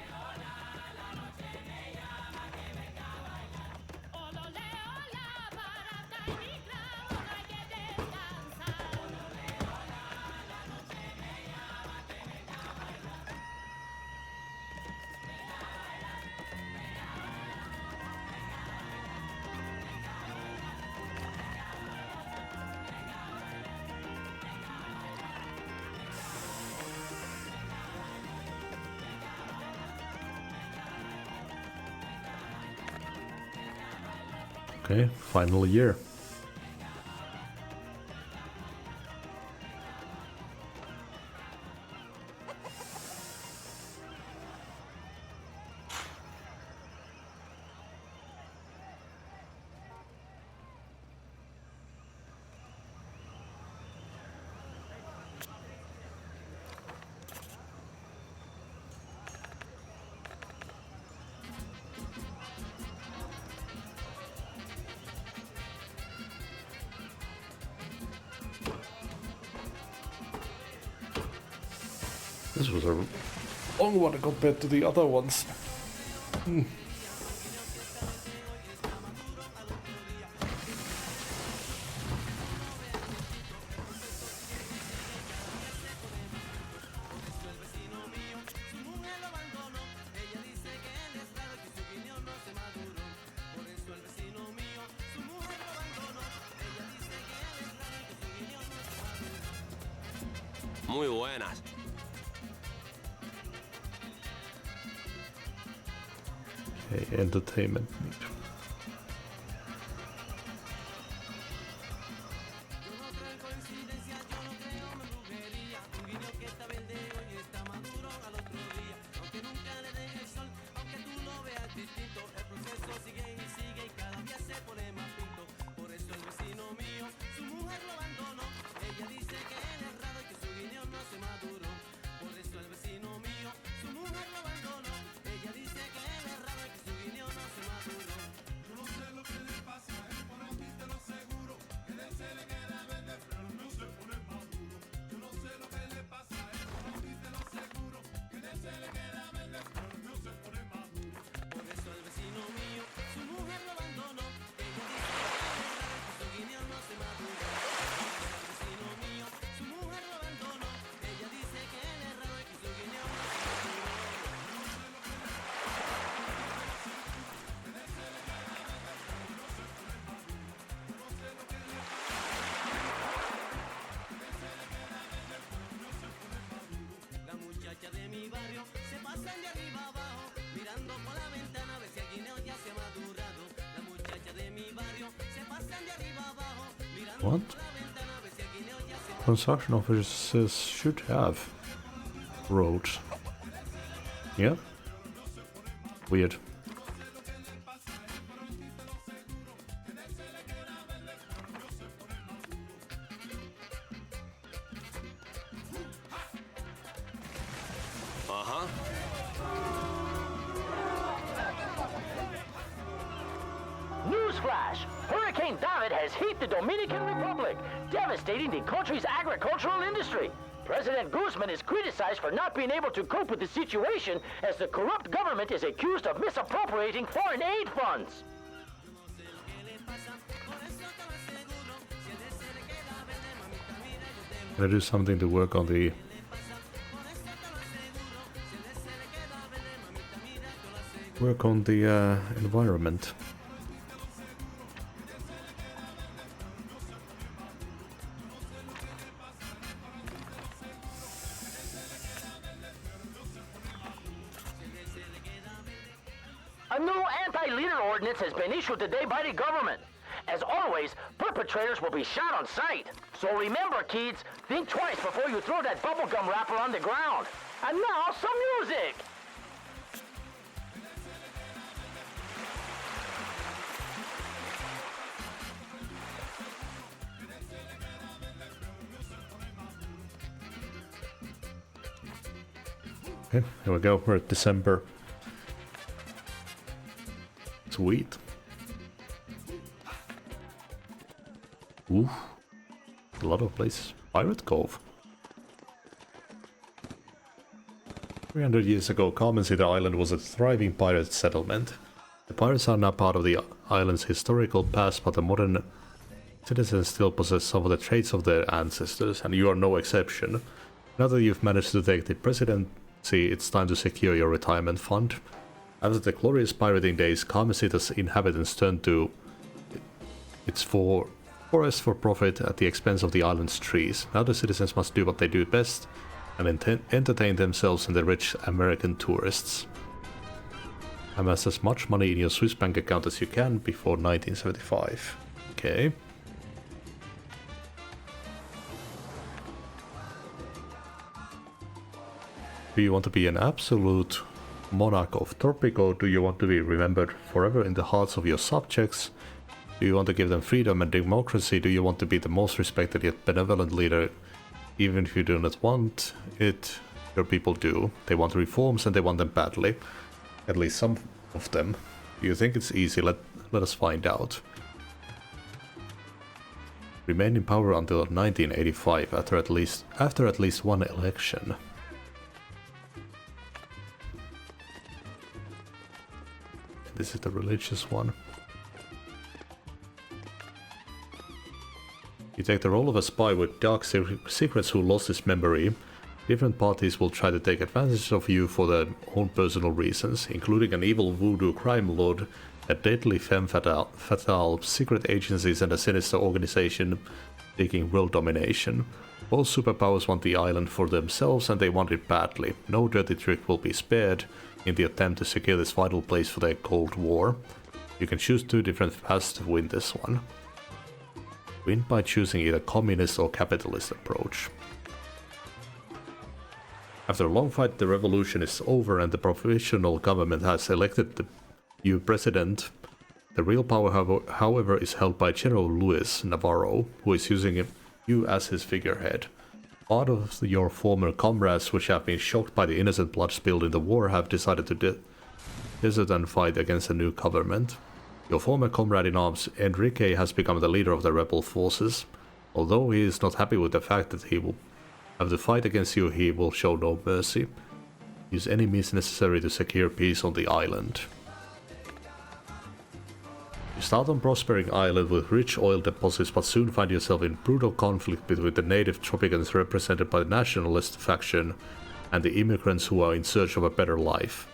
Okay, final year. This was a long one compared to the other ones. Muy buenas. Okay, entertainment need. What? Construction officers should have. roads. Yeah? Weird. Uh-huh. Newsflash! Hurricane David has hit the Dominican Republic, devastating the country's agricultural industry. President Guzman is criticized for not being able to cope with the situation as the corrupt government is accused of misappropriating foreign aid funds. Can I do something to work on the... environment? A new anti-litter ordinance has been issued today by the government. As always, perpetrators will be shot on sight. So remember, kids, think twice before you throw that bubblegum wrapper on the ground. And now, some music! Okay, here we go, we're at December. Sweet. Ooh, a lot of places. Pirate Cove. 300 years ago, Carmen City Island was a thriving pirate settlement. The pirates are now part of the island's historical past, but the modern citizens still possess some of the traits of their ancestors, and you are no exception. Now that you've managed to take the presidency, it's time to secure your retirement fund. After the glorious pirating days, Carmen City's inhabitants turned to its forest for profit at the expense of the island's trees. Now the citizens must do what they do best and entertain themselves and the rich American tourists. Amass as much money in your Swiss bank account as you can before 1975. Okay. Do you want to be an absolute monarch of Tropico? Do you want to be remembered forever in the hearts of your subjects? Do you want to give them freedom and democracy? Do you want to be the most respected yet benevolent leader? Even if you do not want it, your people do. They want reforms and they want them badly. At least some of them. Do you think it's easy? Let us find out. Remain in power until 1985 after at least one election. This is the religious one. You take the role of a spy with dark secrets who lost his memory. Different parties will try to take advantage of you for their own personal reasons, including an evil voodoo crime lord, a deadly femme fatale, secret agencies and a sinister organization seeking world domination. Both superpowers want the island for themselves and they want it badly. No dirty trick will be spared in the attempt to secure this vital place for their Cold War. You can choose two different paths to win this one. Win by choosing either communist or capitalist approach. After a long fight, the revolution is over and the provisional government has elected the new president. The real power, however, is held by General Luis Navarro, who is using you as his figurehead. Part of your former comrades, which have been shocked by the innocent blood spilled in the war, have decided to desert and fight against the new government. Your former comrade in arms, Enrique, has become the leader of the rebel forces. Although he is not happy with the fact that he will have to fight against you, he will show no mercy. Use any means necessary to secure peace on the island. You start on prospering island with rich oil deposits, but soon find yourself in brutal conflict between the native Tropicans represented by the nationalist faction and the immigrants who are in search of a better life.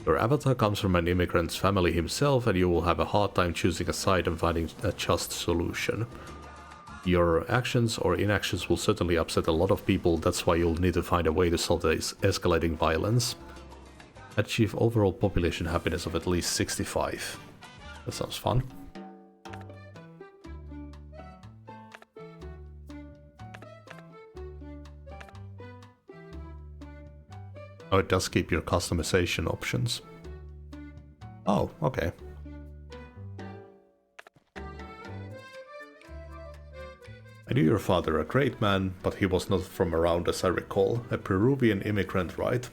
Your avatar comes from an immigrant's family himself, and you will have a hard time choosing a side and finding a just solution. Your actions or inactions will certainly upset a lot of people, that's why you'll need to find a way to solve this escalating violence. Achieve overall population happiness of at least 65. That sounds fun. Oh, it does keep your customization options. Oh, okay. I knew your father, a great man, but he was not from around as I recall. A Peruvian immigrant, right?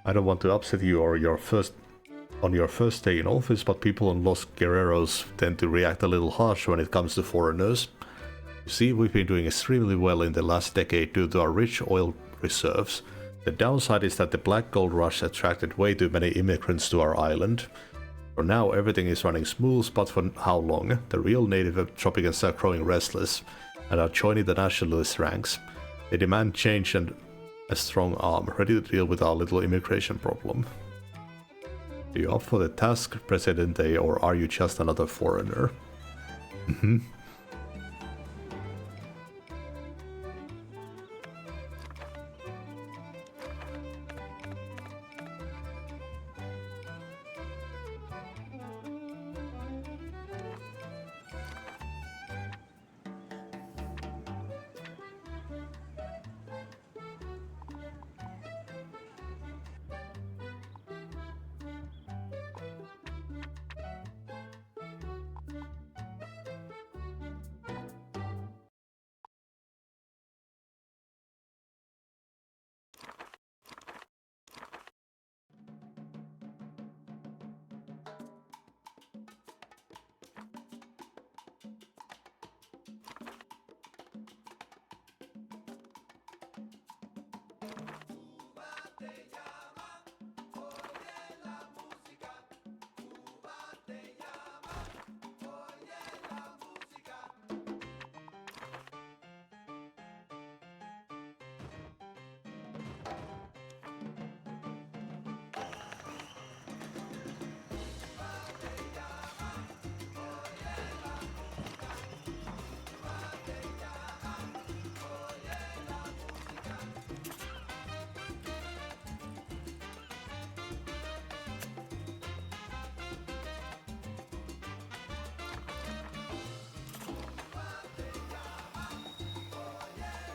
I don't want to upset you or on your first day in office, but people on Los Guerreros tend to react a little harsh when it comes to foreigners. You see, we've been doing extremely well in the last decade due to our rich oil reserves. The downside is that the black gold rush attracted way too many immigrants to our island. For now, everything is running smooth, but for how long? The real native Tropicans are growing restless and are joining the nationalist ranks. They demand change and a strong arm, ready to deal with our little immigration problem. Are you up for the task, Presidente, or are you just another foreigner?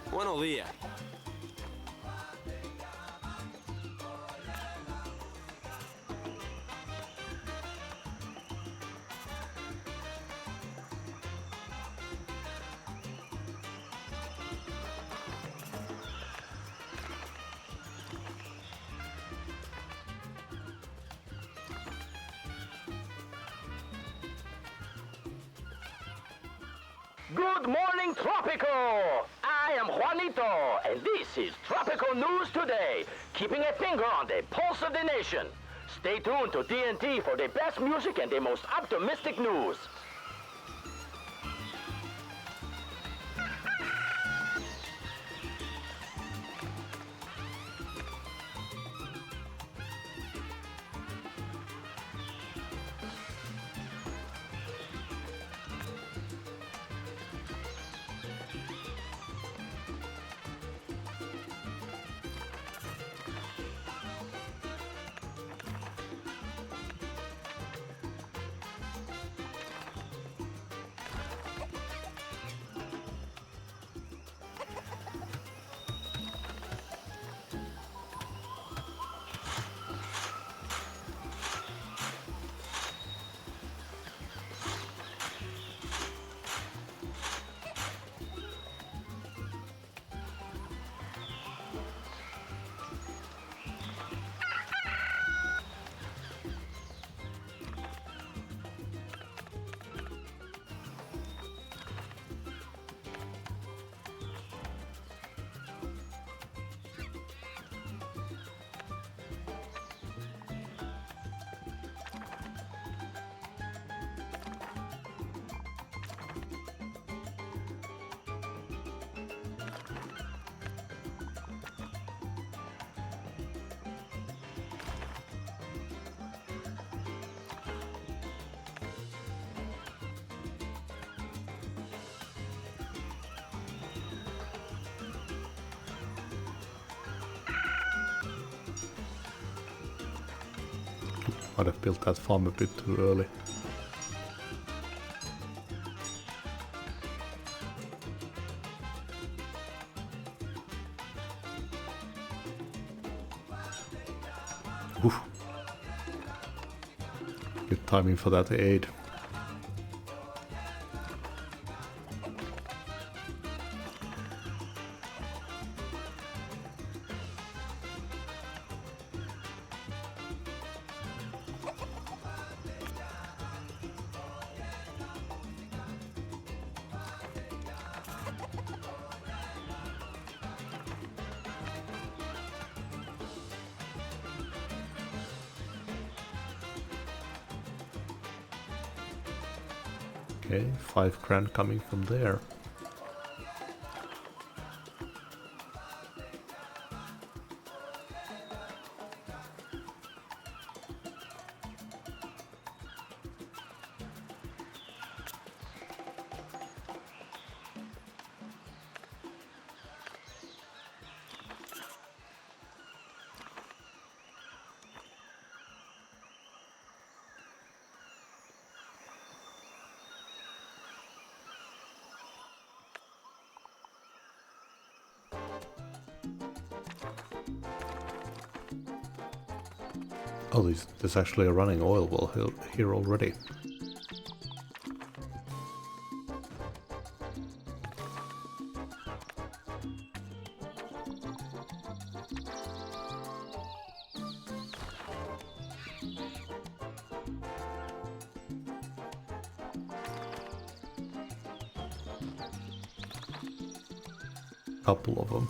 Buenos días. Good morning, Tropico! I am Juanito, and this is Tropico News Today, keeping a finger on the pulse of the nation. Stay tuned to TNT for the best music and the most optimistic news. Might have built that farm a bit too early. Oof. Good timing for that aid. Okay, 5 grand coming from there. Oh, there's actually a running oil well here already. Couple of them.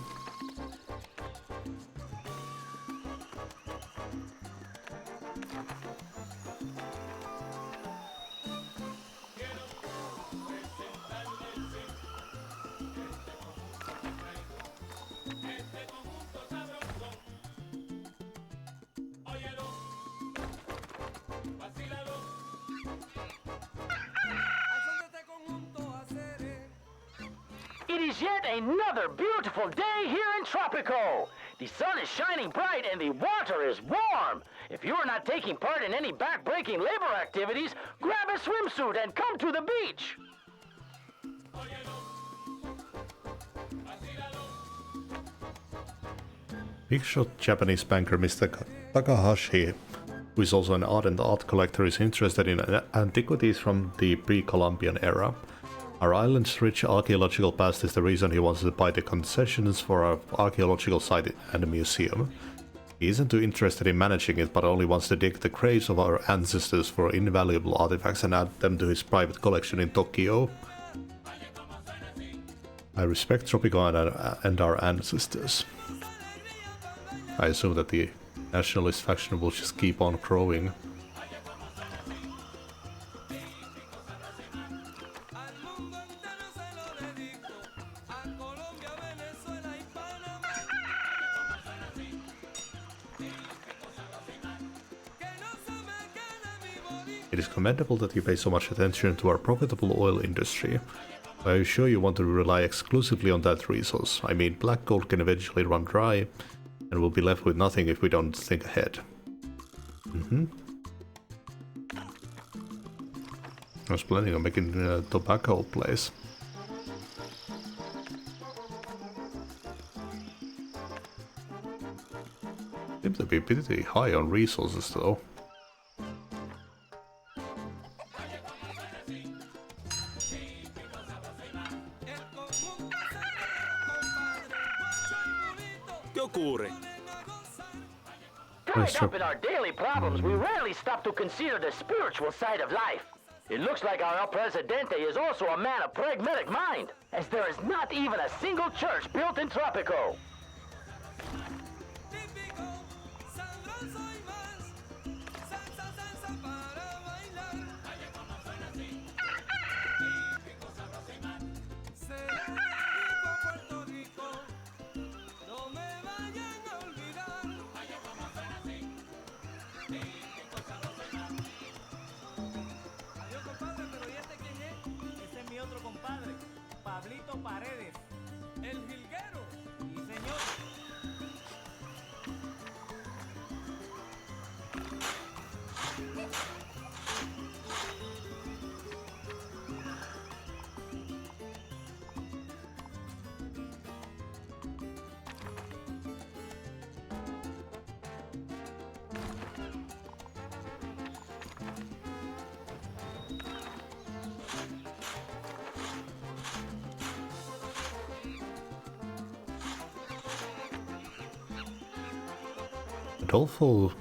It is yet another beautiful day here in Tropico. The sun is shining bright and the water is warm. If you are not taking part in any back-breaking labor activities, grab a swimsuit and come to the beach. Big shot Japanese banker Mr. Takahashi, who is also an ardent art collector, is interested in antiquities from the pre-Columbian era. Our island's rich archaeological past is the reason he wants to buy the concessions for our archaeological site and a museum. He isn't too interested in managing it, but only wants to dig the graves of our ancestors for invaluable artifacts and add them to his private collection in Tokyo. I respect Tropico and our ancestors. I assume that the nationalist faction will just keep on growing. It is commendable that you pay so much attention to our profitable oil industry. Are you sure you want to rely exclusively on that resource? I mean, black gold can eventually run dry, and we'll be left with nothing if we don't think ahead. I was planning on making a tobacco place. Seems to be pretty high on resources though. Tied up in our daily problems, we rarely stop to consider the spiritual side of life. It looks like our El Presidente is also a man of pragmatic mind, as there is not even a single church built in Tropico. Adolfo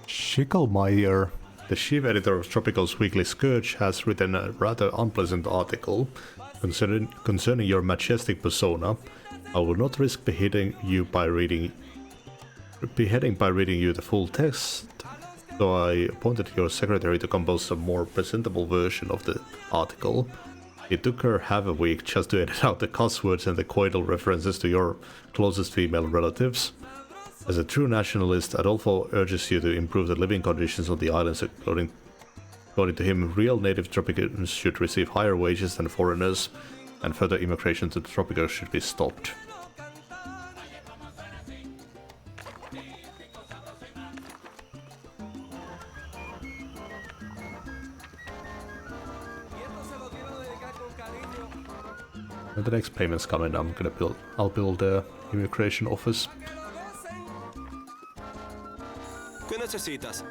Schickelmeier, the chief editor of Tropico's Weekly Scourge, has written a rather unpleasant article concerning your majestic persona. I will not risk beheading by reading you the full text, so I appointed your secretary to compose a more presentable version of the article. It took her half a week just to edit out the cuss words and the coital references to your closest female relatives. As a true nationalist, Adolfo urges you to improve the living conditions on the islands. According to him, real native Tropicans should receive higher wages than foreigners, and further immigration to Tropico should be stopped. When the next payment's coming, I'll build the immigration office. ¿Qué necesitas?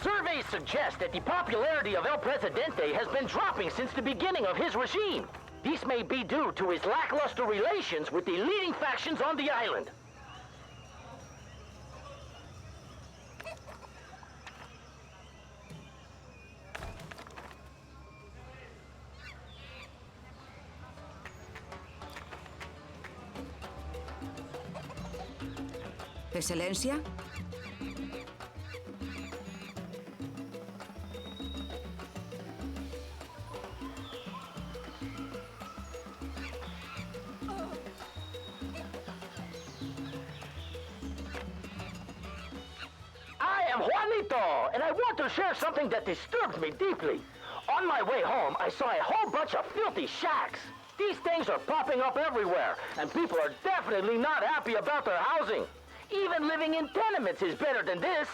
Surveys suggest that the popularity of El Presidente has been dropping since the beginning of his regime. This may be due to his lackluster relations with the leading factions on the island. Excelencia. And I want to share something that disturbed me deeply. On my way home, I saw a whole bunch of filthy shacks. These things are popping up everywhere, and people are definitely not happy about their housing. Even living in tenements is better than this.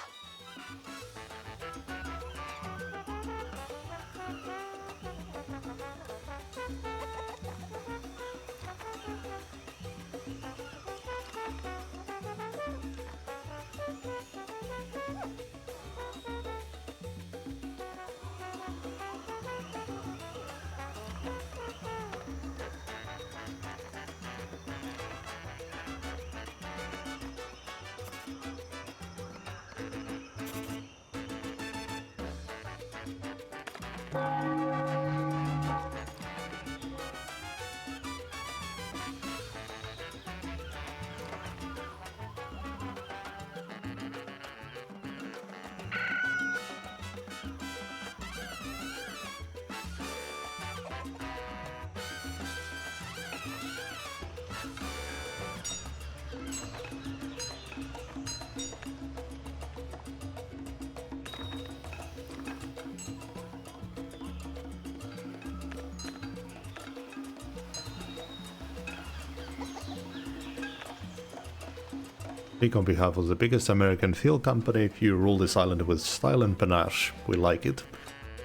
Speak on behalf of the biggest American fuel company. You rule this island with style and panache. We like it.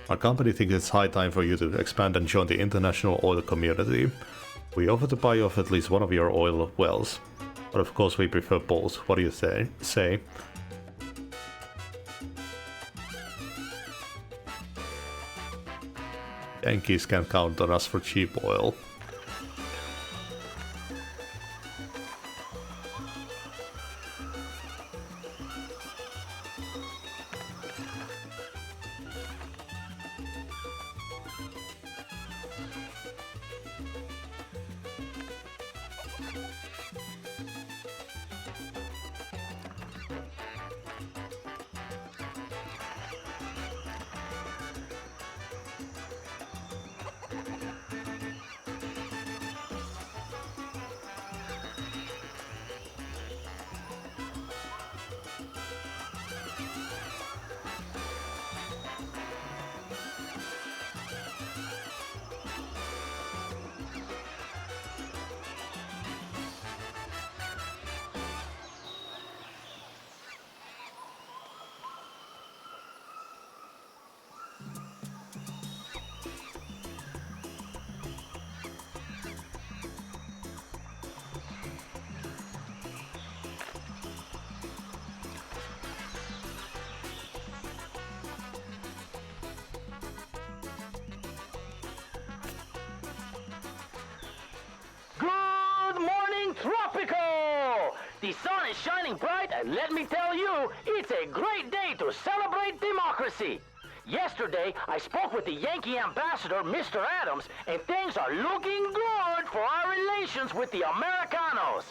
Our company thinks it's high time for you to expand and join the international oil community. We offer to buy off at least one of your oil wells. But of course we prefer both. What do you say? Yankees can count on us for cheap oil. The sun is shining bright, and let me tell you, it's a great day to celebrate democracy. Yesterday, I spoke with the Yankee ambassador, Mr. Adams, and things are looking good for our relations with the Americanos.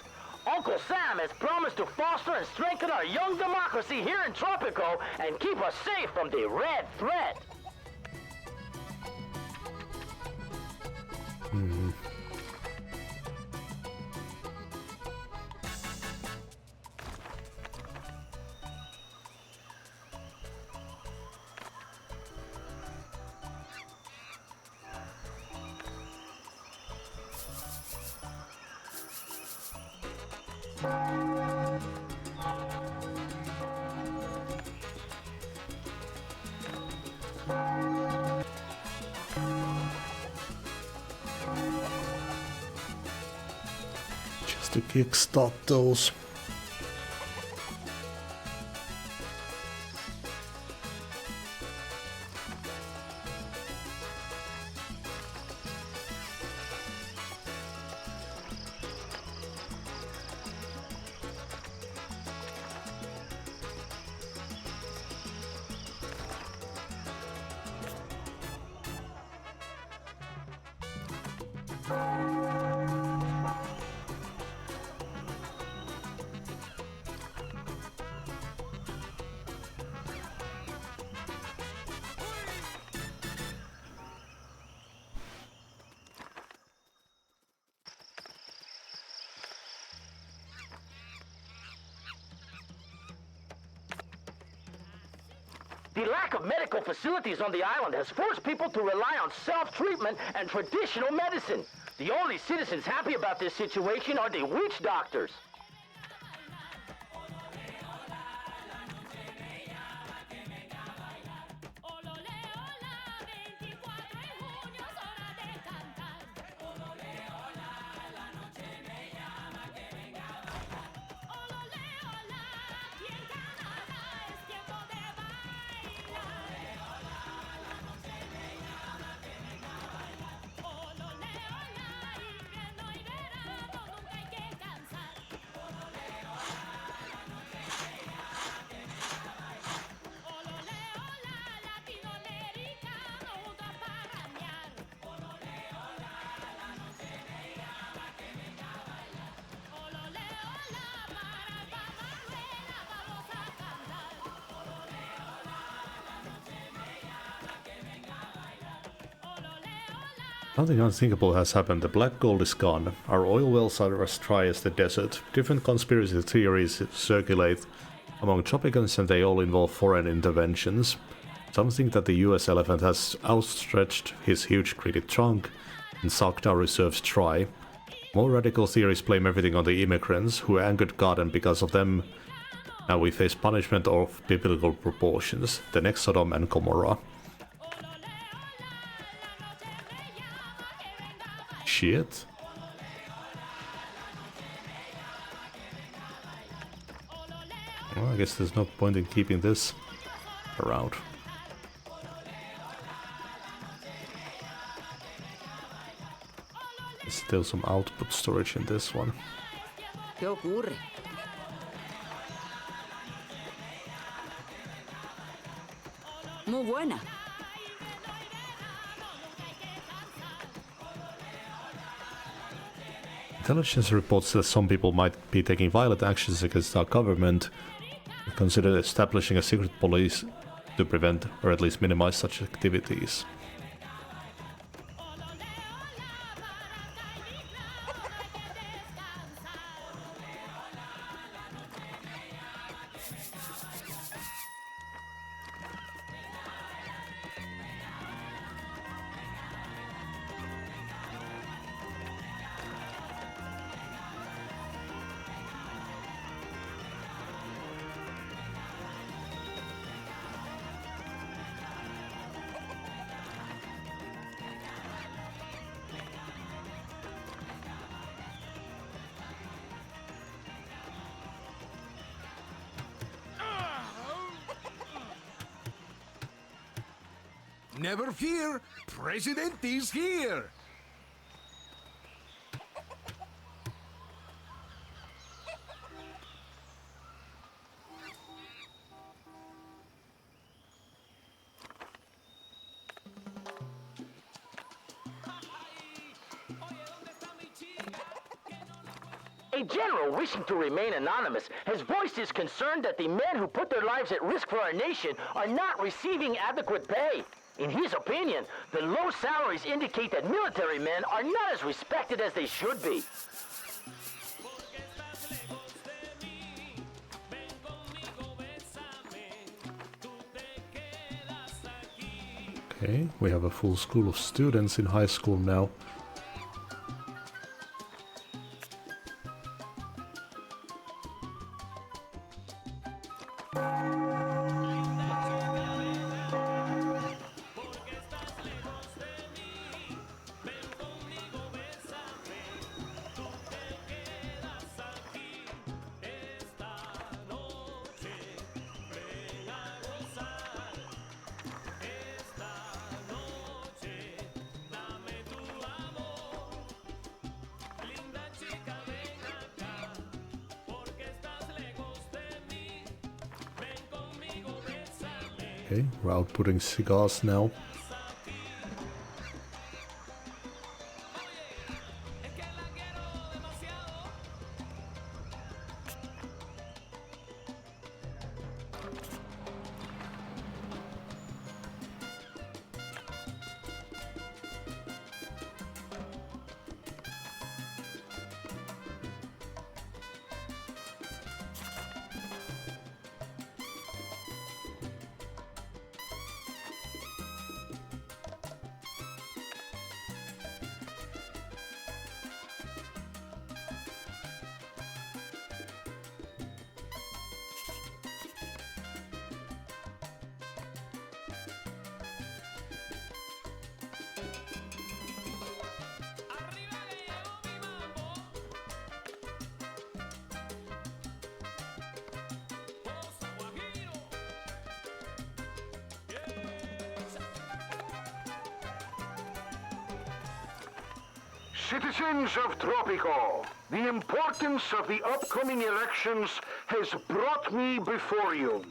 Uncle Sam has promised to foster and strengthen our young democracy here in Tropico and keep us safe from the red threat. Just to kickstart those. The lack of medical facilities on the island has forced people to rely on self-treatment and traditional medicine. The only citizens happy about this situation are the witch doctors. Something unthinkable has happened. The black gold is gone. Our oil wells are as dry as the desert. Different conspiracy theories circulate among Tropicans and they all involve foreign interventions. Some think that the US elephant has outstretched his huge greedy trunk and sucked our reserves dry. More radical theories blame everything on the immigrants who angered God, and because of them now we face punishment of biblical proportions, the next Sodom and Gomorrah. Shit. Well, I guess there's no point in keeping this around. There's still some output storage in this one. ¿Qué ocurre? Muy buena. Intelligence reports that some people might be taking violent actions against our government. We consider establishing a secret police to prevent or at least minimize such activities. Never fear, President is here. A general wishing to remain anonymous has voiced his concern that the men who put their lives at risk for our nation are not receiving adequate pay. In his opinion, the low salaries indicate that military men are not as respected as they should be. Okay, we have a full school of students in high school now. Okay, we're outputting cigars now. Citizens of Tropico, the importance of the upcoming elections has brought me before you.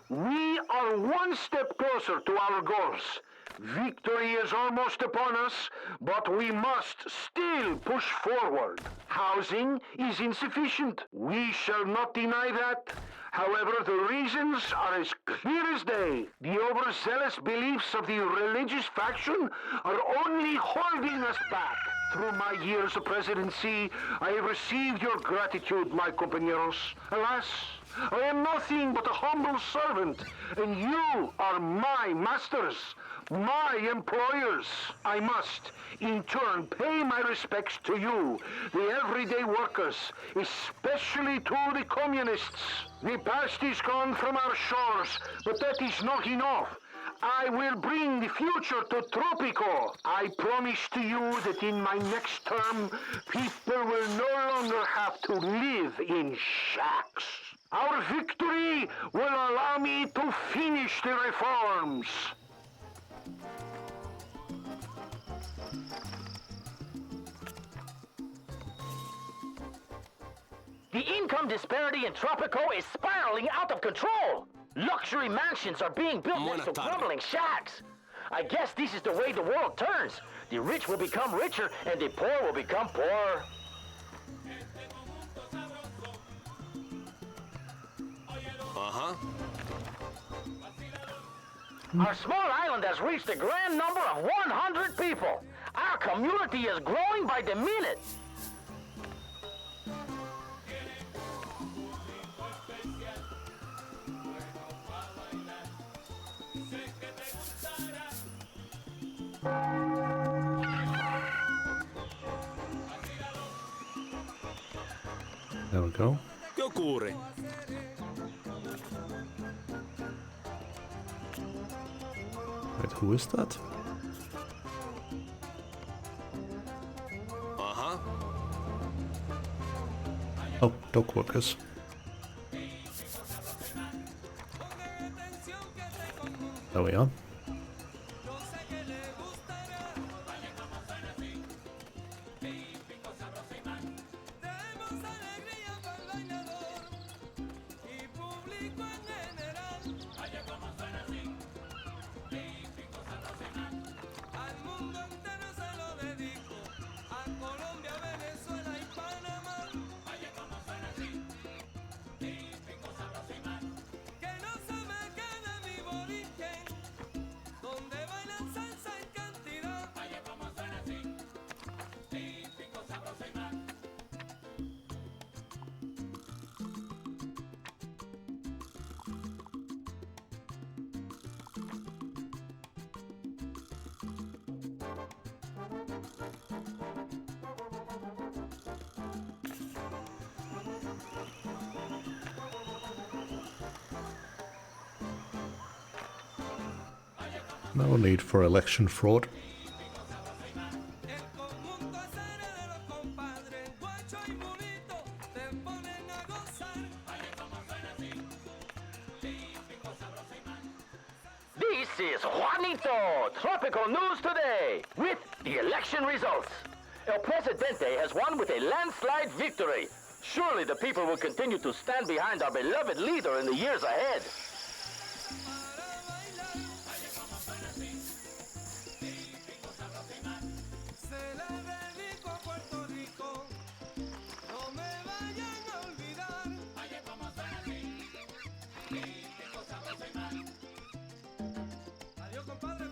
We are one step closer to our goals. Victory is almost upon us, but we must still push forward. Housing is insufficient. We shall not deny that. However, the reasons are as clear as day. The overzealous beliefs of the religious faction are only holding us back. Through my years of presidency, I have received your gratitude, my compañeros. Alas, I am nothing but a humble servant, and you are my masters, my employers. I must, in turn, pay my respects to you, the everyday workers, especially to the communists. The past is gone from our shores, but that is not enough. I will bring the future to Tropico. I promise to you that in my next term, people will no longer have to live in shacks. Our victory will allow me to finish the reforms. The income disparity in Tropico is spiraling out of control. Luxury mansions are being built next to crumbling shacks. I guess this is the way the world turns. The rich will become richer and the poor will become poorer. Uh-huh. Our small island has reached a grand number of 100 people. Our community is growing by the minute. There we go. ¿Qué ocurre? Wait, who is that? Uh-huh. Oh, dog workers. There we are. No need for election fraud. This is Juanito, Tropical News Today, with the election results. El Presidente has won with a landslide victory. Surely the people will continue to stand behind our beloved leader in the years ahead.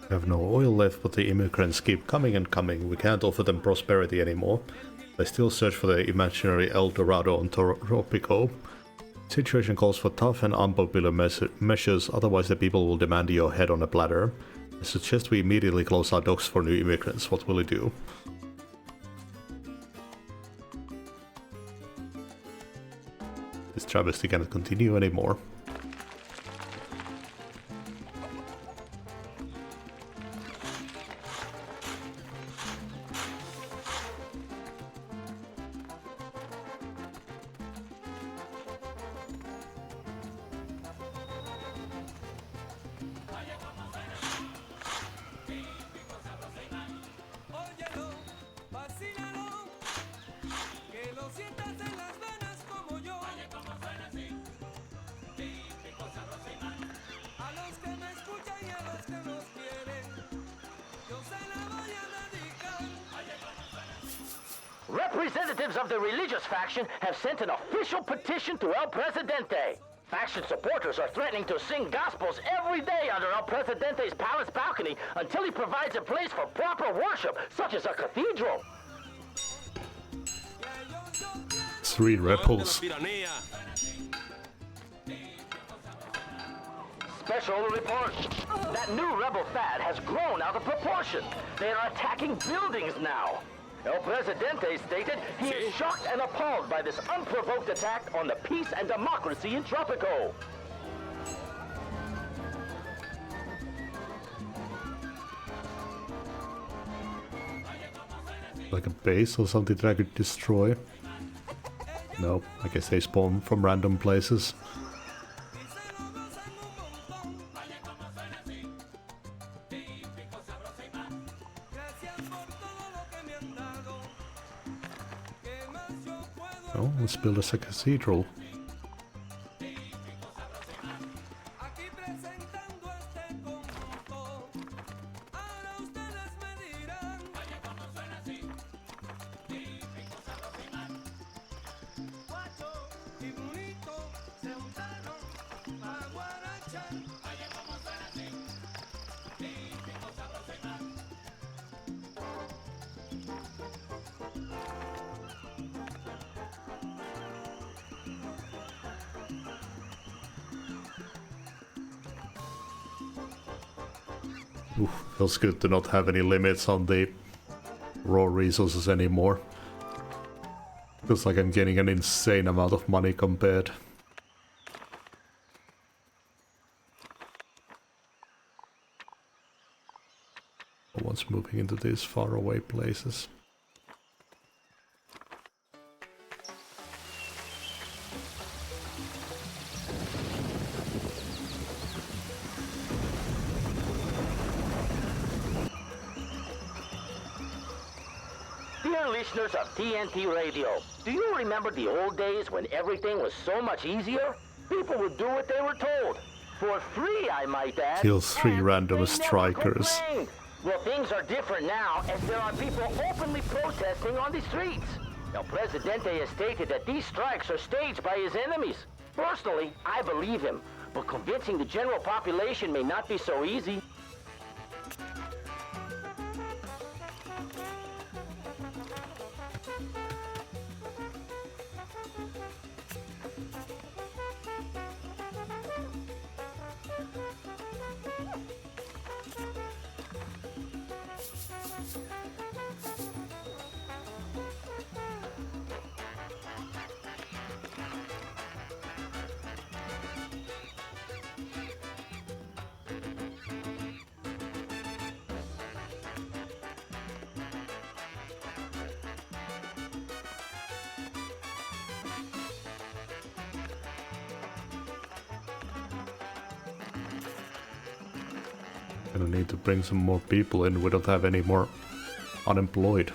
We have no oil left, but the immigrants keep coming and coming. We can't offer them prosperity anymore. They still search for the imaginary El Dorado on Tropico. Situation calls for tough and unpopular measures, otherwise the people will demand your head on a platter. I suggest we immediately close our docks for new immigrants. What will you do? This travesty cannot continue anymore. Representatives of the religious faction have sent an official petition to El Presidente. Faction supporters are threatening to sing gospels every day under El Presidente's palace balcony until he provides a place for proper worship, such as a cathedral. 3 rebels. Special report. That new rebel fad has grown out of proportion. They are attacking buildings now. El Presidente stated he is shocked and appalled by this unprovoked attack on the peace and democracy in Tropico. Like a base or something that I could destroy? No, I guess they spawn from random places. Oh, let's build us a cathedral. Oof, feels good to not have any limits on the raw resources anymore. Feels like I'm getting an insane amount of money compared. No one's moving into these faraway places. Dear listeners of TNT Radio, do you remember the old days when everything was so much easier? People would do what they were told. For free, I might add. Kill 3 and random they strikers. never complained. Well, things are different now, as there are people openly protesting on the streets. El Presidente has stated that these strikes are staged by his enemies. Personally, I believe him, but convincing the general population may not be so easy. Gonna need to bring some more people in. We don't have any more unemployed.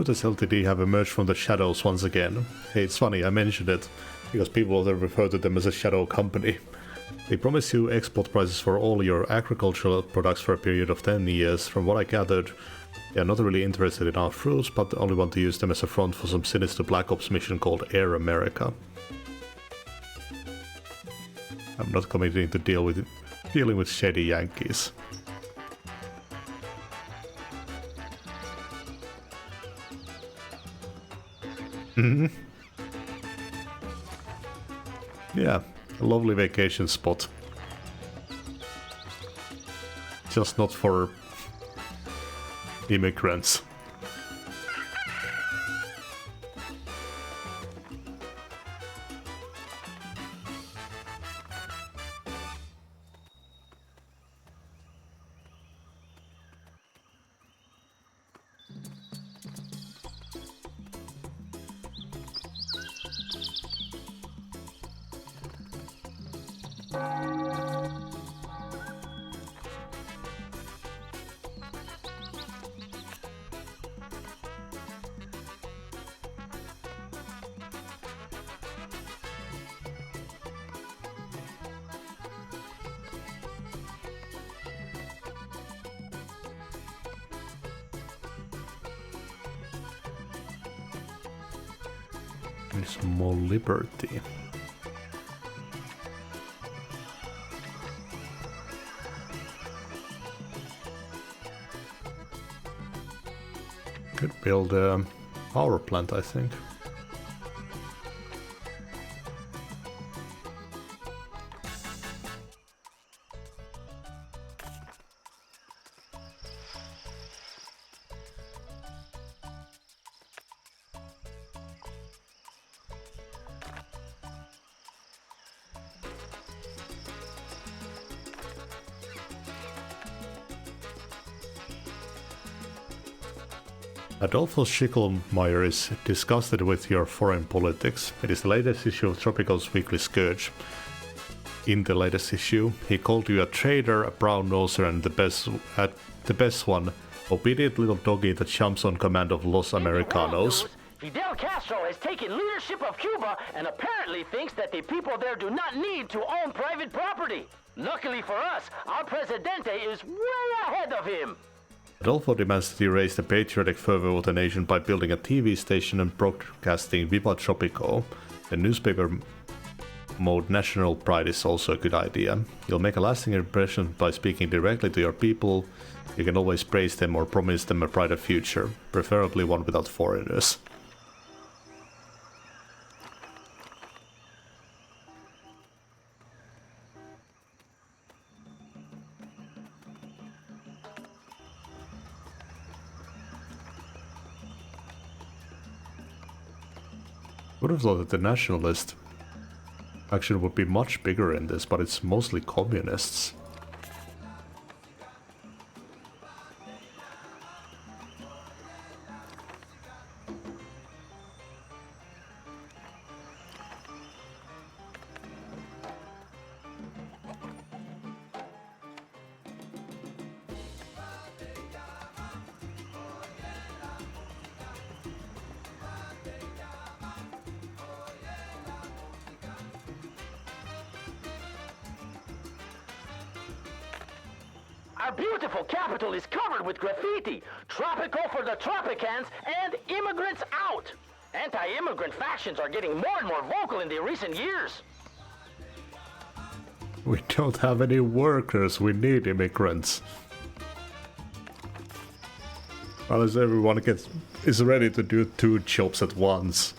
Does LTD have emerged from the shadows once again? Hey, it's funny, I mentioned it, because people there refer to them as a shadow company. They promise you export prices for all your agricultural products for a period of 10 years. From what I gathered, they are not really interested in our fruits, but only want to use them as a front for some sinister Black Ops mission called Air America. I'm not committing to dealing with shady Yankees. Mm-hmm. Yeah, a lovely vacation spot. Just not for immigrants. Some more liberty. Could build a power plant, I think. Adolfo Schickelmeyer is disgusted with your foreign politics. It is the latest issue of Tropico's Weekly Scourge. In the latest issue, he called you a traitor, a brown-noser, and the best one, obedient little doggy that jumps on command of Los Americanos. Fidel Castro has taken leadership of Cuba and apparently thinks that the people there do not need to own private property. Luckily for us, our Presidente is way ahead of him. Adolfo demands that you raise the patriotic fervor of the nation by building a TV station and broadcasting Viva Tropico. The newspaper mode national pride is also a good idea. You'll make a lasting impression by speaking directly to your people. You can always praise them or promise them a brighter future, preferably one without foreigners. I would have thought that the nationalist action would be much bigger in this, but it's mostly communists. Our beautiful capital is covered with graffiti. Tropico for the Tropicans and immigrants out. Anti-immigrant factions are getting more and more vocal in the recent years. We don't have any workers, we need immigrants. Unless everyone is ready to do 2 jobs at once.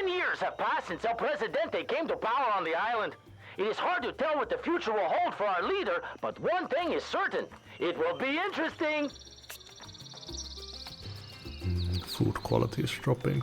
Years have passed since El Presidente came to power on the island. It is hard to tell what the future will hold for our leader, but one thing is certain. It will be interesting. Food quality is dropping.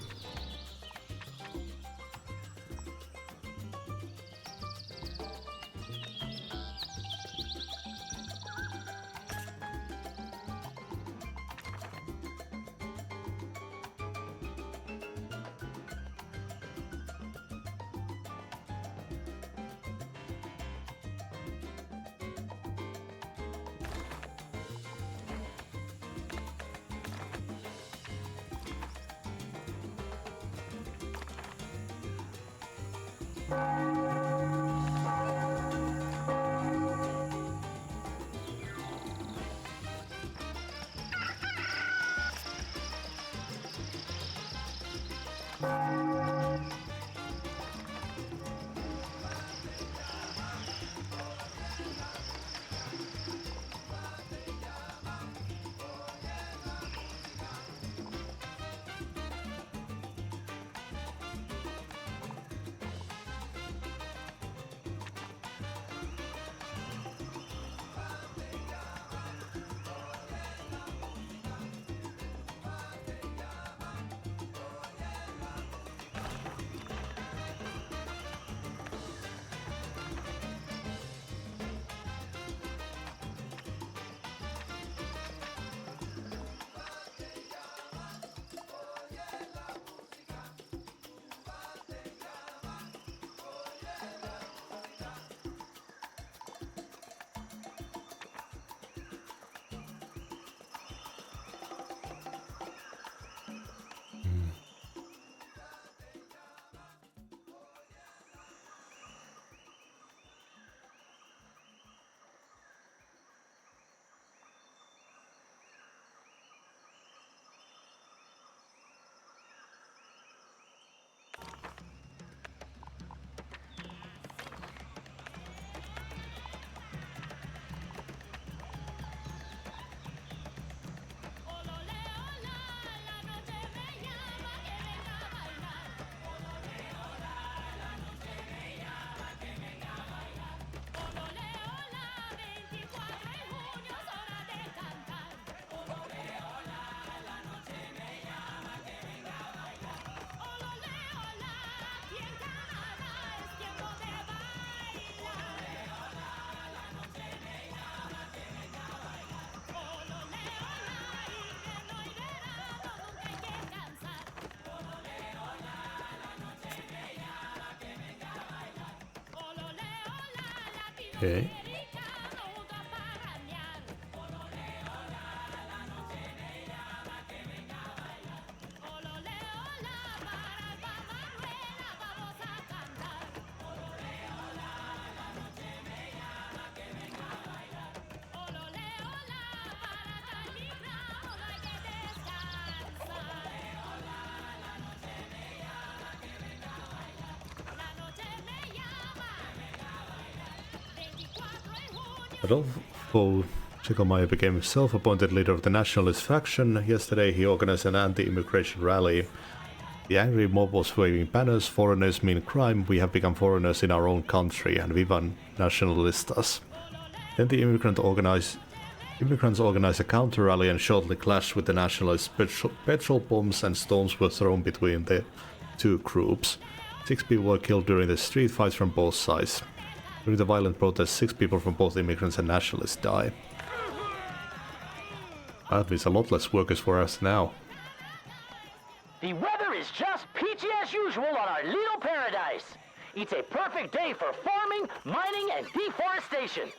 Okay. But although Chickamauga became self-appointed leader of the nationalist faction. Yesterday he organized an anti-immigration rally. The angry mob was waving banners, foreigners mean crime, we have become foreigners in our own country, and Viva Nacionalistas. Then the immigrants organized a counter-rally and shortly clashed with the nationalists. Petrol bombs and stones were thrown between the two groups. 6 people were killed during the street fights from both sides. During the violent protests, 6 people from both immigrants and nationalists died. That means a lot less workers for us now. The weather is just peachy as usual on our little paradise. It's a perfect day for farming, mining, and deforestation.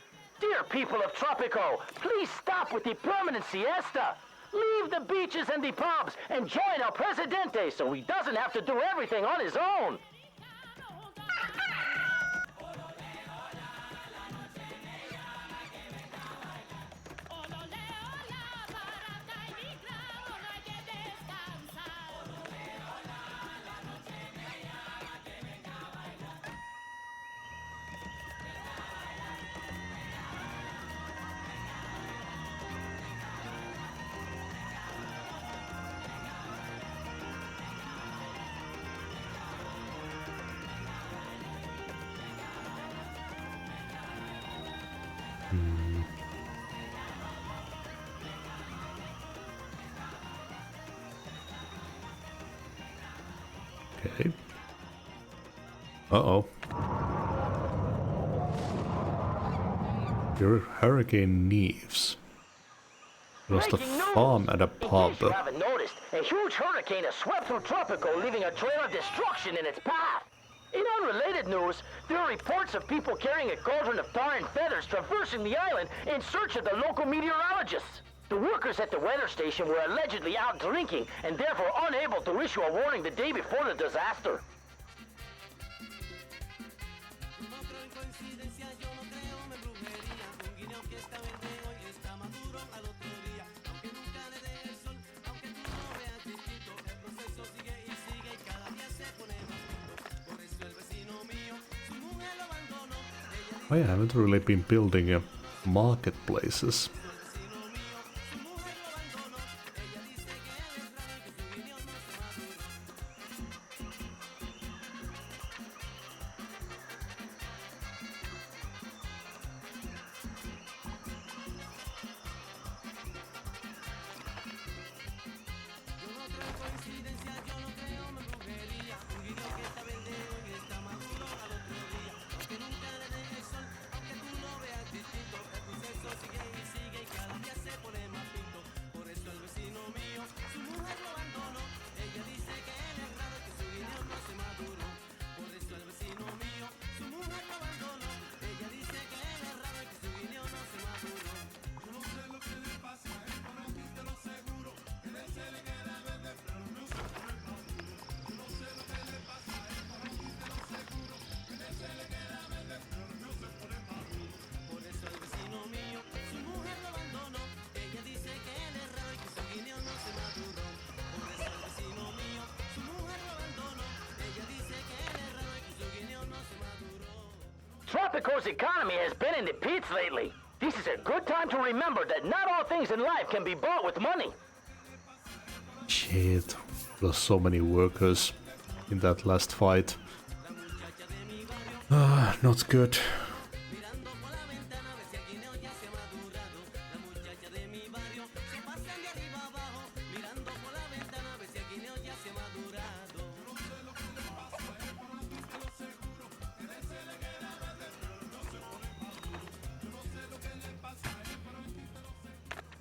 Dear people of Tropico, please stop with the permanent siesta. Leave the beaches and the pubs and join El Presidente so he doesn't have to do everything on his own. Okay. Uh-oh. Your Hurricane Neves lost a farm and a pub. In case you haven't noticed, a huge hurricane has swept through Tropico, leaving a trail of destruction in its path. In unrelated news, there are reports of people carrying a cauldron of tar and feathers traversing the island in search of the local meteorologists. The workers at the weather station were allegedly out drinking and therefore unable to issue a warning the day before the disaster. I haven't really been building marketplaces. Tropico's economy has been in the pits lately. This is a good time to remember that not all things in life can be bought with money. Shit, lost so many workers in that last fight. Not good.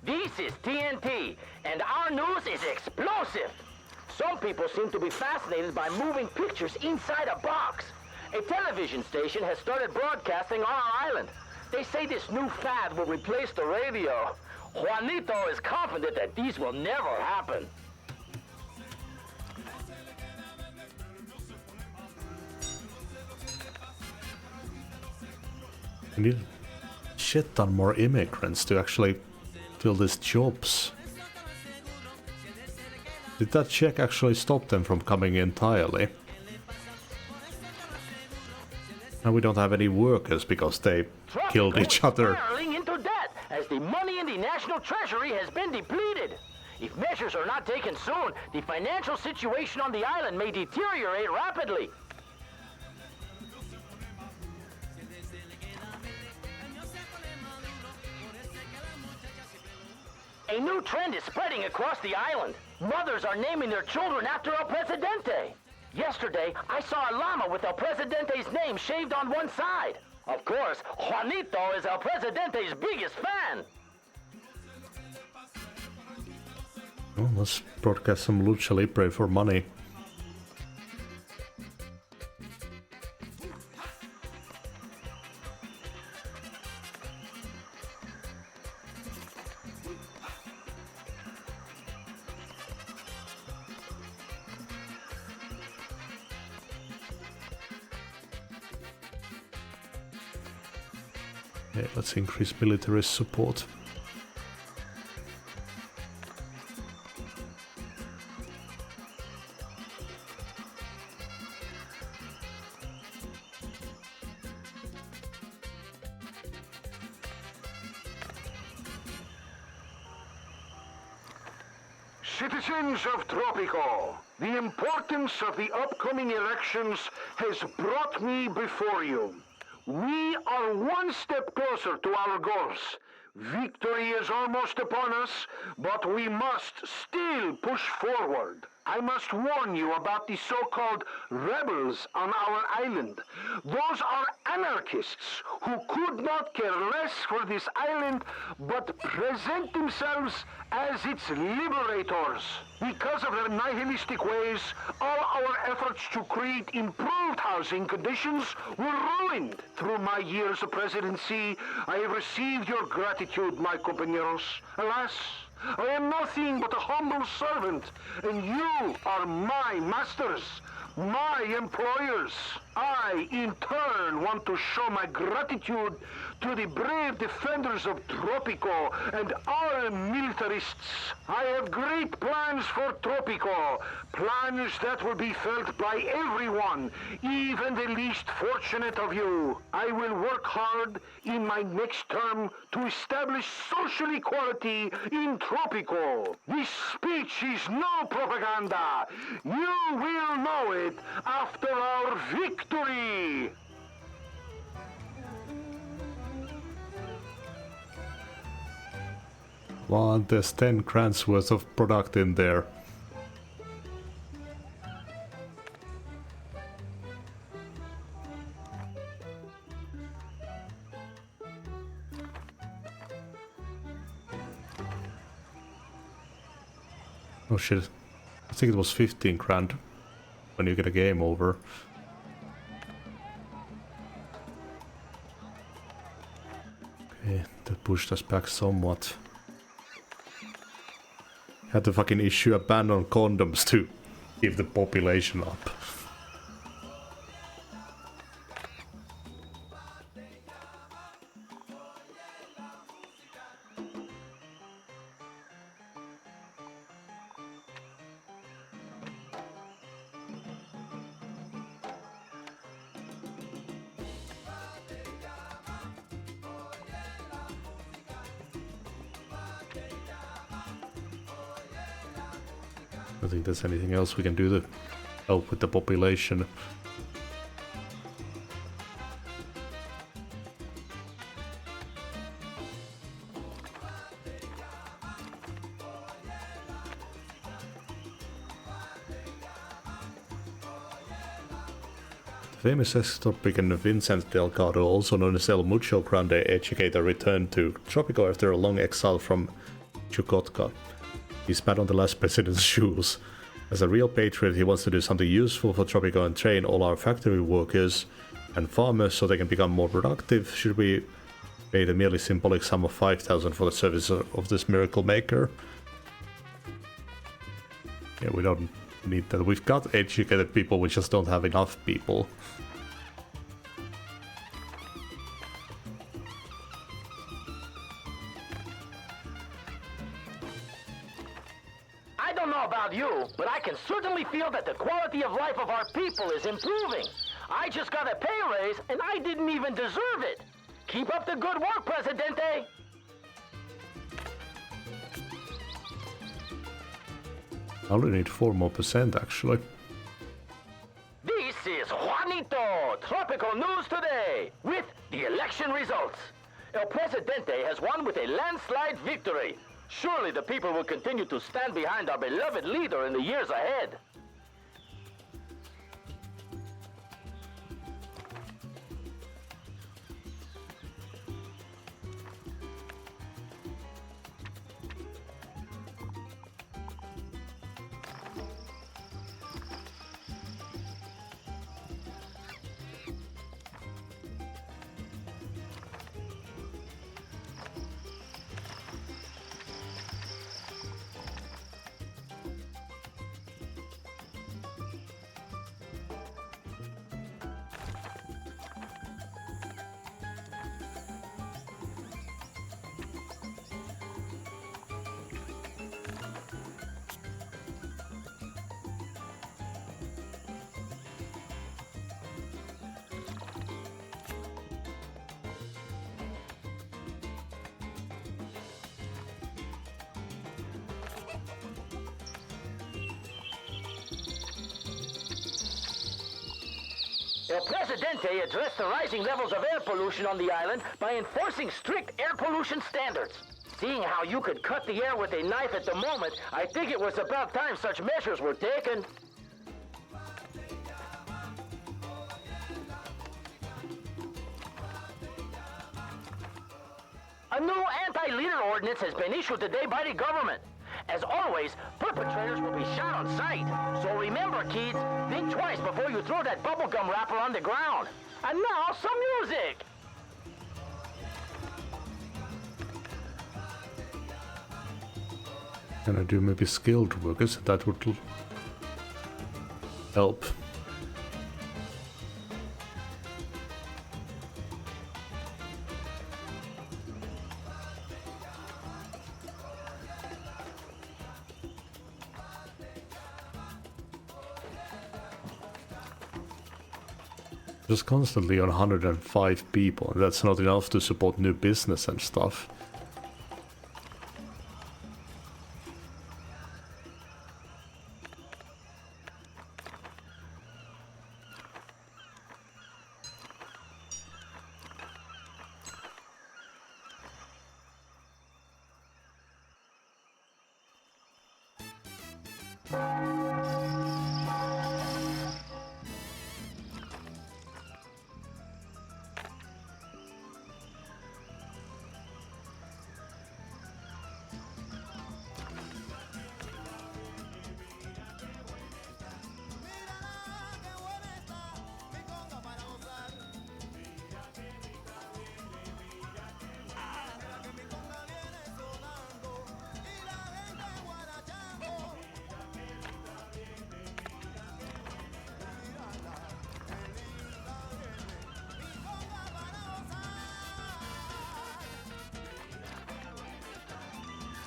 This is TNT, and our news is explosive. Some people seem to be fascinated by moving pictures inside a box. A television station has started broadcasting on our island. They say this new fad will replace the radio. Juanito is confident that these will never happen. We need a shit ton more immigrants to actually fill these jobs. Did that check actually stop them from coming entirely? Now we don't have any workers because they killed each other. Spiraling into debt as as the money in the national treasury has been depleted. If measures are not taken soon, the financial situation on the island may deteriorate rapidly. A new trend is spreading across the island. Mothers are naming their children after El Presidente. Yesterday, I saw a llama with El Presidente's name shaved on one side. Of course, Juanito is El Presidente's biggest fan. Well, let's broadcast some Lucha Libre for money. Okay, let's increase military support. Citizens of Tropico, the importance of the upcoming elections has brought me before you. We are one step closer to our goals. Victory is almost upon us, but we must still push forward. I must warn you about the so-called rebels on our island. Those are anarchists who could not care less for this island, but present themselves as its liberators. Because of their nihilistic ways, all our efforts to create improved housing conditions were ruined. Through my years of presidency, I have received your gratitude, my compañeros. Alas, I am nothing but a humble servant, and you are my masters, my employers. I, in turn, want to show my gratitude to the brave defenders of Tropico and all militarists. I have great plans for Tropico, plans that will be felt by everyone, even the least fortunate of you. I will work hard in my next term to establish social equality in Tropico. This speech is no propaganda. You will know it after our victory. Well, there's 10 grand's worth of product in there. Oh shit. I think it was 15 grand when you get a game over. Okay, that pushed us back somewhat. Had to fucking issue a ban on condoms to keep the population up. I don't think there's anything else we can do to help with the population. The famous ex-Tropic and Vincent Delgado, also known as El Mucho Grande educator, returned to Tropico after a long exile from Chukotka. He spat on the last president's shoes. As a real patriot, he wants to do something useful for Tropico and train all our factory workers and farmers so they can become more productive. Should we pay the merely symbolic sum of 5,000 for the service of this miracle maker? Yeah, we don't need that. We've got educated people, we just don't have enough people. I don't know about you, but I can certainly feel that the quality of life of our people is improving. I just got a pay raise, and I didn't even deserve it. Keep up the good work, Presidente. I only need 4 more % actually. This is Juanito, Tropical News Today, with the election results. El Presidente has won with a landslide victory. Surely the people will continue to stand behind our beloved leader in the years ahead. El Presidente addressed the rising levels of air pollution on the island by enforcing strict air pollution standards. Seeing how you could cut the air with a knife at the moment, I think it was about time such measures were taken. A new anti-litter ordinance has been issued today by the government. As always, perpetrators will be shot on sight. So remember, kids, think twice before you throw that bubblegum wrapper on the ground. And now, some music! Can I do maybe skilled workers? That would help. Just constantly on 105 people, and that's not enough to support new business and stuff.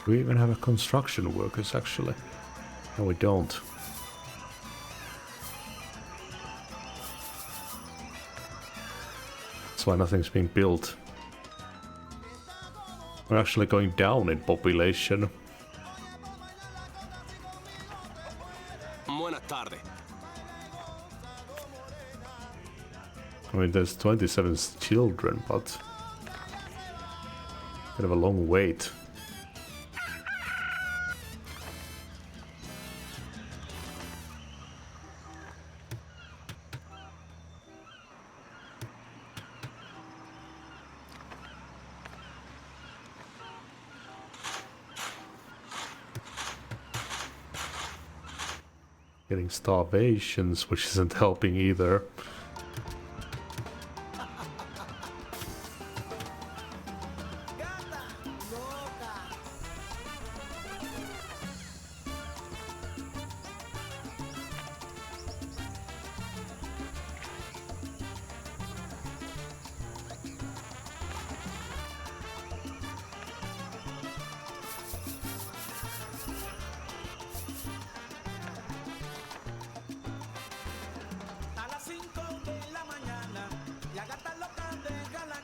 Do we even have a construction workers actually? No, we don't. That's why nothing's being built. We're actually going down in population. Buenas tardes. I mean, there's 27 children, but kind of a long wait. Getting starvations, which isn't helping either.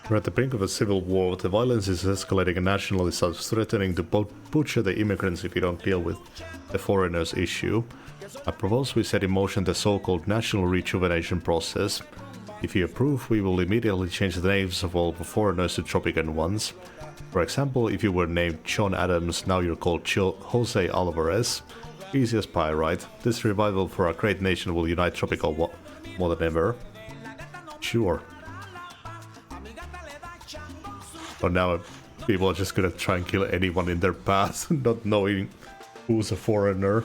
We're at the brink of a civil war. The violence is escalating and nationalists are threatening to butcher the immigrants if you don't deal with the foreigners' issue. I propose we set in motion the so-called national rejuvenation process. If you approve, we will immediately change the names of all the foreigners to Tropican ones. For example, if you were named John Adams, now you're called Jose Alvarez. Easy as pie, right? This revival for our great nation will unite Tropico more than ever. Sure. But now people are just gonna try and kill anyone in their path, not knowing who's a foreigner.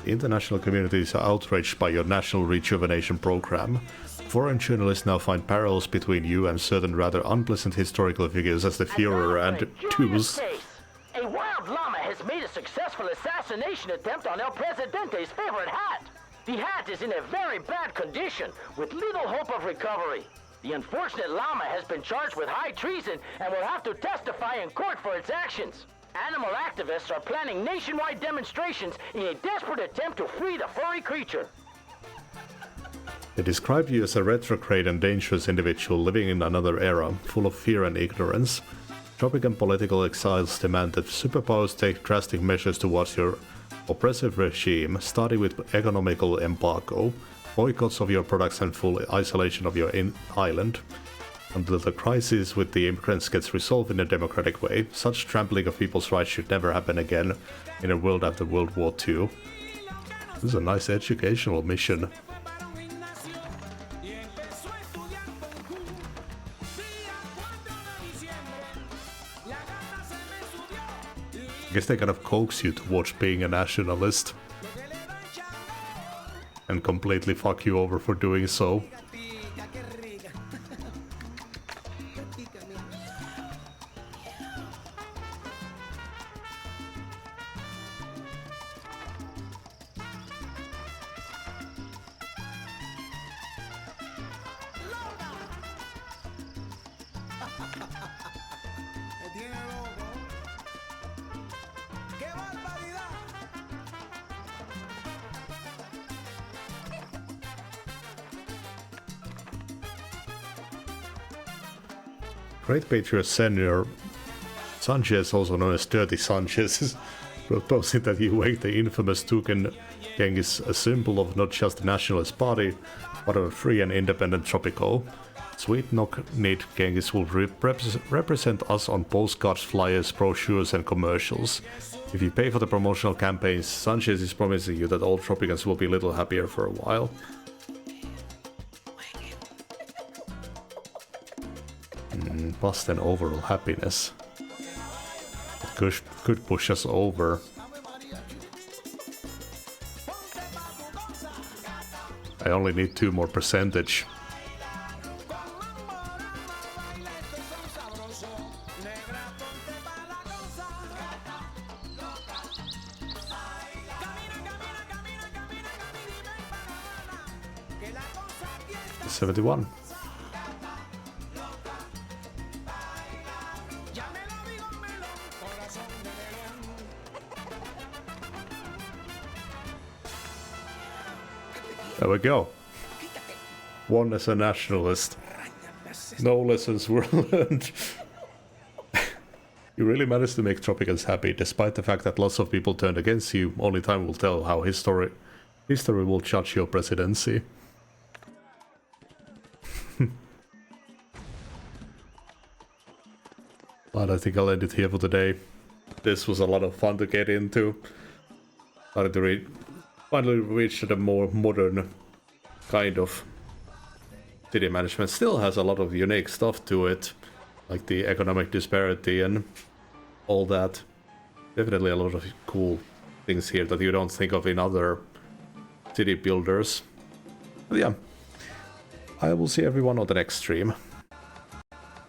The international community is outraged by your national rejuvenation program. Foreign journalists now find parallels between you and certain rather unpleasant historical figures as the Führer and Tools. A wild llama has made a successful assassination attempt on El Presidente's favorite hat. The hat is in a very bad condition, with little hope of recovery. The unfortunate llama has been charged with high treason and will have to testify in court for its actions. Animal activists are planning nationwide demonstrations in a desperate attempt to free the furry creature. They describe you as a retrograde and dangerous individual living in another era, full of fear and ignorance. Tropican political exiles demand that superpowers take drastic measures towards your oppressive regime, starting with economical embargo, boycotts of your products and full isolation of your island. Until the crisis with the immigrants gets resolved in a democratic way, such trampling of people's rights should never happen again in a world after World War II. This is a nice educational mission. I guess they kind of coax you towards being a nationalist and completely fuck you over for doing so. Great Patriot Senior Sanchez, also known as Dirty Sanchez, is proposing that you make the infamous Toucan Genghis a symbol of not just the nationalist party, but of a free and independent Tropico. Sweet knock-kneed Genghis will represent us on postcards, flyers, brochures and commercials. If you pay for the promotional campaigns, Sanchez is promising you that all Tropicans will be a little happier for a while. Bust and overall happiness. It could push us over. I only need 2 more percentage. $71. There we go. One as a nationalist. No lessons were learned. You really managed to make Tropicans happy, despite the fact that lots of people turned against you. Only time will tell how history will judge your presidency. But I think I'll end it here for today. This was a lot of fun to get into. Started to finally reached a more modern kind of city management. Still has a lot of unique stuff to it, like the economic disparity and all that. Definitely a lot of cool things here that you don't think of in other city builders. But yeah, I will see everyone on the next stream.